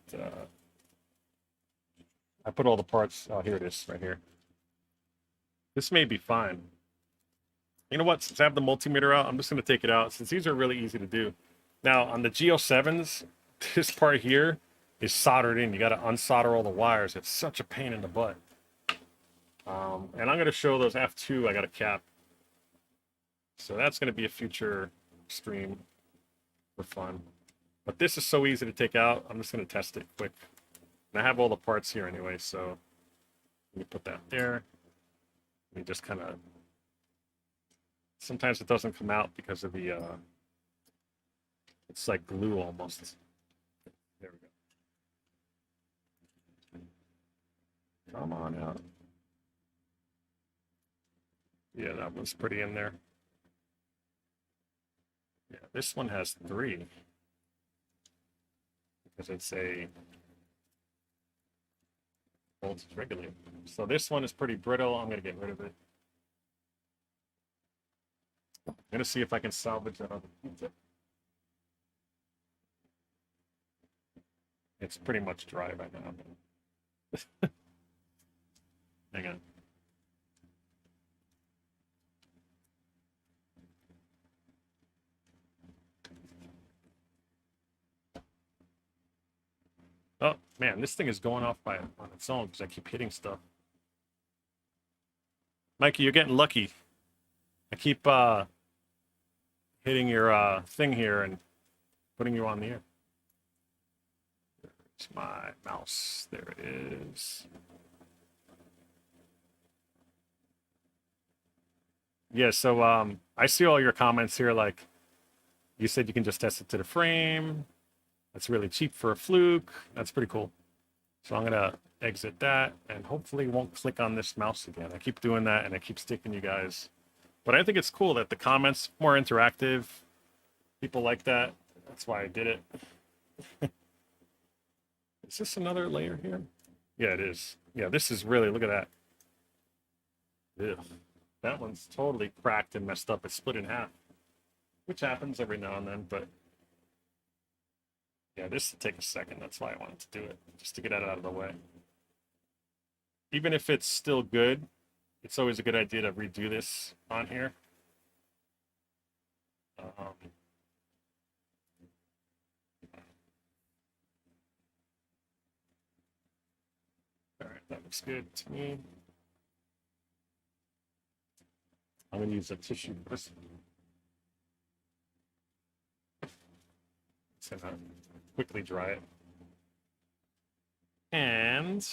I put all the parts. Oh, here it is, right here. This may be fine. You know what? Since I have the multimeter out, I'm just going to take it out since these are really easy to do. Now, on the G07s, this part here is soldered in. You got to unsolder all the wires. It's such a pain in the butt. And I'm going to show those F2 I got a cap. So that's going to be a future stream for fun. But this is so easy to take out. I'm just going to test it quick. And I have all the parts here anyway, so let me put that there. Let me just kind of... Sometimes it doesn't come out because of the... It's like glue almost. There we go. Come on out. Yeah, that one's pretty in there. Yeah, this one has 3. Because it's a voltage regulator. So this one is pretty brittle. I'm going to get rid of it. I'm going to see if I can salvage that other pizza. It's pretty much dry right now. Hang on. Oh, man, this thing is going off on its own because I keep hitting stuff. Mikey, you're getting lucky. I keep hitting your thing here and putting you on the air. There's my mouse. There it is. Yeah, so I see all your comments here. Like, you said you can just test it to the frame. That's really cheap for a fluke. That's pretty cool. So I'm gonna exit that and hopefully won't click on this mouse again. I keep doing that and I keep sticking you guys. But I think it's cool that the comments more interactive. People like that. That's why I did it. Is this another layer here? Yeah, it is. Yeah, this is really, look at that. Ugh. That one's totally cracked and messed up. It's split in half, which happens every now and then, but yeah, this will take a second. That's why I wanted to do it, just to get it out of the way. Even if it's still good, it's always a good idea to redo this on here. All right, that looks good to me. I'm going to use a tissue for this. It's going to quickly dry it. And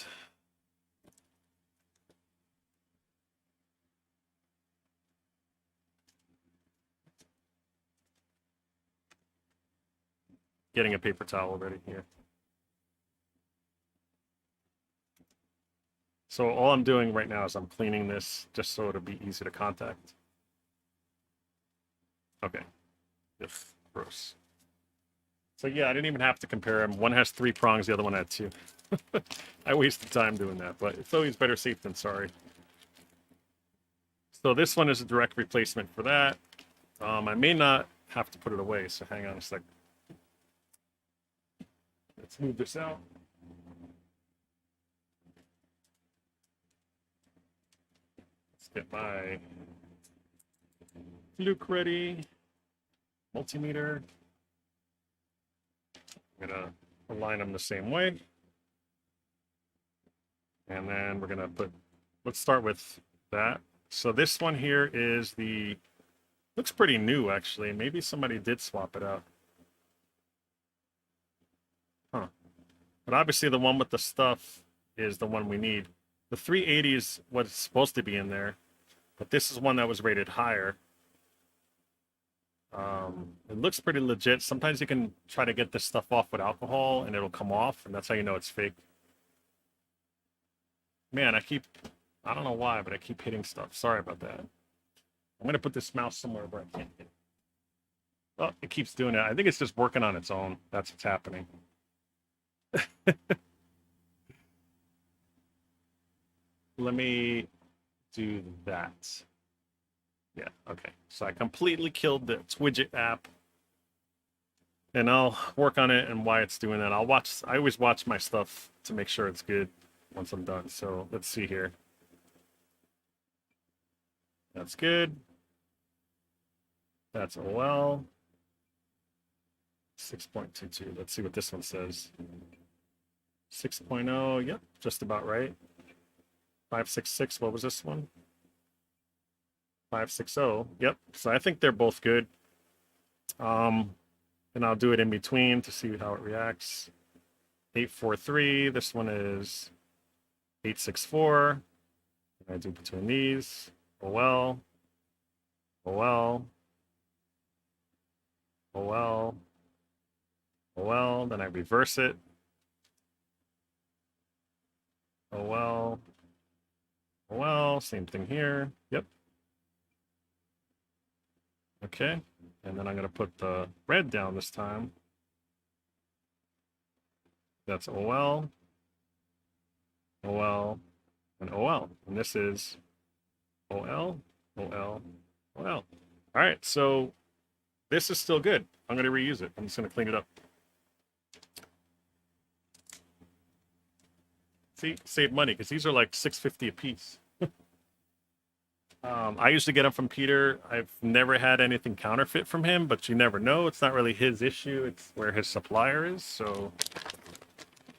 getting a paper towel ready here. So all I'm doing right now is I'm cleaning this just so it'll be easy to contact. Okay. Ugh, gross. So yeah, I didn't even have to compare them. One has 3 prongs, the other one had 2. I wasted time doing that, but it's always better safe than sorry. So this one is a direct replacement for that. I may not have to put it away, so hang on a sec. Let's move this out. Let's get my fluke ready. Multimeter. I'm gonna align them the same way. And then we're gonna put, let's start with that. So this one here is the, looks pretty new actually. Maybe somebody did swap it out. Huh. But obviously the one with the stuff is the one we need. The 380 is what's supposed to be in there, but this is one that was rated higher. It looks pretty legit. Sometimes you can try to get this stuff off with alcohol and it'll come off, and that's how you know it's fake. Man, I don't know why, but I keep hitting stuff. Sorry about that. I'm going to put this mouse somewhere where I can't hit it. Oh, it keeps doing it. I think it's just working on its own. That's what's happening. Let me do that. Yeah, okay. So I completely killed the widget app. And I'll work on it and why it's doing that. I always watch my stuff to make sure it's good once I'm done. So let's see here. That's good. That's OL. 6.22. Let's see what this one says. 6.0. Yep, just about right. 566. What was this one? 560. Yep. So I think they're both good. And I'll do it in between to see how it reacts. 843. This one is 864. I do between these. OL. OL. OL. OL. Then I reverse it. OL. OL. Same thing here. Yep. Okay. And then I'm going to put the red down this time. That's OL, OL, and OL. And this is OL, OL, OL. All right, so this is still good. I'm going to reuse it. I'm just going to clean it up. See, save money because these are like $6.50 a piece. I usually get them from Peter. I've never had anything counterfeit from him, but you never know. It's not really his issue. It's where his supplier is. So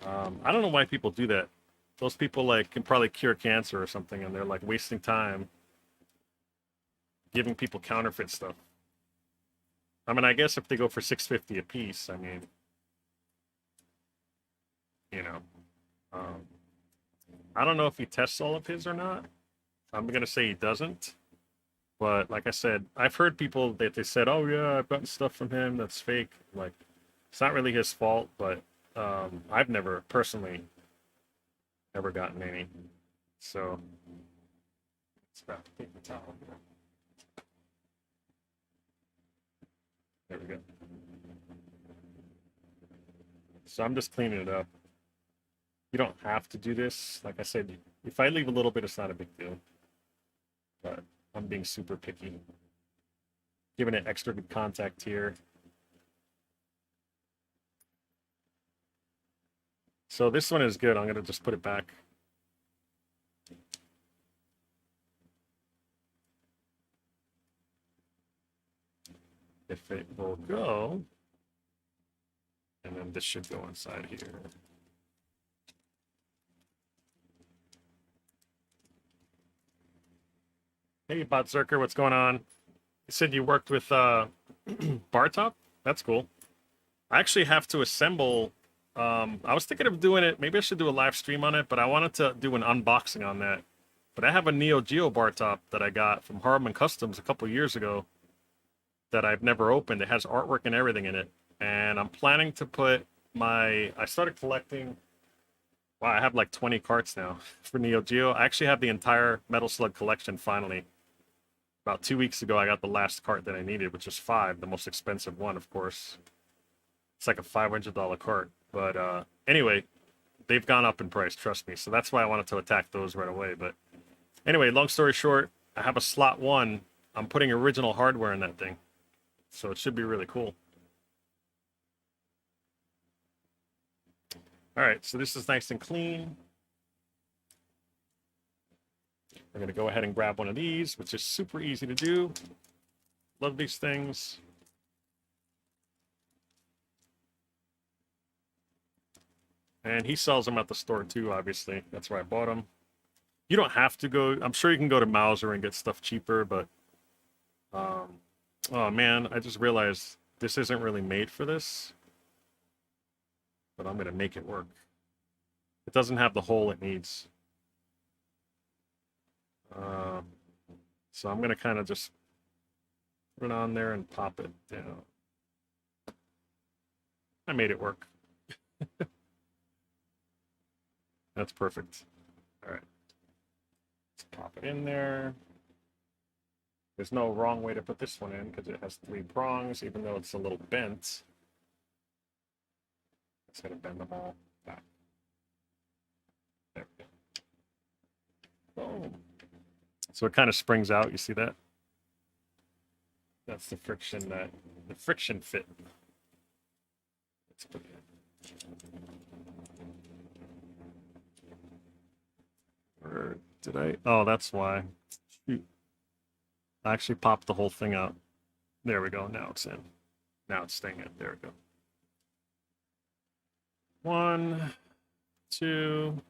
I don't know why people do that. Those people like can probably cure cancer or something, and they're like wasting time giving people counterfeit stuff. I mean, I guess if they go for $6.50 a piece, I mean, you know, I don't know if he tests all of his or not. I'm going to say he doesn't. But like I said, I've heard people that they said, oh, yeah, I've gotten stuff from him that's fake. Like, it's not really his fault, but I've never personally ever gotten any. So, it's about to take the towel. There we go. So I'm just cleaning it up. You don't have to do this. Like I said, if I leave a little bit, it's not a big deal. But I'm being super picky. Giving it extra good contact here. So this one is good. I'm going to just put it back. If it will go. And then this should go inside here. Hey, Botzerker, what's going on? You said you worked with Bartop? That's cool. I actually have to assemble. I was thinking of doing it. Maybe I should do a live stream on it, but I wanted to do an unboxing on that. But I have a Neo Geo bar top that I got from Harman Customs a couple years ago that I've never opened. It has artwork and everything in it. And I'm planning to put I started collecting. Wow, I have like 20 carts now for Neo Geo. I actually have the entire Metal Slug collection finally. About 2 weeks ago, I got the last cart that I needed, which was 5, the most expensive one, of course. It's like a $500 cart. But anyway, they've gone up in price, trust me. So that's why I wanted to attack those right away. But anyway, long story short, I have a slot 1. I'm putting original hardware in that thing. So it should be really cool. All right, so this is nice and clean. We're going to go ahead and grab one of these, which is super easy to do. Love these things. And he sells them at the store too, obviously. That's where I bought them. You don't have to go. I'm sure you can go to Mauser and get stuff cheaper, but oh man, I just realized this isn't really made for this, but I'm gonna make it work. It doesn't have the hole it needs. Um, so I'm gonna kind of just put it on there and pop it down. I made it work. That's perfect. All right. Let's pop it in there. There's no wrong way to put this one in because it has 3 prongs, even though it's a little bent. It's going to bend them all back. There we go. Boom. So it kind of springs out. You see that? That's the friction fit. Let's put it in. Or did I? Oh, that's why. Shoot. I actually popped the whole thing out. There we go. Now it's in. Now it's staying in. There we go. 1, 2,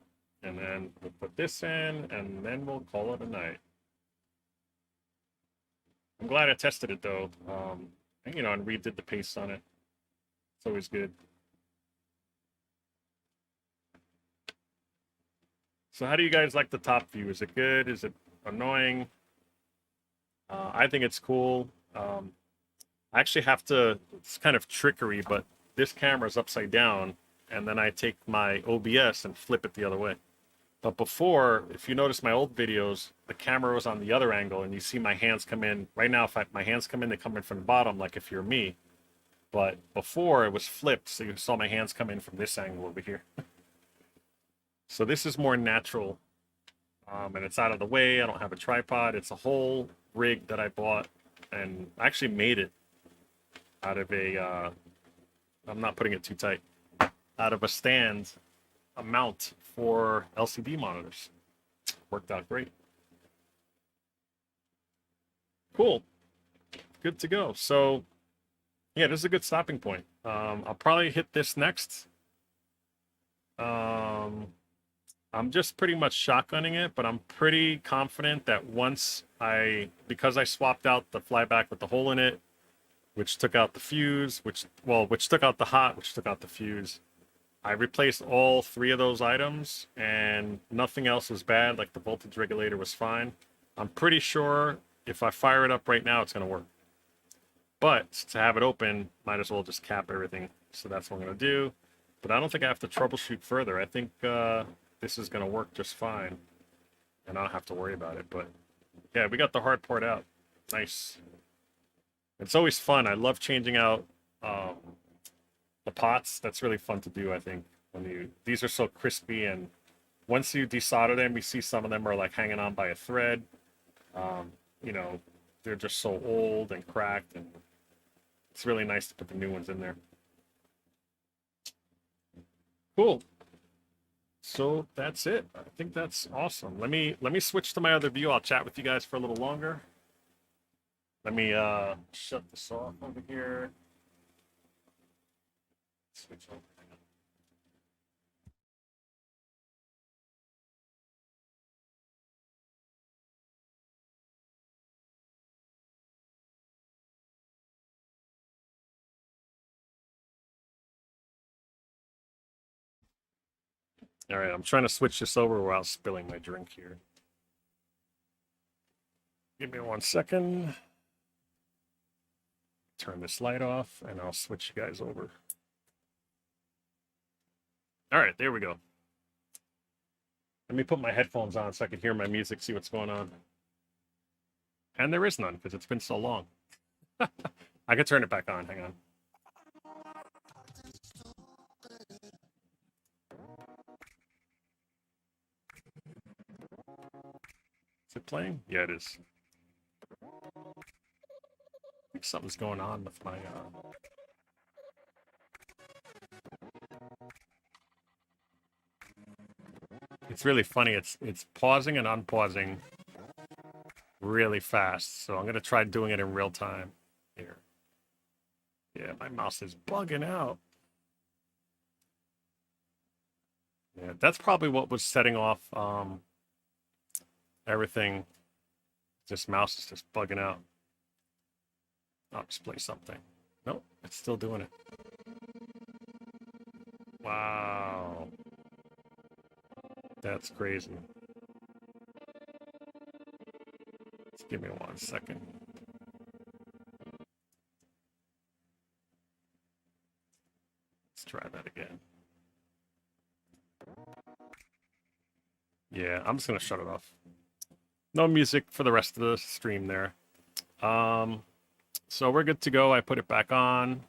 and then we'll put this in, and then we'll call it a night. I'm glad I tested it though. And redid the paste on it. It's always good. So how do you guys like the top view? Is it good? Is it annoying? I think it's cool. I actually have to, it's kind of trickery, but this camera is upside down, and then I take my OBS and flip it the other way. But before, if you notice my old videos, the camera was on the other angle, and you see my hands come in. Right now, if my hands come in, they come in from the bottom, like if you're me. But before, it was flipped, so you saw my hands come in from this angle over here. So this is more natural, and it's out of the way. I don't have a tripod. It's a whole rig that I bought, and I actually made it out of a, I'm not putting it too tight, out of a stand, a mount for LCD monitors. Worked out great. Cool. Good to go. So, yeah, this is a good stopping point. I'll probably hit this next. I'm just pretty much shotgunning it, but I'm pretty confident that because I swapped out the flyback with the hole in it, which took out the fuse, which took out the hot, which took out the fuse. I replaced all 3 of those items, and nothing else was bad. Like the voltage regulator was fine. I'm pretty sure if I fire it up right now, it's going to work. But to have it open, might as well just cap everything. So that's what I'm going to do. But I don't think I have to troubleshoot further. I think this is going to work just fine, and I don't have to worry about it. But yeah, we got the hard part out. Nice. It's always fun. I love changing out the pots. That's really fun to do, I think. These are so crispy, and once you desolder them, you see some of them are like hanging on by a thread. They're just so old and cracked, and it's really nice to put the new ones in there. Cool. So that's it. I think that's awesome. Let me switch to my other view. I'll chat with you guys for a little longer. Let me shut this off over here. Switch over. All right, I'm trying to switch this over while spilling my drink here. Give me 1 second. Turn this light off, and I'll switch you guys over. All right, there we go. Let me put my headphones on so I can hear my music, see what's going on. And there is none, because it's been so long. I can turn it back on. Hang on. Is it playing? Yeah, it is. I think something's going on with my... It's really funny. It's pausing and unpausing really fast. So I'm going to try doing it in real time here. Yeah, my mouse is bugging out. Yeah, that's probably what was setting off everything. This mouse is just bugging out. I'll just play something. Nope, it's still doing it. Wow. That's crazy. Just give me 1 second. Let's try that again. Yeah, I'm just gonna shut it off. No music for the rest of the stream there. So we're good to go. I put it back on.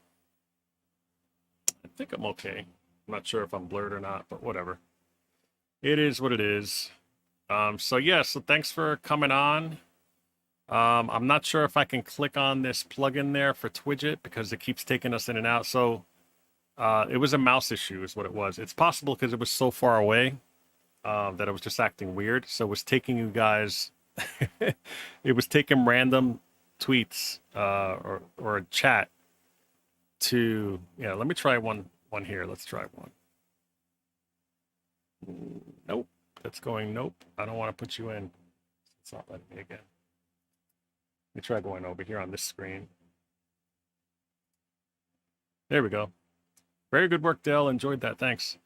I think I'm okay. I'm not sure if I'm blurred or not, but whatever. It is what it is. So yeah, so thanks for coming on. I'm not sure if I can click on this plugin there for Twidget because it keeps taking us in and out. So it was a mouse issue is what it was. It's possible because it was so far away that it was just acting weird. So it was taking you guys, it was taking random tweets or a chat to, yeah, let me try one here. Let's try one. Nope. That's going, nope. I don't want to put you in. It's not letting me again. Let me try going over here on this screen. There we go. Very good work, Dale. Enjoyed that. Thanks.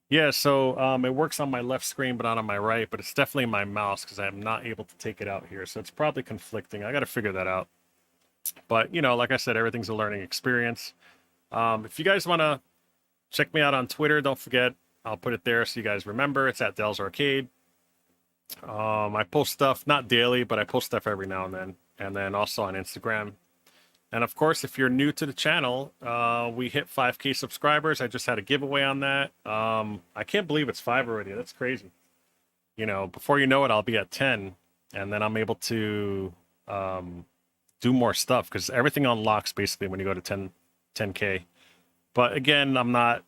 Yeah, so it works on my left screen, but not on my right. But it's definitely my mouse because I'm not able to take it out here. So it's probably conflicting. I got to figure that out. But, you know, like I said, everything's a learning experience. If you guys want to check me out on Twitter, don't forget, I'll put it there so you guys remember. It's at Dell's Arcade. I post stuff, not daily, but I post stuff every now and then. And then also on Instagram. And of course, if you're new to the channel, we hit 5K subscribers. I just had a giveaway on that. I can't believe it's 5 already. That's crazy. You know, before you know it, I'll be at 10. And then I'm able to do more stuff because everything unlocks basically when you go to 10K. But again, I'm not,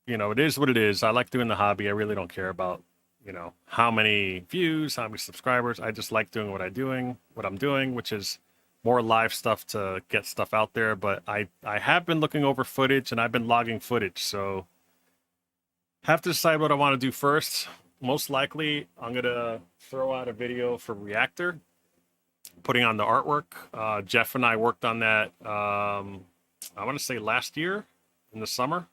you know, it is what it is. I like doing the hobby. I really don't care about, you know, how many views, how many subscribers. I just like doing what I'm doing, which is more live stuff to get stuff out there. But I have been looking over footage and I've been logging footage. So have to decide what I want to do first. Most likely I'm going to throw out a video for Reactor, putting on the artwork. Jeff and I worked on that, I want to say last year in the summer.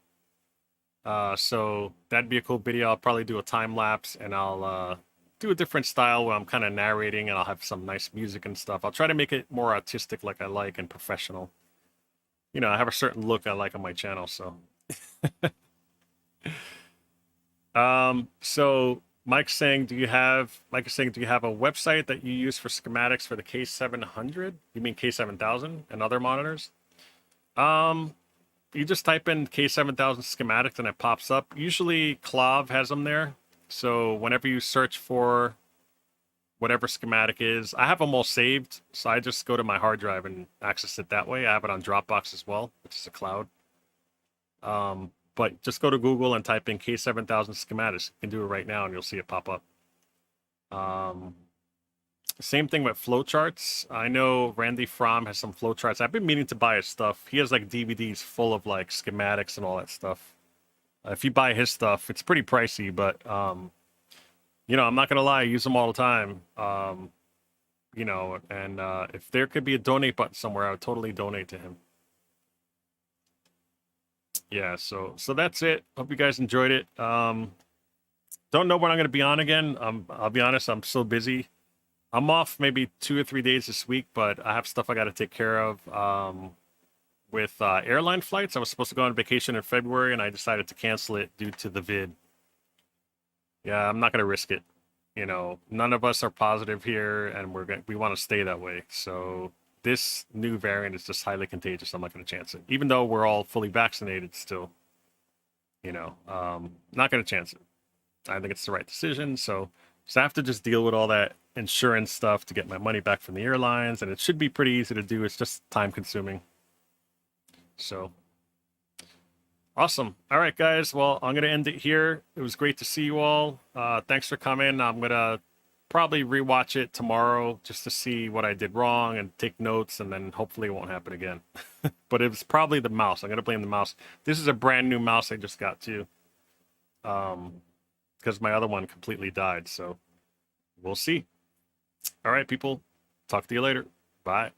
So that'd be a cool video. I'll probably do a time lapse and I'll do a different style where I'm kind of narrating and I'll have some nice music and stuff. I'll try to make it more artistic like I like and professional. You know, I have a certain look I like on my channel, so. So Mike's saying, Mike is saying, do you have a website that you use for schematics for the K700? You mean K7000 and other monitors? You just type in K7000 schematics and it pops up. Usually Clav has them there. So whenever you search for whatever schematic is, I have them all saved. So I just go to my hard drive and access it that way. I have it on Dropbox as well, which is a cloud. But just go to Google and type in K7000 schematics. You can do it right now and you'll see it pop up. Same thing with flowcharts. I know Randy Fromm has some flowcharts. I've been meaning to buy his stuff. He has like DVDs full of like schematics and all that stuff. If you buy his stuff, it's pretty pricey, but you know, I'm not gonna lie, I use them all the time. You know, and if there could be a donate button somewhere, I would totally donate to him. Yeah, so that's it. Hope you guys enjoyed it. Don't know when I'm gonna be on again. I'll be honest, I'm so busy. I'm off maybe 2 or 3 days this week, but I have stuff I got to take care of with airline flights. I was supposed to go on vacation in February, and I decided to cancel it due to the vid. Yeah, I'm not going to risk it. You know, none of us are positive here, and we want to stay that way. So this new variant is just highly contagious. I'm not going to chance it. Even though we're all fully vaccinated still, you know, not going to chance it. I think it's the right decision. So I have to just deal with all that insurance stuff to get my money back from the airlines, and it should be pretty easy to do. It's just time consuming. So awesome. All right, guys. Well, I'm gonna end it here. It was great to see you all. Thanks for coming. I'm gonna probably rewatch it tomorrow just to see what I did wrong and take notes, and then hopefully it won't happen again. But it was probably the mouse. I'm gonna blame the mouse. This is a brand new mouse I just got too, because my other one completely died. So we'll see. All right, people. Talk to you later. Bye.